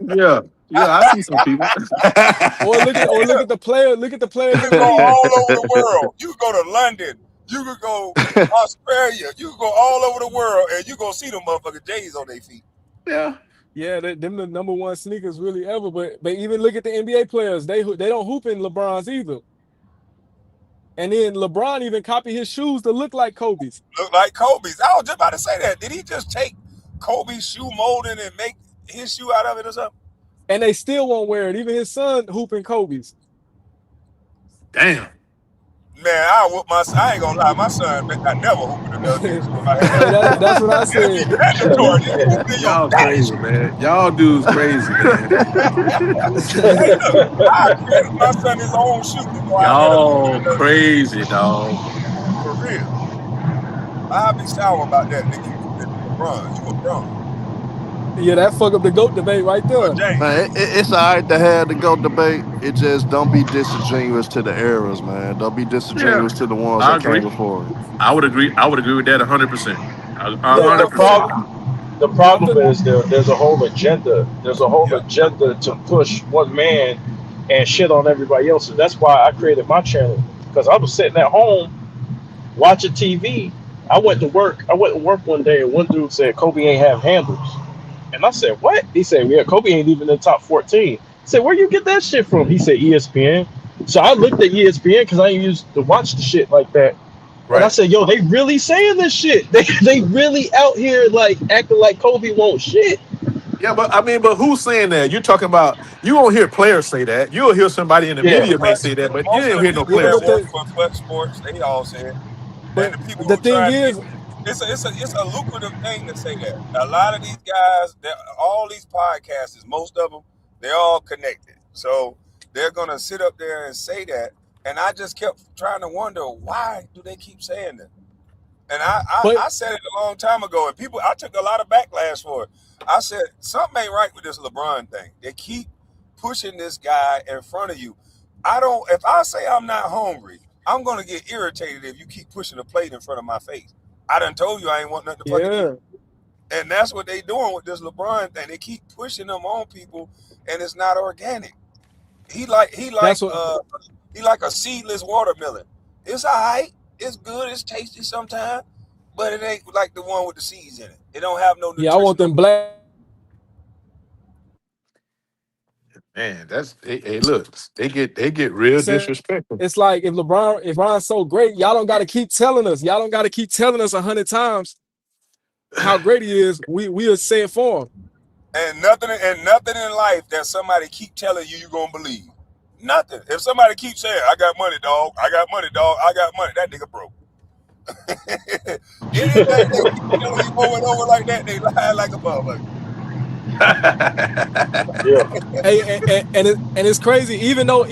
Yeah, I see some people. or look at the player. Look at the players. You can go all over the world. You can go to London. You could go Australia. You could go all over the world, and you gonna see them motherfucking J's on their feet. Yeah, them the number one sneakers really ever. But even look at the NBA players. They don't hoop in LeBron's either. And then LeBron even copied his shoes to look like Kobe's. Look like Kobe's. I was just about to say that. Did he just take Kobe's shoe molding and make his shoe out of it or something? and they still won't wear it. Even his son hooping Kobe's. Damn. Man, I whoop my son. I ain't gonna lie, my son I never hooping another nigga shoe if I had Hey, to. that's what I It'll be said. mandatory. Nigga hooping in your Y'all daddy crazy, shoe. man. Y'all dudes crazy, man. Hey, look, I created my son his own shoe before I let him hoop in Y'all another nigga shoe. crazy, dog. For real. I'll be sour about that, nigga. You LeBron. You LeBron. Yeah, that fuck up the GOAT debate right there. James. Man, it's all right to have the GOAT debate. It just don't be disingenuous to the eras, man. Don't be Yeah, disingenuous to the ones I that came agree. before it. I would agree. I would agree with that 100%. A Yeah, The hundred I feel percent. problem the I problem feel is there's a whole agenda. There's a whole Yeah. agenda to push one man and shit on everybody else. And that's why I created my channel. Because I was sitting at home watching TV. I went to work. I went to work one day and one dude said Kobe ain't have handles. And I said, what? He said, yeah, Kobe ain't even in the top 14. I said, where you get that shit from? He said, ESPN. So I looked at ESPN because I used to watch the shit like that. And I Right. said, yo, they really saying this shit. They really out here like acting like Kobe won't shit. Yeah, but I mean, but who's saying that? You're talking about. You won't hear players say that. You'll hear somebody in the Yeah. media may But say that, but you most of ain't the hear no people yeah, players that but say work that. for Clutch Sports, they all say it. And but the people the who thing try to get is, it's a lucrative thing to say that. A lot of these guys, all these podcasters, most of them, they're all connected. So they're gonna sit up there and say that. And I just kept trying to wonder why do they keep saying that? And but I said it a long time ago, and people I took a lot of backlash for it. I said something ain't right with this LeBron thing. They keep pushing this guy in front of you. I don't. If I say I'm not hungry, I'm gonna get irritated if you keep pushing a plate in front of my face. I done told you I ain't want nothing to fucking eat, yeah, and that's what they doing with this LeBron thing. They keep pushing them on people, and it's not organic. He like he like that's what. uh he like a seedless watermelon. It's alright. It's good. It's tasty sometimes, but it ain't like the one with the seeds in it. It don't have no Yeah, I want nutritional. them black. Man, that's hey, look, they get real disrespectful. It's like if LeBron's so great, y'all don't got to keep telling us. Y'all don't got to keep telling us 100 times how great he is. We'll say it for him. And nothing in life that somebody keep telling you gonna believe. Nothing. If somebody keeps saying, "I got money, dog. I got money, dog. I got money," that nigga broke. Anything they keep telling you over and over like that, they lie like a motherfucker. Yeah. Hey, and it's crazy. Even though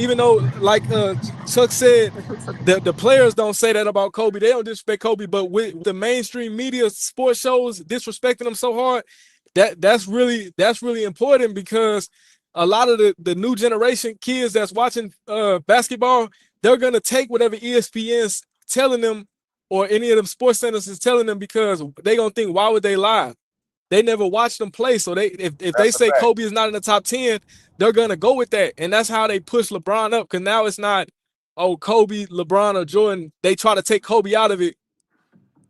like Chuck said, the players don't say that about Kobe. They don't disrespect Kobe, but with the mainstream media, sports shows disrespecting him so hard, that's really important because a lot of the new generation kids that's watching basketball, they're gonna take whatever ESPN's telling them or any of them sports centers is telling them because they gonna think, why would they lie? They never watched them play. So if they That's a say fact. Kobe is not in the top 10, they're gonna go with that. And that's how they push LeBron up. Cause now it's not, oh, Kobe, LeBron, or Jordan. They try to take Kobe out of it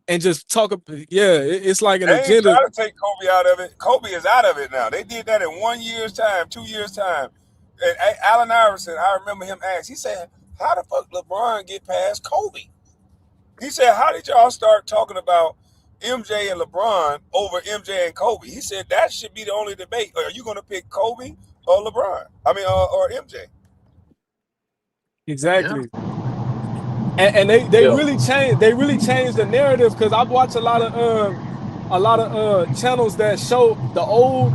and just talk. Yeah, it's like an They ain't agenda. trying to take Kobe out of it. Kobe is out of it now. They did that in 1 year's time, 2 years time. And Allen Iverson, I remember him ask. He said, "How the fuck LeBron get past Kobe?" He said, "How did y'all start talking about MJ and LeBron over MJ and Kobe?" He said that should be the only debate. Are you going to pick Kobe or LeBron? I mean, or MJ? Yeah. Exactly. And they Yeah. really changed the narrative because I've watched a lot of channels that show the old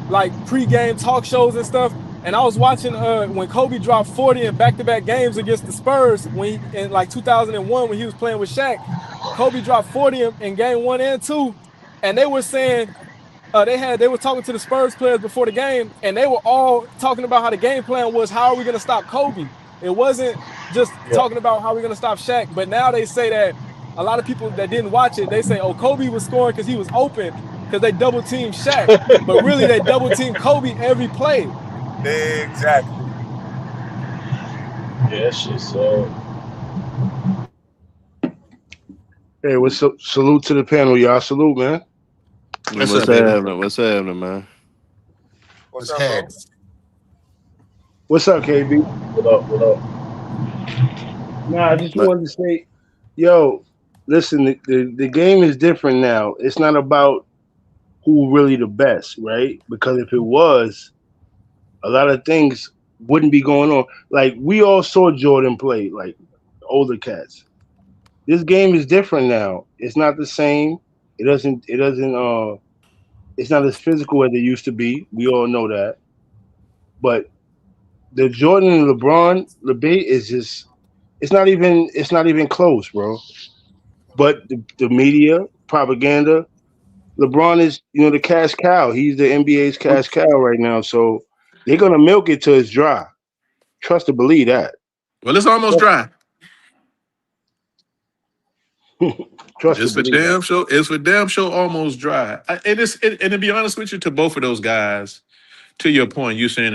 like pre-game talk shows and stuff. And I was watching when Kobe dropped 40 in back-to-back games against the Spurs in like 2001 when he was playing with Shaq. Kobe dropped 40 in game 1 and 2, and they were saying they were talking to the Spurs players before the game, and they were all talking about how the game plan was. How are we going to stop Kobe? It wasn't just Yeah. talking about how we're going to stop Shaq. But now they say that a lot of people that didn't watch it, they say, "Oh, Kobe was scoring because he was open because they double teamed Shaq." But really, they double teamed Kobe every play. Exactly. Yeah, that shit's Hey, salute to the panel, y'all. Salute, man. What's What's up, baby? happening? What's happening, man? What's What's up, bro? happening? What's up, KB? what up, what up? Nah, I just But wanted to say, yo, listen, the game is different now. It's not about who really the best, right? Because if it was, a lot of things wouldn't be going on. Like we all saw Jordan play, like older cats. This game is different now. It's not the same. It doesn't. It's not as physical as it used to be. We all know that. But the Jordan and LeBron debate is just. It's not even. It's not even close, bro. But the media propaganda. LeBron is, the cash cow. He's the NBA's cash cow right now. So they're gonna milk it till it's dry. Trust to believe that. Well, it's almost dry. Trust to It's for believe that. damn sure. It's for damn sure almost dry. And to be honest with you, to both of those guys, to your point, you're saying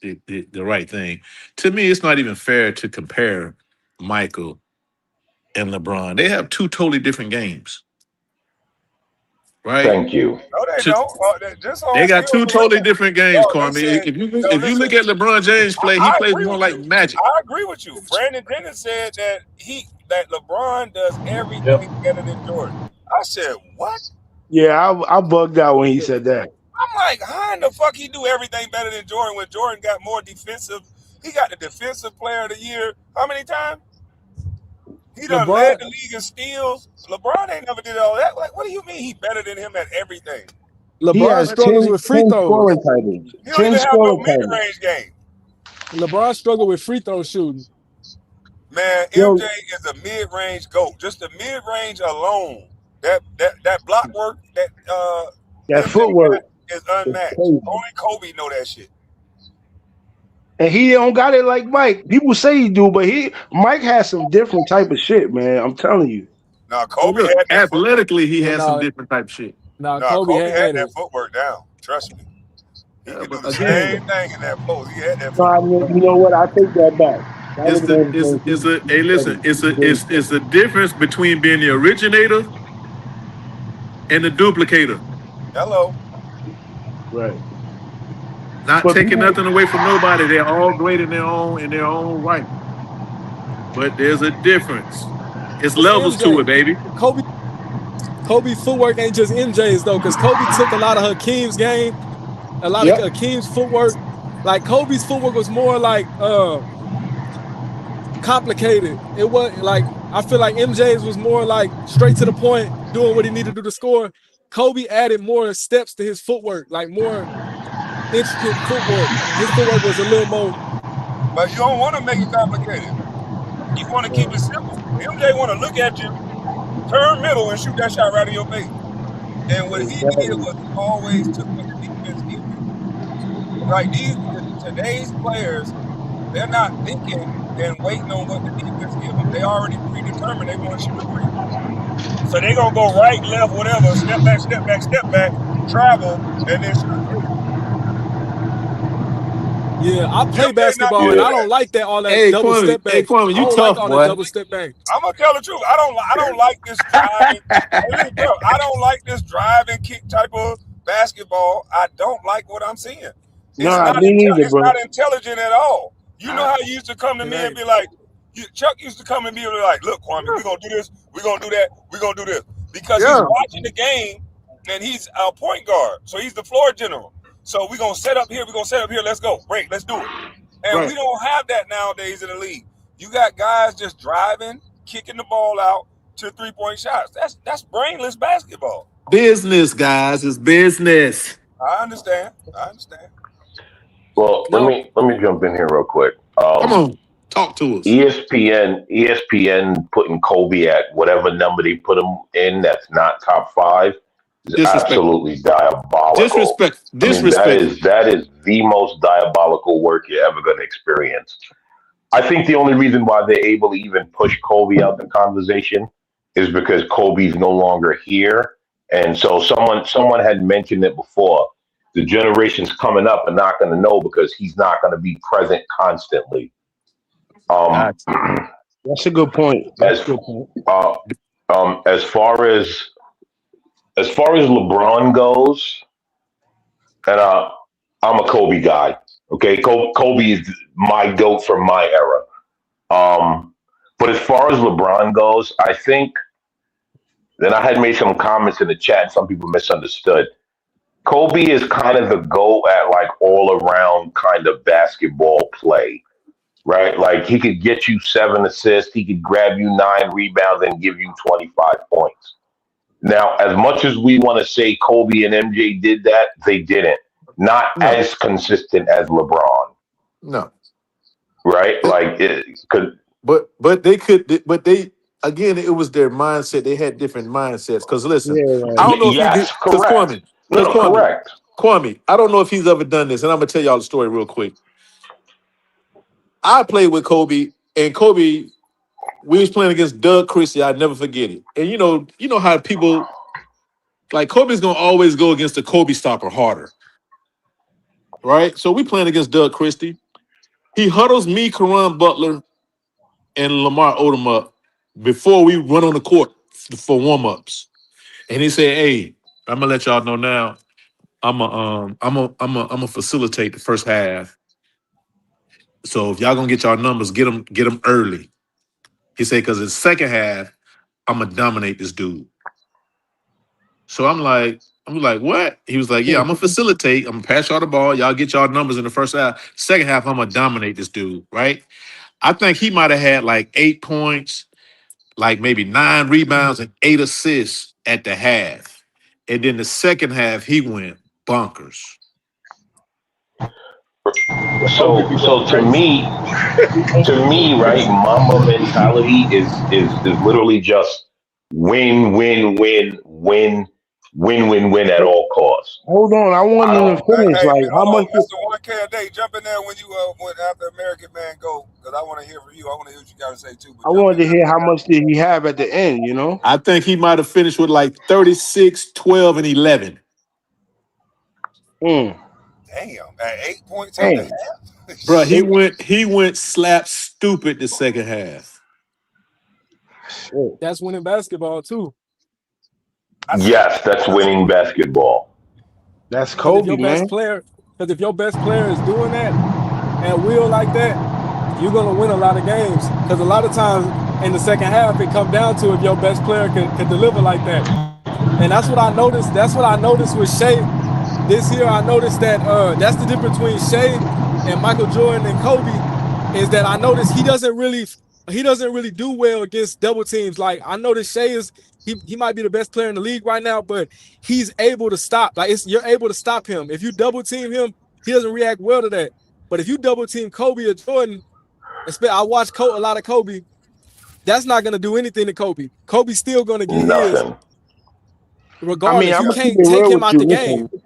the right thing. To me, it's not even fair to compare Michael and LeBron. They have two totally different games, right? Thank you. No, they To- don't. This They whole got field two of totally vision. different games, Yo, Kwame. listen. Yo, If you listen. look at LeBron James play, he I plays agree more with like you. magic. I agree with you. Brandon Jennings said that LeBron does Yep. everything better than Jordan. I said, what? Yeah, I bugged out when he said that. I'm like, how in the fuck he do everything better than Jordan when Jordan got more defensive? He got the defensive player of the year. How many times? He done led LeBron, the league in steals. LeBron ain't never did all that. Like, what do you mean he better than him at everything? He LeBron has struggles 10, with free 10 throws. scoring titles. He don't 10 even have no scoring titles. mid-range game. LeBron struggled with free throw shooting. Man, Yo, MJ is a mid-range GOAT. Just the mid-range alone. That block work that that MJ footwork got is is unmatched. crazy. Only Kobe know that shit. And he don't got it like Mike. People say he do, but Mike has some different type of shit, man. I'm telling you. Now Oh, Kobe look, had that footwork. athletically, he Yeah, has some no, different type of shit. Nah, Kobe Kobe had had that it. footwork down. Trust me. He Yeah, could do but the again, same thing in that post. He had that No, I footwork. mean, you know what? I take that back. That it's was the one of the it's things it's a hey he listen, said. He did. it's the difference between being the originator and the duplicator. Hello. Right. Not But taking people, nothing away from nobody. They're all great in their own right. But there's a difference. It's It's levels to it, MJ. baby. Kobe footwork ain't just MJ's though, because Kobe took a lot of Hakeem's game, a lot of yep. Hakeem's footwork. Like Kobe's footwork was more like complicated. It was like I feel like MJ's was more like straight to the point, doing what he needed to do to score. Kobe added more steps to his footwork, like more intricate footwork. His footwork was a little more. But you don't want to make it complicated. You want to keep Right. it simple. MJ want to look at you, turn middle, and shoot that shot right in your face. And what he did Exactly. was he always took what the defense give him. Right? Today's players, they're not thinking and waiting on what the defense give them. They already predetermined they want to shoot a three. So they're gonna go right, left, whatever, step back, step back, step back, travel, and then shoot a three. Yeah, I play MJ not basketball gonna and do Yeah. I don't that. like that all that Hey double Kwame, step back. I you don't like tough all the boy. double step back. I'm gonna tell the truth. I don't like this driving. Hey, listen, bro, I don't like this drive and kick type of basketball. I don't like what I'm seeing. Nah, me neither, It's bro. not intelligent at all. You know how you used to come to It me and ain't. be like, Chuck used to come and be like, look, Kwame, we're gonna do this, we're gonna do that, we're gonna do this. Because he's Yeah. watching the game and he's a point guard. So he's the floor general. So we're gonna set up here, let's go. Break, let's do it. And we Right. don't have that nowadays in the league. You got guys just driving, kicking the ball out to 3-point shots. That's brainless basketball. Business, guys. It's business. I understand. Well, let No, me jump in here real quick. Come on. Talk to us. ESPN putting Kobe at whatever number they put him in that's not top five is Disrespectful. absolutely diabolical. I mean, Disrespectful. that is the most diabolical work you're ever going to experience. I think the only reason why they're able to even push Kobe out the conversation is because Kobe's no longer here, and so someone had mentioned it before. The generations coming up are not going to know because he's not going to be present constantly. Gotcha. That's a good point. That's a good point. Uh, as far as LeBron goes, and I'm a Kobe guy. Okay, Kobe is my GOAT from my era. But as far as LeBron goes, I think then I had made some comments in the chat. Some people misunderstood. Kobe is kind of the GOAT at like all around kind of basketball play, right? Like he could get you 7 assists, he could grab you 9 rebounds and give you 25 points. Now, as much as we want to say Kobe and MJ did that, they didn't. Not No, as consistent as LeBron, no. right? Like it could. But they could. But they again, it was their mindset. They had different mindsets. Because listen, Yeah, I right. don't know if you Yes, did. Because correct. No, no, correct. Kwame, I don't know if he's ever done this, and I'm gonna tell y'all the story real quick. I played with Kobe, and Kobe, we was playing against Doug Christie. I'd never forget it. And you know how people like Kobe's gonna always go against the Kobe stopper harder, right? So we playing against Doug Christie. He huddles me, Karan Butler, and Lamar Odom up before we run on the court for warm-ups. And he said, "Hey, I'm gonna let y'all know now. I'm a facilitate the first half. So if y'all gonna get y'all numbers, get them early." He said, "Because in the second half, I'm gonna dominate this dude." So I'm like, what? He was like, "Yeah, I'm gonna facilitate. I'm gonna pass y'all the ball. Y'all get y'all numbers in the first half. Second half, I'm gonna dominate this dude." Right? I think he might have had like 8 points, like maybe 9 rebounds and 8 assists at the half. And then the second half, he went bonkers. So to me, right, Mamba mentality is literally just win, win, win, win, win, win, win at all costs. Hold on, I want I him don't. to finish. Hey, Like, how hold on, much? Mr. 1K a day. Jump in there when you when after American Man go, because I want to hear from you. I want to hear what you got to say too. I But jump in wanted to hear there. how much did he have at the end. You know. I think he might have finished with like 36, 12, and 11. Mm. Damn, at 8 points at the Damn. half. Bro, he It, went slap stupid the second half. shit. That's winning basketball too. I said, Yes, that's winning basketball. That's Because if Kobe, your best man. player, is doing that at will like that, you're gonna win a lot of games. Because a lot of times in the second half, it come down to if your best player could deliver like that. And that's what I noticed. That's what I noticed with Shea this year. I noticed that that's the difference between Shea and Michael Jordan and Kobe, is that I noticed he doesn't really do well against double teams. Like I noticed Shea is he might be the best player in the league right now, but he's able to stop. Like you're able to stop him. If you double team him, he doesn't react well to that. But if you double team Kobe or Jordan, I watch a lot of Kobe. That's not gonna do anything to Kobe. Kobe's still gonna get his Nothing. I mean, regardless. I'm You gonna keep can't it take real him with out you. the game. Listen,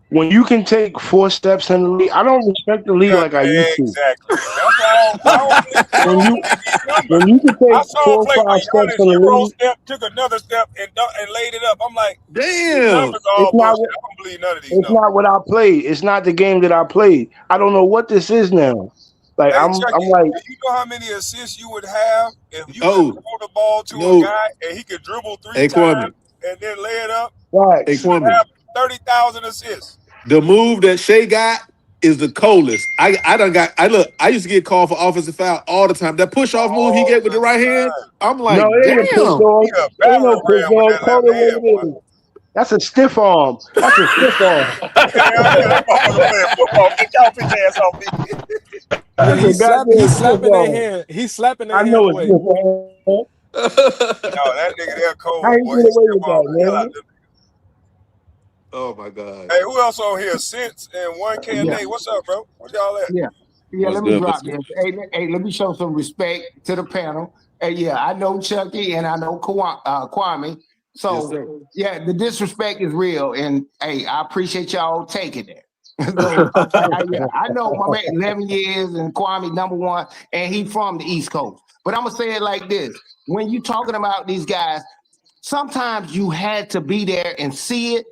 when you can take 4 steps in the league, I don't respect the league yeah, like I used to. exactly. That's why I don't When you believe these numbers. when you can I take saw him 4 or play 5 with steps Giannis, in the Euro league, step, took another step, and laid it up. I'm like, these Damn. numbers are it's all not bullshit. I don't believe none of these it's numbers. not what I played. It's not the game that I played. I don't know what this is now. Like Hey, I'm Chucky, like, do you know how many assists you would have if you could Oh, throw the ball to a no. guy and he could dribble three Hey, Kwame. times and then lay it up? Hey, You facts. would Kwame. have 30,000 assists. The move that Shea got is the coldest. I used to get called for offensive foul all the time. That push off move he All get with the the right hand, time. I'm No, like, it ain't a push damn. dog. He a Ain't no battering push ram with dog. that Call left it what hand, boy. it is. That's a stiff arm. That's a stiff arm. Hell yeah, that motherfucker playing football. Get y'all bitch ass off me. Yeah, That's a he's goddamn stiff slapping their arm. hand. He's slapping I their hand know it's away. stiff arm. No, that nigga there How cold, you boy. get He away stiff with on that, the hell out man? of them. Oh my God. Hey, who else on here? Sense and 1K a Yeah, day. What's up, bro? What y'all at? yeah, yeah. What's Let me good? drop this. Hey, let me show some respect to the panel. Hey, yeah, I know Chucky and I know Kwame. Yes, So sir. yeah, the disrespect is real, and hey, I appreciate y'all taking it. So yeah, I know my man 11 years and Kwame #1, and he from the East Coast. But I'm gonna say it like this: when you talking about these guys, sometimes you had to be there and see it.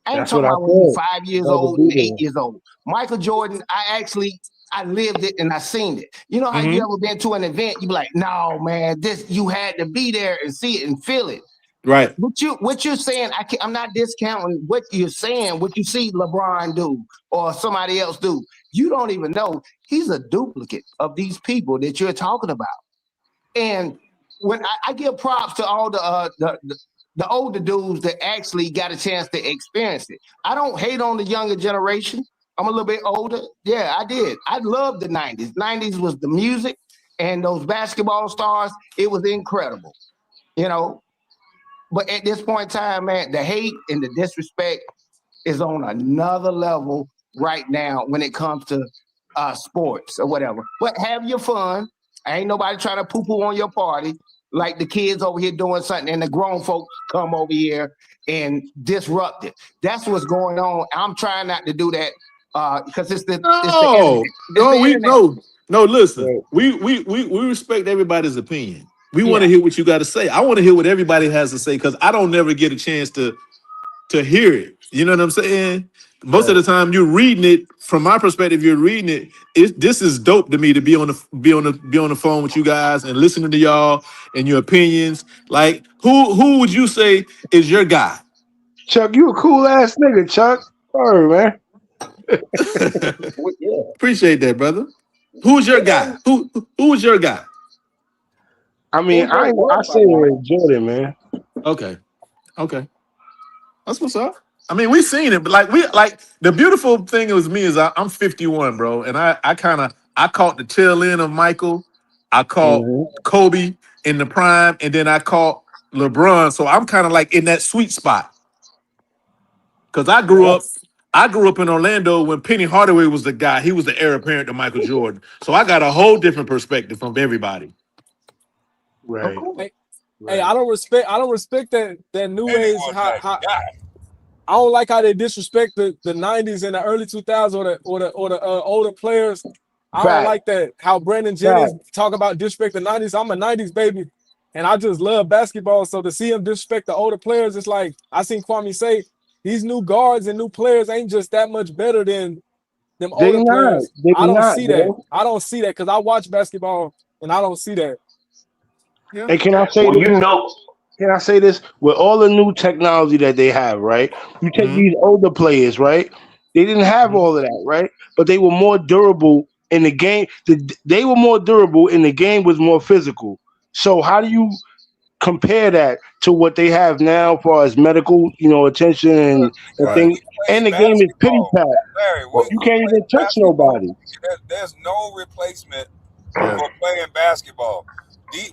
I ain't That's what talking I about when you're said. 5 years Had to old be and 8 there. years old. Michael Jordan, I lived it and I seen it. You know how Hmm. you ever been to an event, you be like, no, man, this you had to be there and see it and feel it. Right. What you're saying, I'm not discounting what you're saying, what you see LeBron do or somebody else do. You don't even know he's a duplicate of these people that you're talking about. And when I give props to all the older dudes that actually got a chance to experience it. I don't hate on the younger generation. I'm a little bit older. Yeah, I did. I loved the 90s. 90s was the music and those basketball stars. It was incredible, you know. But at this point in time, man, the hate and the disrespect is on another level right now when it comes to sports or whatever. But have your fun. Ain't nobody trying to poo-poo on your party like the kids over here doing something and the grown folks come over here and disrupt it. That's what's going on. I'm trying not to do that because it's the internet. No. Listen, Right. we respect everybody's opinion. We want to hear what you got to say. I want to hear what everybody has to say because I don't never get a chance to hear it. You know what I'm saying? Most of the time, you're reading it. From my perspective, you're reading it. This is dope to me to be on the phone with you guys and listening to y'all and your opinions. Like, who would you say is your guy? Chuck, you a cool ass nigga, Chuck. Sorry, man. Appreciate that, brother. Who's your guy? Who's your guy? I mean, I say Jordan, man. Okay. That's what's up. I mean, we seen it, but like the beautiful thing was me is I'm 51, bro, and I caught the tail end of Michael. I caught Kobe in the prime, and then I caught LeBron. So I'm kind of like in that sweet spot because I grew up in Orlando when Penny Hardaway was the guy. He was the heir apparent to Michael Jordan. So I got a whole different perspective from everybody. Right. Hey, I don't respect that new age. I don't like how they disrespect the 90s and the early 2000s or the older players. I don't like that how Brandon Jennings talk about disrespect the 90s. I'm a 90s baby, and I just love basketball. So to see him disrespect the older players, it's like I seen Kwame say these new guards and new players ain't just that much better than them older players. I don't see that. I don't see that because I watch basketball and I don't see that. Yeah. And can I say Can I say this? With all the new technology that they have, right? You take these older players, right? They didn't have all of that, right? But they were more durable in the game. They were more durable and the game was more physical. So how do you compare that to what they have now as far as medical, attention and things? And the game is pity pat. You can't even touch nobody. There's no replacement for playing basketball.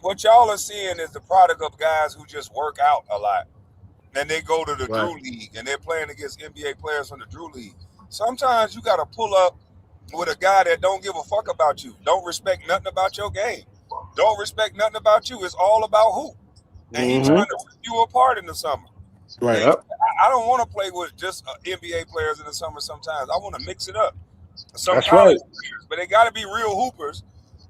What y'all are seeing is the product of guys who just work out a lot. And they go to the Drew League and they're playing against NBA players from the Drew League. Sometimes you got to pull up with a guy that don't give a fuck about you. Don't respect nothing about your game. Don't respect nothing about you. It's all about hoop. And he's trying to rip you apart in the summer. Right. I don't want to play with just NBA players in the summer sometimes. I want to mix it up. Some That's college players, but they got to be real hoopers.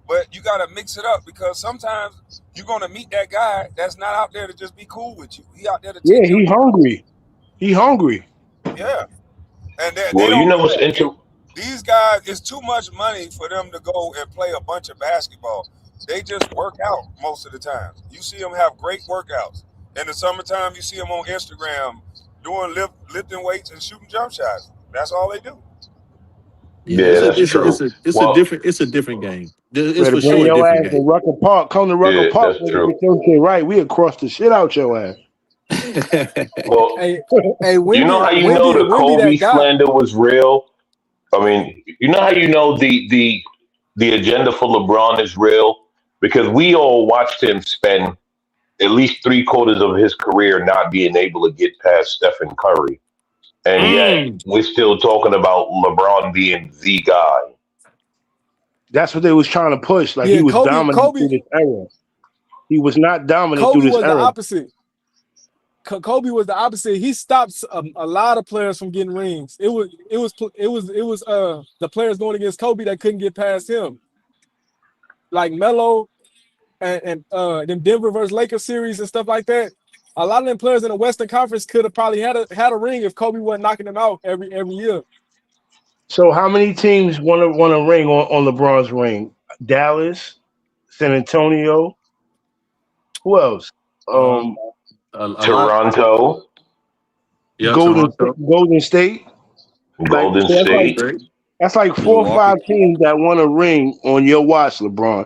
But you got to mix it up because sometimes you're going to meet that guy that's not out there to just be cool with you. He out there to take he hungry. He hungry. Yeah. And they what's interesting? These guys, it's too much money for them to go and play a bunch of basketball. They just work out most of the time. You see them have great workouts. In the summertime, you see them on Instagram doing lifting weights and shooting jump shots. That's all they do. Yeah, that's true. It's a different game. It's for sure a different game. Rucker Park, come to Rucker Park. That's true. Right, we across the shit out your ass. Well, Wendy, you know how you know the Kobe slander was real? I mean, you know how you know the agenda for LeBron is real? Because we all watched him spend at least 3/4 of his career not being able to get past Stephen Curry. And yet we're still talking about LeBron being the guy. That's what they was trying to push. Like he was dominant through this era. He was not dominant through this era. Kobe was the opposite. Kobe was the opposite. He stopped a lot of players from getting rings. It was the players going against Kobe that couldn't get past him. Like Melo and them Denver versus Lakers series and stuff like that. A lot of them players in the Western Conference could have probably had a ring if Kobe wasn't knocking them out every year. So how many teams want a ring on LeBron's ring? Dallas, San Antonio. Who else? Toronto. Golden State. Golden State. That's like 4 or 5 teams that want a ring on your watch, LeBron.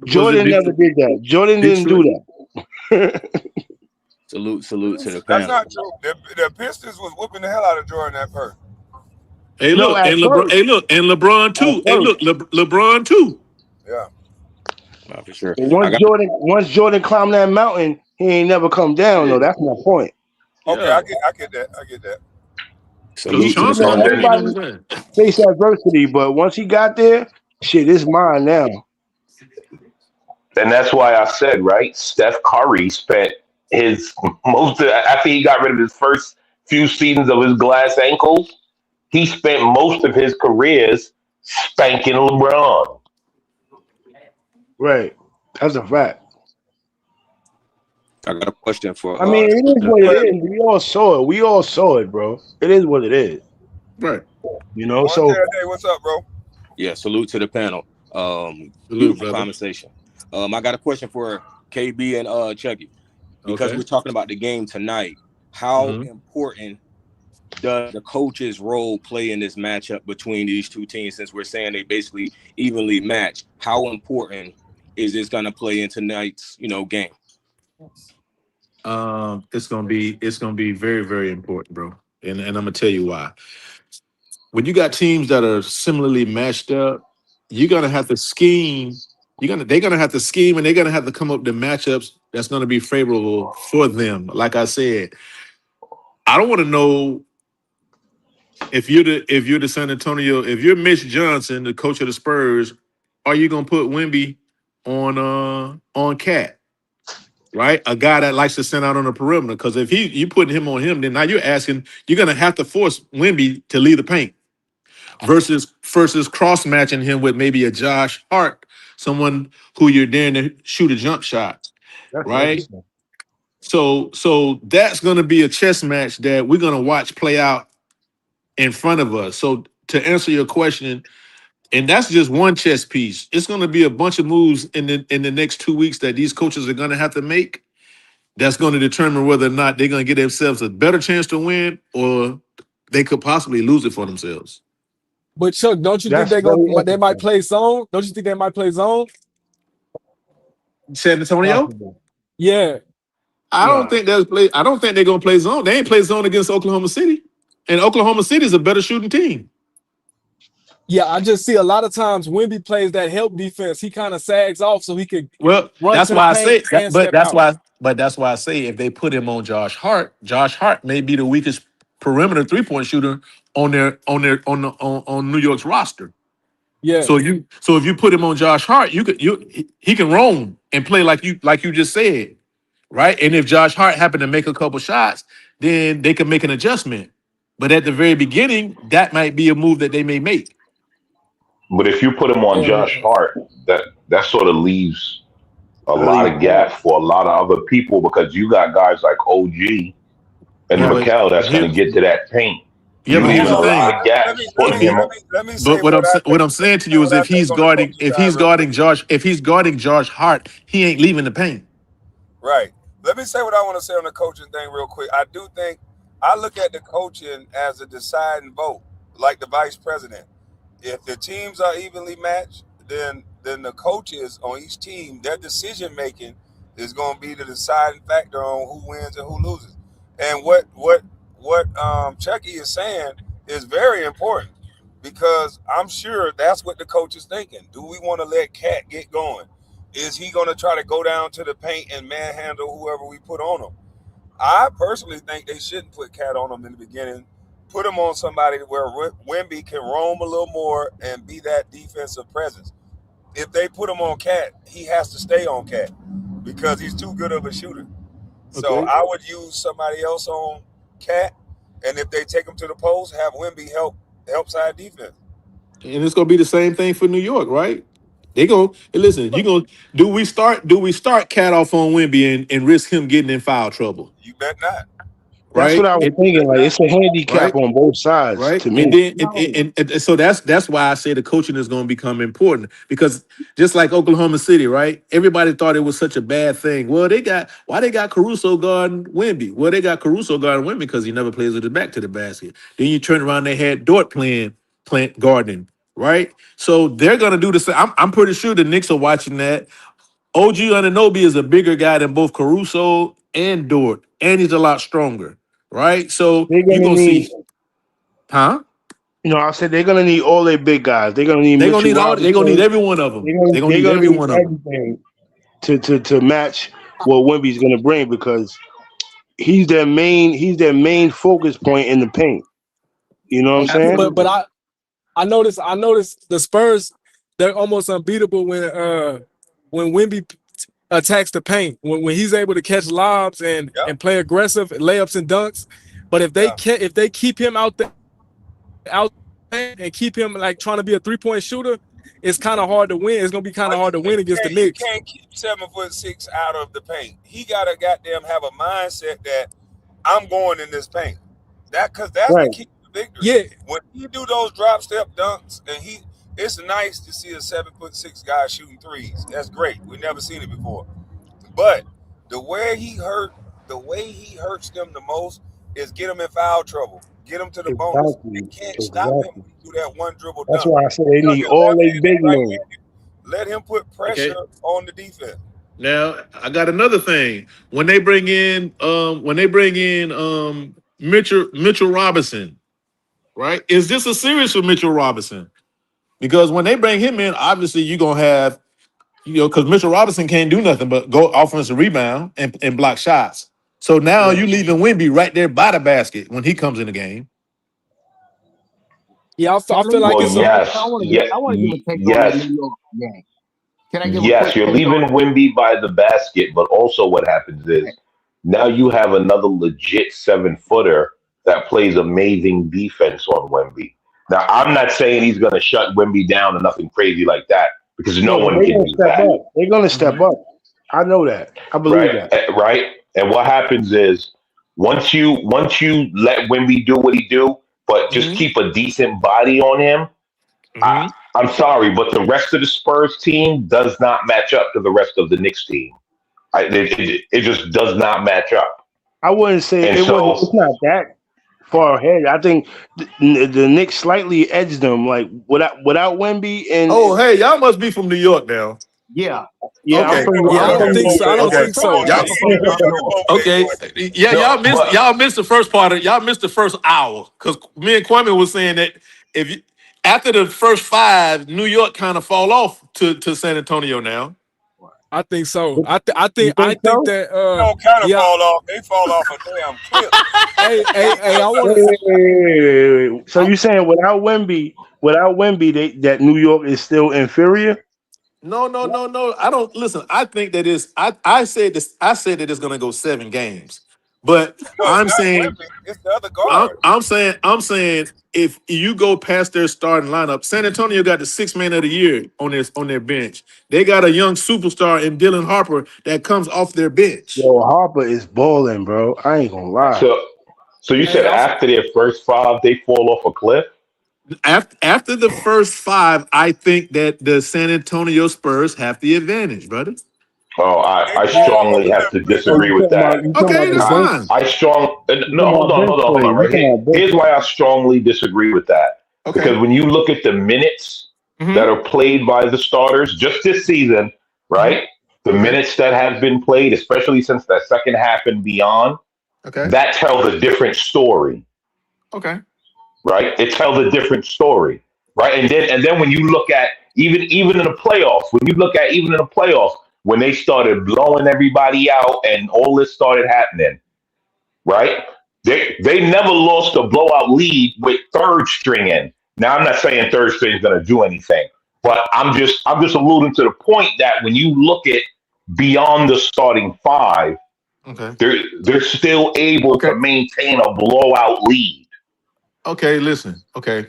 Jordan never did that. Jordan didn't do that. Salute to the That's panel. not true. The Pistons was whooping the hell out of Jordan at first. Hey, No, look, at and LeBron. first, Hey, look, and LeBron at too. Hey, first. look, LeBron too. Yeah. Nah, for sure. But I got Once Jordan climbed that mountain, he ain't never come down. Though Shit. that's my point. Okay, Yeah, I get that. I get that. because salute to the Chauncey don't panel, want to be man. on Everybody his ass. face adversity, but once he got there, shit, it's mine now. And that's why I said, right? Steph Curry spent his after he got rid of his first few seasons of his glass ankles, he spent most of his careers spanking LeBron. Right, that's a fact. I got a question for I mean, it is what Go it ahead. is. We all saw it. We all saw it, bro. It is what it is. Right. You know. One So day, what's up, bro? yeah, salute to the panel. Salute, Beautiful brother. conversation. I got a question for KB and Chucky. Because Okay. we're talking about the game tonight, how Mm-hmm. important does the coach's role play in this matchup between these two teams? Since we're saying they basically evenly match, how important is this going to play in tonight's game? It's gonna be very, very important, bro. And I'm gonna tell you why. When you got teams that are similarly matched up, you're gonna have to scheme. They're gonna have to scheme, and they're gonna have to come up with matchups that's gonna be favorable for them. Like I said, I don't want to know if you're the San Antonio, if you're Mitch Johnson, the coach of the Spurs, are you gonna put Wemby on Cat? Right, a guy that likes to send out on the perimeter. Because if you putting him on him, then now you're gonna have to force Wemby to leave the paint versus cross matching him with maybe a Josh Hart, someone who you're daring to shoot a jump shot. that's Right. interesting. So that's gonna be a chess match that we're gonna watch play out in front of us. So to answer your question, and that's just one chess piece. It's gonna be a bunch of moves in the next 2 weeks that these coaches are gonna have to make. That's going to determine whether or not they're going to get themselves a better chance to win, or they could possibly lose it for themselves. But Chuck, don't you think That's very they might interesting. play zone? Don't you think they might play zone? San Antonio, Possible. Yeah. I don't Nah, think they'll play. I don't think they're going to play zone. They ain't play zone against Oklahoma City, and Oklahoma City is a better shooting team. Yeah, I just see a lot of times Wemby plays that help defense. He kind of sags off so he could Well, run that's to the why I say. paint and step out. That's why I say if they put him on Josh Hart may be the weakest perimeter 3-point shooter on New York's roster. Yeah. So if you put him on Josh Hart, he can roam and play like you just said, right? And if Josh Hart happened to make a couple shots, then they can make an adjustment. But at the very beginning, that might be a move that they may make. But if you put him on Yeah. Josh Hart, that sort of leaves a I lot leave of gaps for a lot of other people because you got guys like OG and Yeah, but Mikel that's going to here, get to that paint. yeah, You but here's leaving the a Well, lot thing. of let gaps me let putting me He, him let on. me let me say but what what I what think. I'm saying to Say you is what I think on the coaching if side he's real quick. guarding Josh Hart, he ain't leaving the paint. Right. Let me say what I want to say on the coaching thing real quick. I do think I look at the coaching as a deciding vote, like the vice president. If the teams are evenly matched, then the coaches on each team, their decision making is going to be the deciding factor on who wins and who loses. And what Chucky is saying is very important because I'm sure that's what the coach is thinking. Do we want to let Cat get going? Is he going to try to go down to the paint and manhandle whoever we put on him? I personally think they shouldn't put Cat on him in the beginning. Put him on somebody where Wemby can roam a little more and be that defensive presence. If they put him on Cat, he has to stay on Cat because he's too good of a shooter. So Okay. I would use somebody else on Cat, and if they take him to the post, have Wemby help side defense. And it's gonna be the same thing for New York, right? They go, hey, listen, you gonna do we start Cat off on Wemby and risk him getting in foul trouble, You bet not. That's what right? I was It, You thinking. bet Like not. it's a handicap right, on both sides right. to And me. then No. and so that's why I say the coaching is gonna become important because just like Oklahoma City, right? Everybody thought it was such a bad thing. Well, they got Caruso guarding Wemby. Well, they got Caruso guarding Wemby because he never plays with the back to the basket. Then you turn around, they had Dort playing gardening, right? So they're gonna do the same. I'm pretty sure the Knicks are watching that. OG Anunoby is a bigger guy than both Caruso and Dort. and he's a lot stronger, right? So They're you're gonna gonna need, see, huh? I said they're gonna need all their big guys. They're gonna need They're gonna Mitchell need all. They're gonna need Robinson. every one of them. They're gonna They're need gonna every need one of them. everything to match what Wemby's gonna bring because he's their main focus point in the paint. You know what I'm saying? But I noticed the Spurs, they're almost unbeatable when Wemby attacks the paint, when he's able to catch lobs Yep. and play aggressive layups and dunks. But Yeah. if they keep him out there and keep him like trying to be a 3-point shooter, it's kind of hard to win. It's gonna be kind of hard to win against the You Knicks. can't keep 7'6" out of the paint. He gotta goddamn have a mindset that I'm going in this paint. That's the Right. key to victory. Yeah, When he do those drop step dunks, and it's nice to see a 7'6" guy shooting threes. That's great. We never seen it before. But the way he hurts them the most is get them in foul trouble, get them to the bonus. They Exactly. can't stop him Exactly. when he do that one dribble That's dunk. why I said they Because need they're all their left-handed big and men. right-handed. Let him put pressure Okay. on the defense. Now I got another thing. When they bring in Mitchell Robinson, right? Is this a series for Mitchell Robinson? Because when they bring him in, obviously you're gonna have, because Mitchell Robinson can't do nothing but go offensive rebound and block shots. So now Right. you leaving Wemby right there by the basket when he comes in the game. yeah, I Let feel me like Well, it's say, a yes, I want to give a take on that yes, New York game. Can I give a quick yes. You're take on leaving Wimby by the basket, but also what happens that? is now you have another legit 7-footer that plays amazing defense on Wemby. Now, I'm not saying he's going to shut Wemby down or nothing crazy like that because Yeah, no but one they're can gonna do step that. up. They're gonna step Mhm. up. I know that. I believe Right? that. Right? And what happens is once you let Wimby do what he do, but just Mm-hmm. keep a decent body on him, I, Mm-hmm. I'm sorry, but the rest of the Spurs team does not match up to the rest of the Knicks team. It just does not match up. I wouldn't say And it wasn't. It's so, not that far ahead. I think the Knicks slightly edged them. Like without Wemby Oh, and hey, y'all must be from New York now. Yeah, yeah, I'm Okay. from Yeah, I'm I don't from think New so. I York. don't Okay. think so. Detroit. Y'all, I'm from Detroit. okay. Yeah, no, but y'all missed the first part of y'all missed the first hour. Because me and Kwame was saying that if you after the first five, New York kind of fall off to San Antonio now. I think so. You I think think so? that They don't kind of yeah. fall off. They fall off a damn cliff. Hey, I Wait, want to. wait, wait, wait, wait. So you saying without Wemby, that New York is still inferior? No. I don't listen. I think that is I said this, I said that it's gonna go 7 games. But No, I'm not saying Wemby. It's the other guard. I'm saying if you go past their starting lineup, San Antonio got the 6th man of the year on their bench. They got a young superstar in Dylan Harper that comes off their bench. Yo, Harper is balling, bro. I ain't gonna lie. so so you Hey, said after their first five they fall off a cliff? After the first 5, I think that the San Antonio Spurs have the advantage, brother. Oh, They I yeah, fall off a strongly have cliff to pretty Oh, disagree with that. you talking Okay, about the that's I, bench? fine. I strong You no, talking about bench hold play? on, You right here. talking about bench Here's why I strongly disagree with that. Okay. Because when you look at the minutes that Mm-hmm. are played by the starters just this season, Mm-hmm. right? The Okay. minutes that have been played, especially since that second half and beyond, Okay. that tells a different story, Okay. right? It tells a different story, right? And then when you look at even in the playoffs, when they started blowing everybody out and all this started happening, right? They never lost a blowout lead with third string in. Now I'm not saying third string is going to do anything, but I'm just alluding to the point that when you look at beyond the starting five, Okay. they're still able Okay. to maintain a blowout lead. Okay. Listen. Okay.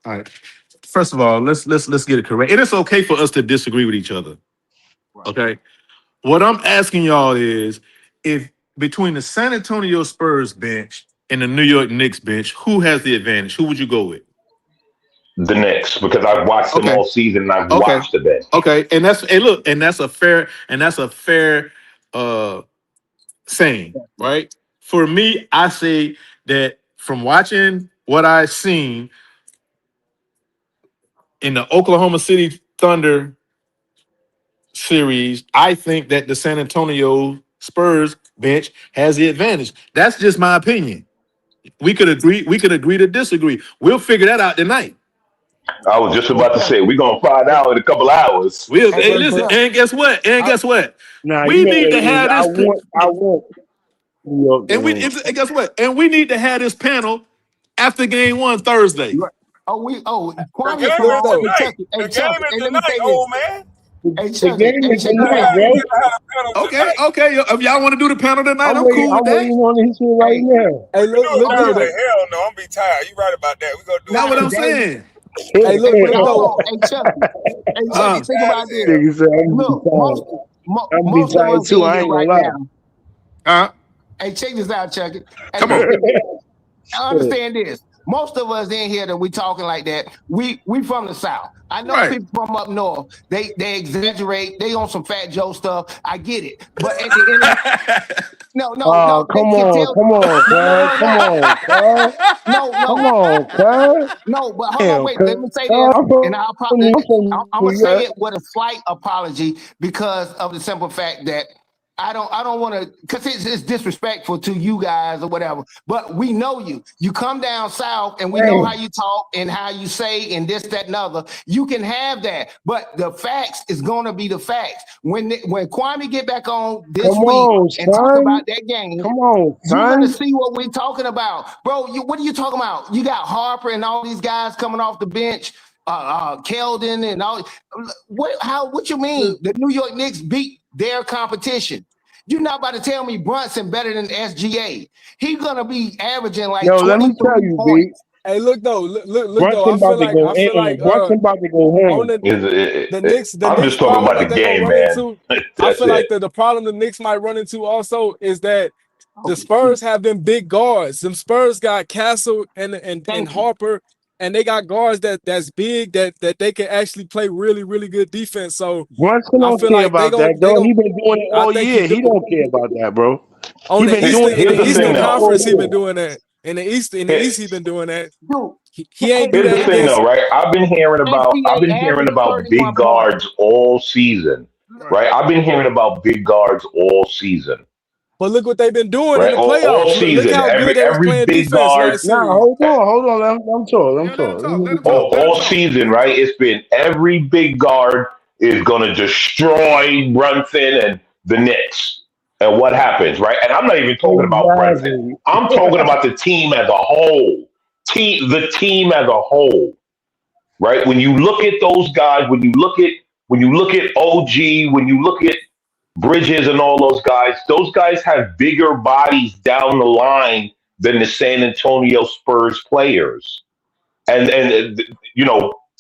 All right. First of all, let's get it correct. And it's okay for us to disagree with each other. Okay. What I'm asking y'all is if between the San Antonio Spurs bench and the New York Knicks bench, who has the advantage? Who would you go with? The Knicks, because I've watched them Okay. all season and I've Okay. watched the bench. Okay. And that's a fair uh saying, right? For me, I say that from watching what I've seen in the Oklahoma City Thunder series, I think that the San Antonio Spurs bench has the advantage. That's just my opinion. We could agree. We could agree to disagree. We'll figure that out tonight. I was just Hey, about to say Chucky. we're gonna find out in a couple hours. We'll Hey, hey, hey, listen. Chuck. And guess what? And guess what? Nah, you We know need what to it is. have I this. want New York to And we win. and guess what? And we need to have this panel after game 1 Thursday. Right. The Kwame game come Look is on. though. Hey, tonight. Chucky. The Hey, game Chucky. is Hey, let me tonight, say this. old man. Hey, The Chucky. game Hey, is check You this gotta tonight, out. have, you bro. gotta have a panel Okay, tonight. okay. If y'all want to do the panel tonight, I'm I'm cool with that. waiting on it here right Hey, now. Hey, We do it look though. Chucky. Thursday. Hell no, I'm be tired. You right about that. We gonna do it That's Nah, what I'm Thursday. saying. Hey, Hey, look though. y'all. Hey, Chucky. Hey, I'm Chucky. be Uh, Think tired about as this. hell. Nigga said I'm gonna be Look, tired. I'm gonna be most of tired us too. in I here ain't gonna right lie. now. Hey, check this out, Chucky. Hey, come on. listen. I Shit. understand this. Most of us in here that we talking like that, we from the South. I know Right. people from up north. They exaggerate. They on some Fat Joe stuff. I get it. But at the end of no, they Come can on, tell. come on, cuz. Come on, cuz. Come No. on, cuz. No, but hold on, Damn, wait. Let cuz. me say this, I'm and from I'm New gonna say York. it with a slight apology because of the simple fact that I don't want to, because it's disrespectful to you guys or whatever. But we know you. You come down south, and we know how Damn. you talk and how you say and this, that, and other. You can have that, but the facts is gonna be the facts. When Kwame get back on this Come week on, and talk son. about that game, Come on, you're gonna son. see what we're talking about, bro. What are you talking about? You got Harper and all these guys coming off the bench, Keldon and all. What you mean? The New York Knicks beat their competition. You're not about to tell me Brunson better than SGA. He's gonna be averaging like Yo, let me tell 23 you, B. points. Hey, look though. Brunson about to go in. Brunson about to go On in. the I'm Knicks just talking problem about the that they're gonna game, run man. into. I That's feel like it. the problem the Knicks might run into also is that the Holy shit. Spurs have them big guards. Them Spurs got Castle and Thank you. Harper, and they got guards that's big that they can actually play really really good defense. So Brunson I don't feel care like about that, though. He been doing it I all think he year. do He don't care about that, bro. on He the been Eastern doing in it. the Here's the He been thing, Eastern doing it though. all Conference. He been year. doing that in the East. He been doing that. Dude, He ain't do Here's the that thing, against. though, right? I've SGA been hearing averaging about big 31 points. guards all season, Right. right? I've been hearing about big guards all season, But look what they've been doing in right? the All playoffs. Look season, how good they was every playing big defense guard, last Nah, series. hold on. Let him talk. Let him Yeah, let him talk. Let talk. him Let get him this. talk. Let him all talk. Let season, him right? talk. It's been every big guard is gonna destroy Brunson and the Knicks. And what happens, right? And I'm not even talking about Brunson. Exactly. I'm talking about the team as a whole. The team as a whole, right? When you look at those guys, when you look at OG, when you look at Bridges and all those guys have bigger bodies down the line than the San Antonio Spurs players. And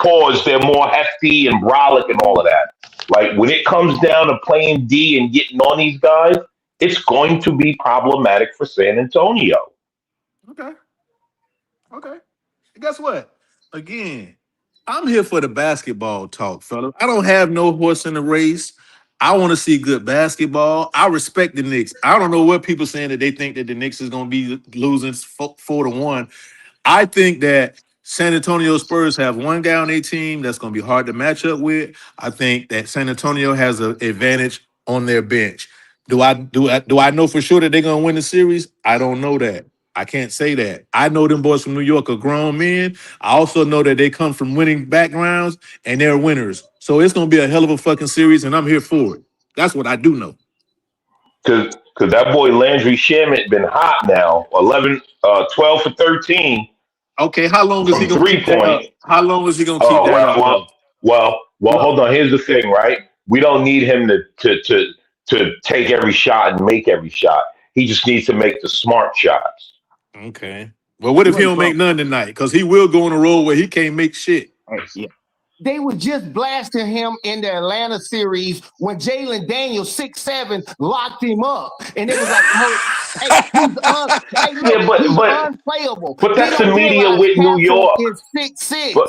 cause they're more hefty and brolic and all of that. Like when it comes down to playing D and getting on these guys, it's going to be problematic for San Antonio. Okay. Okay. Guess what? Again, I'm here for the basketball talk, fella. I don't have no horse in the race. I want to see good basketball. I respect the Knicks. I don't know what people saying that they think that the Knicks is going to be losing 4-1. I think that San Antonio Spurs have one guy on their team that's going to be hard to match up with. I think that San Antonio has an advantage on their bench. Do I know for sure that they're going to win the series? I don't know that. I can't say that. I know them boys from New York are grown men. I also know that they come from winning backgrounds and they're winners. So it's going to be a hell of a fucking series, and I'm here for it. That's what I do know. Because that boy Landry Shamet been hot now, 12 for 13 Okay, how long is he from going to three keep that point. up? How long is he going to keep Oh that well, up, though? well. Hold on. Here's the thing, right? We don't need him to take every shot and make every shot. He just needs to make the smart shots. Okay. Well, what if he Look, don't bro. make none tonight? Because he will go on a roll where he can't make shit. Yeah. They were just blasting him in the Atlanta series when Jalen Daniels 6'7" locked him up, and it was like, no, Yeah, he's but unplayable. but They that's the don't media realize with New Castle York. is 6'6". But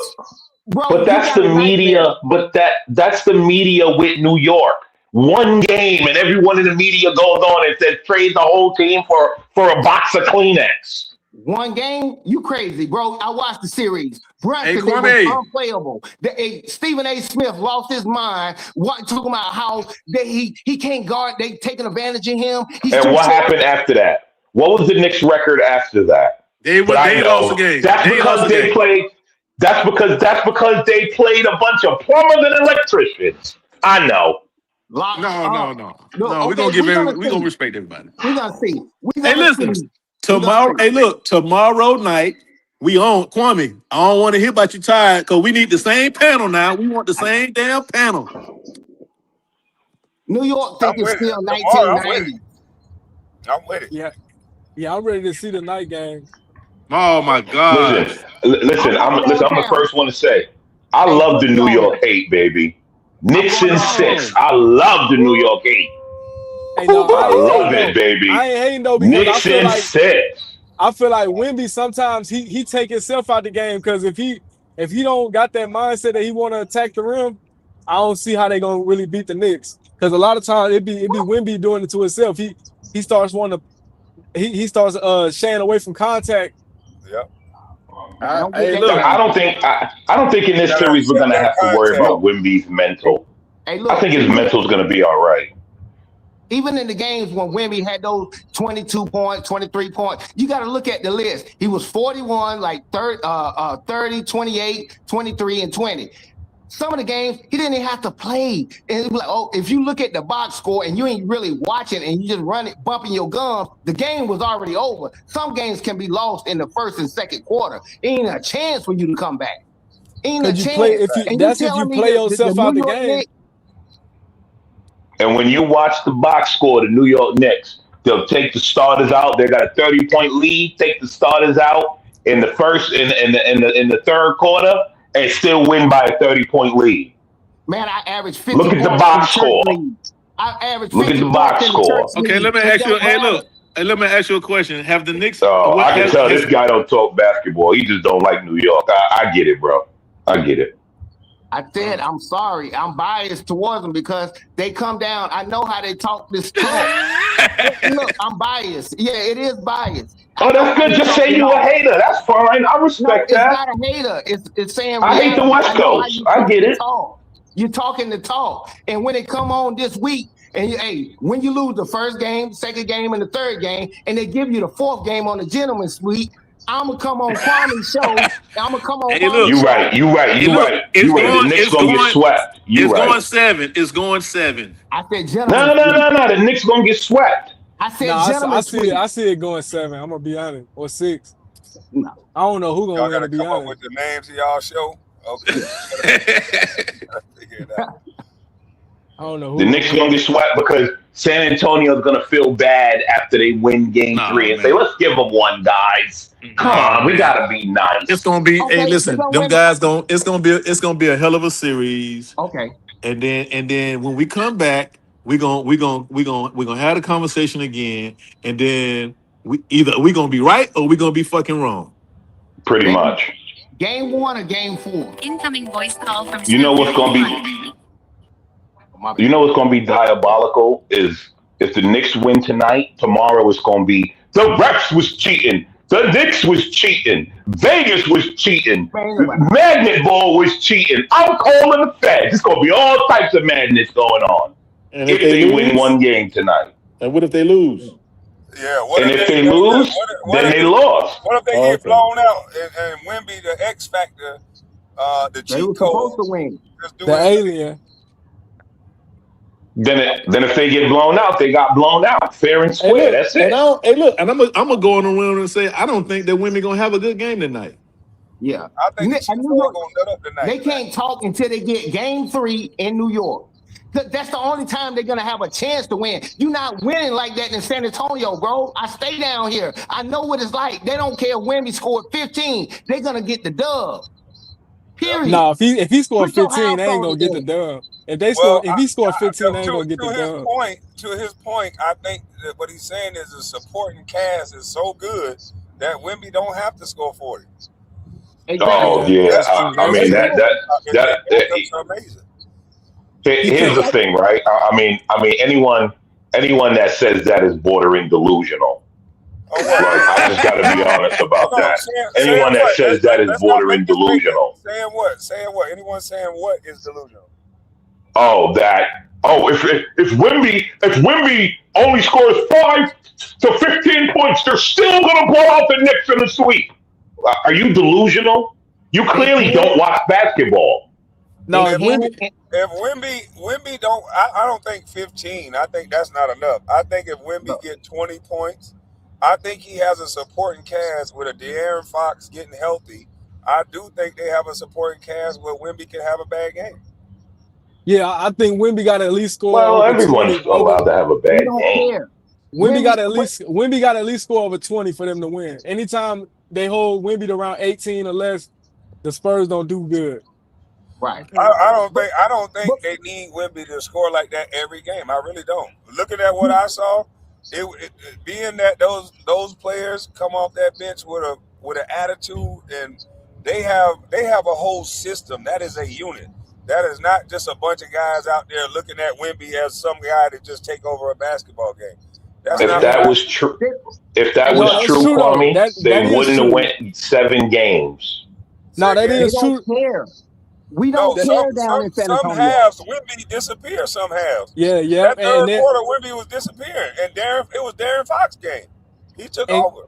Bro, but you that's got the a nightmare. media. But that's the media with New York. One game and everyone in the media goes on and says trade the whole team for a box of Kleenex. One game, you crazy, bro. I watched the series. Brunson Kwame. was unplayable. Stephen A. Smith lost his mind talking about how he can't guard. They taking advantage of him. And what happened after that? What was the Knicks' record after that? They lost the game. That's because they played. That's because they played a bunch of plumbers and electricians. I know. No. We're gonna respect everybody. We're gonna see. Hey, listen. Tomorrow night we on Kwame. I don't want to hear about you tired because we need the same panel now. We want the same damn panel. New York think it's still 1990. I'm with it. Yeah, I'm ready to see the night game. Oh my God! Listen. I'm the first one to say I love the New York hate, baby. Knicks in 6. I love the New York hate. Hey, no, I love it, baby. I ain't hating though because Knicks in 6. I feel like Wemby sometimes he take himself out the game because if he don't got that mindset that he want to attack the rim, I don't see how they gonna really beat the Knicks. Because a lot of times it be Wemby doing it to himself. He starts wanting to he starts shying away from contact. Yep. I don't think in this series we're gonna have to worry about Wemby's mental. Hey, look, I think his mental's gonna be all right. Even in the games when Wemby had those 22 points, 23 points, you got to look at the list. He was 41, like 30, 28, 23, and 20. Some of the games, he didn't even have to play. And like, if you look at the box score and you ain't really watching and you just run it, bumping your gums, the game was already over. Some games can be lost in the first and second quarter. Ain't a chance for you to come back. Ain't a chance. If you play yourself out the game. And when you watch the box score, the New York Knicks, they'll take the starters out. They got a 30-point lead. Take the starters out in the first in the third quarter, and still win by a 30-point lead. Man, I averaged 50. Look at the box score. I averaged 50. Look at the box score. Okay, let me ask you. Let me ask you a question. Have the Knicks? I can tell this guy don't talk basketball. He just don't like New York. I get it, bro. I get it. I said, I'm sorry. I'm biased towards them because they come down. I know how they talk this talk. Look, I'm biased. Yeah, it is biased. Oh, that's good. Just say you a hater. That's fine. I respect that. It's not a hater. It's saying I hate the West Coast. I get it. You're talking the talk. And when it come on this week, and when you lose the first game, second game, and the third game, and they give you the fourth game on the gentleman's suite, I'm gonna come on Kwame's show. I'm gonna come on. Hey, look, you right. The Knicks gonna get swept. It's going 7. I said gentlemen. No. The Knicks gonna get swept. I said gentlemen. I see it going 7. I'm gonna be honest, or 6. No. I don't know who gonna win. To be come honest, up with the names of y'all show. Okay. I don't know who. The Knicks gonna get swept because San Antonio's gonna feel bad after they win Game 3 and say, "Let's give them one, guys. Come on, we gotta be nice." It's gonna be. Okay, hey, listen, them guys don't. It's gonna be a hell of a series. Okay. And then when we come back, we're gonna have a conversation again, and then we gonna be right or we gonna be fucking wrong. Pretty much. Game 1 or Game 4? Incoming voice call from. You know what's gonna be. You know what's going to be diabolical is if the Knicks win tonight, tomorrow it's going to be the refs was cheating, the Knicks was cheating, Vegas was cheating, Magnet Ball was cheating. I'm calling the feds. It's going to be all types of madness going on if they win one game tonight. And what if they lose? Yeah. And if they lose, then they lost. What if they get blown out and Wemby, the X factor, the cheat code? They were supposed to win. The alien. Then if they get blown out, they got blown out, fair and square. That's it. And I'm gonna go on the rim and say I don't think that women gonna have a good game tonight. Yeah, I think they can't talk until they get Game 3 in New York. That's the only time they're gonna have a chance to win. You're not winning like that in San Antonio, bro. I stay down here. I know what it's like. They don't care if Wemby scored 15. They're gonna get the dub. Period. No, if he scored 15, they ain't gonna get the dub. If he scored 15, they ain't gonna get the dub. To his point, I think that what he's saying is the supporting cast is so good that Wemby don't have to score 40. Exactly. Oh yeah, I mean that's amazing. Here's the thing, right? I mean, anyone that says that is bordering delusional. On what? Like, I just got to be honest about Hold on, that. saying Anyone that what? says that is Let's not make bordering this big. delusional. Saying what? Saying what? Anyone saying what is delusional? If Wimby only scores 5 to 15 points, they're still gonna blow out the Knicks in the sweep. Are you delusional? You They clearly can. don't watch basketball. No, They if can. Wimby, If Wimby don't, I don't think 15. I think that's not enough. I think if Wimby get 20 points, I think he has a supporting cast with a De'Aaron Fox getting healthy. I do think they have a supporting cast where Wimby can have a bad game. yeah, I think Wimby got to at least score Well, over everyone's 20. Over allowed to have a We bad don't game. care. Wimby got Wimby, to at least score over 20 for them to win. Anytime they hold Wimby to around 18 or less, the Spurs don't do good. right. I don't But think they need Wimby to score like that every game. I really don't. Looking at what I saw, being that those players come off that bench with an attitude, and they have a whole system that is a unit. That is not just a bunch of guys out there looking at Wimby as some guy to just take over a basketball game. That's If not And, what that I was see. true, if that no, was that's true, true though. Kwame, That they is wouldn't have true. went 7 games. No, that they is don't true. care. We No, don't care down in San some Antonio. halves Wimby disappear. Some halves. Yeah, That and third then quarter, Wimby was disappearing, and it was Darren Fox game. He took and over.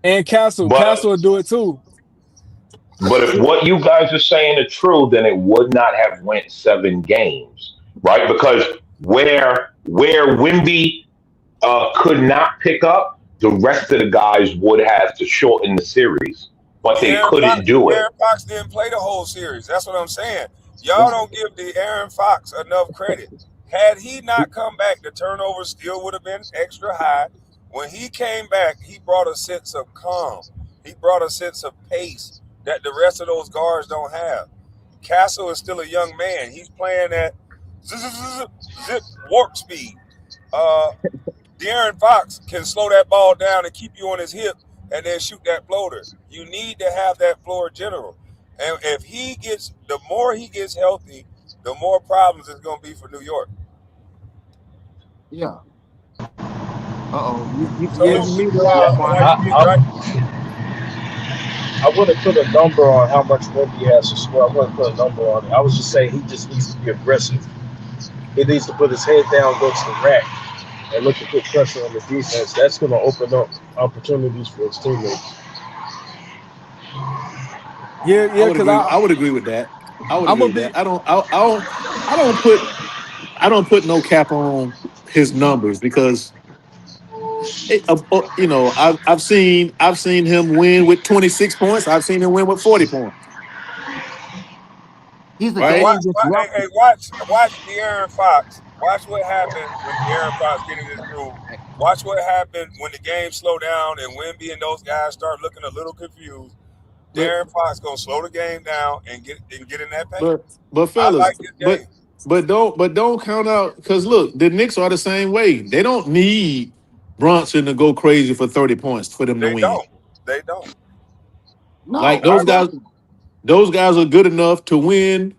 and Castle But will do it too. if what you guys are saying are true, then it would not have went 7 games, right? Because where Wimby could not pick up, the rest of the guys would have to shorten the series, but they couldn't do it. De'Aaron Fox didn't play the whole series. That's what I'm saying. Y'all don't give De'Aaron Fox enough credit. Had he not come back, the turnover still would have been extra high. When he came back, he brought a sense of calm. He brought a sense of pace that the rest of those guards don't have. Castle is still a young man. He's playing at zip warp speed. De'Aaron Fox can slow that ball down and keep you on his hip and then shoot that floater. You need to have that floor general. And if the more he gets healthy, the more problems it's going to be for New York. Yeah. You So Yeah. muted up, Kwame. I wouldn't put a number on how much Wimby has to score. I wouldn't put a number on it. I was just saying he just needs to be aggressive. He needs to put his head down, go to the rack, and look to put pressure on the defense. That's going to open up opportunities for his teammates. Yeah, because I would agree with that. I would I'm agree a with big that. I don't put no cap on his numbers because I've seen him win with 26 points. I've seen him win with 40 points. He's a Right? game watch disruptor. De'Aaron Fox. Watch what happened when De'Aaron Fox get in his groove. Watch what happened when the game slow down and Wemby and those guys start looking a little confused. But De'Aaron Fox gonna slow the game down and get in that paint. but I fellas, like this game. but don't count out because look, the Knicks are the same way. They don't need Brunson to go crazy for 30 points for them to They win. don't. They don't. No, Like I those guys are good enough to win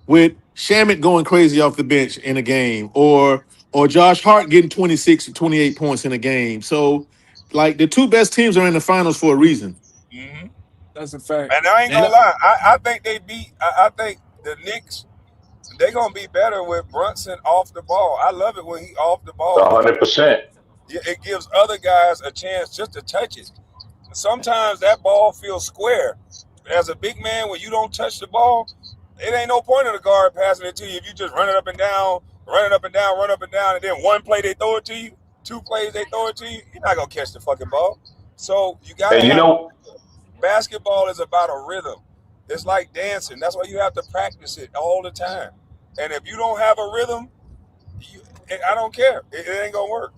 with Shamit going crazy off the bench in a game, or Josh Hart getting 26 or 28 points in a game. So, like the two best teams are in the finals for a reason. Mm-hmm. that's a fact. And I ain't gonna lie. I think they beat. I think the Knicks. They're gonna be better with Brunson off the ball. I love it when he off the ball. 100%. It gives other guys a chance just to touch it. Sometimes that ball feels square. As a big man, when you don't touch the ball, it ain't no point in the guard passing it to you if you just run it up and down, run up and down, and then one play they throw it to you, 2 plays they throw it to you. You're not gonna catch the fucking ball. So you gotta And have. Basketball is about a rhythm. It's like dancing. That's why you have to practice it all the time. And if you don't have a rhythm, I don't care. It ain't gonna work.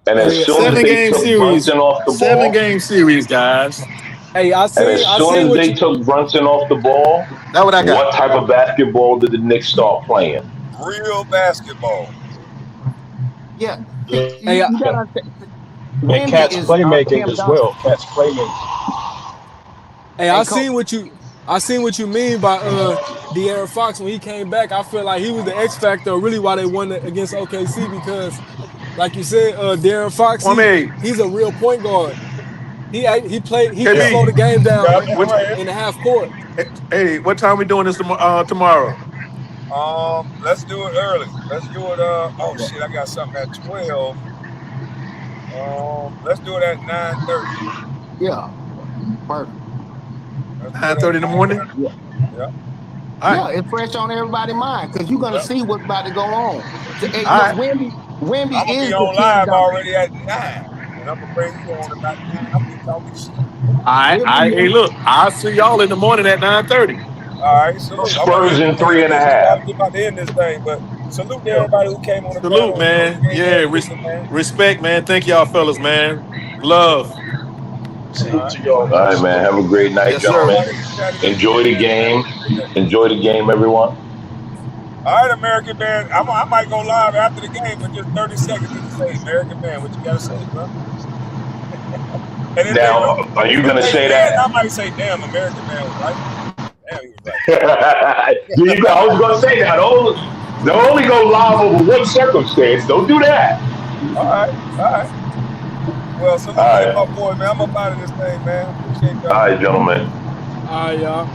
And as soon as they took Brunson off the ball, 7-game series, guys. Hey, and as soon as they took Brunson off the ball, That's what I got. what type of basketball did the Knicks start playing? Real basketball. Yeah. Hey, You gotta And Cat's playmaking as well. Cat's playmaking. Hey, I seen what you mean by De'Aaron Fox when he came back. I feel like he was the X factor, really why they won against OKC because like you said, Darren Fox, Kwame, he's a real point guard. He can Yeah, slow KB, the game down yeah, I'm right here. in the half court. hey, what time we doing this tomorrow? Let's do it early. Let's do it. Oh shit, I got something at 12. Let's do it at 9:30. Yeah, perfect. Let's do it at 9:30 in the morning. 9:30. Yeah, Yeah. All yeah, right, it's fresh on everybody's mind because you're gonna Yeah. see what's about to go on. So, hey, all look, right, Wemby I'm gonna be is the on team live dominant. already at 9, and I'm gonna bring you on about 9. I'm just talking shit. all right, all right. Hey, Wemby is look, I'll see y'all in the morning at 9:30. All right, salute. I'm gonna Spurs end. in Hey, 3.5. I'm just about to end this thing, but salute to everybody who came on the Salute, panel and man. gave Yeah, their opinion, man. respect, man. Thank y'all, fellas, man. Appreciate it. Love. All Salute right. to y'all, All man. right, man. Have a great night, Yes, sir. gentlemen. Everybody chatted in the Enjoy the chat, man. game. Appreciate that. Enjoy the game, everyone. All right, American Man. I might go live after the game for just 30 seconds just to say, American Man, what you got to say, bro? And if they Now, are you going to say win, that? I might say, damn, American Man was right. Damn, he was right. There you go. I was going to say that. They'll only go live over one circumstance. Don't do that. All right. All right. Well, salute All to right. my boy, man. I'm up out of this thing, man. Appreciate All y'all. right, gentlemen. All right, y'all.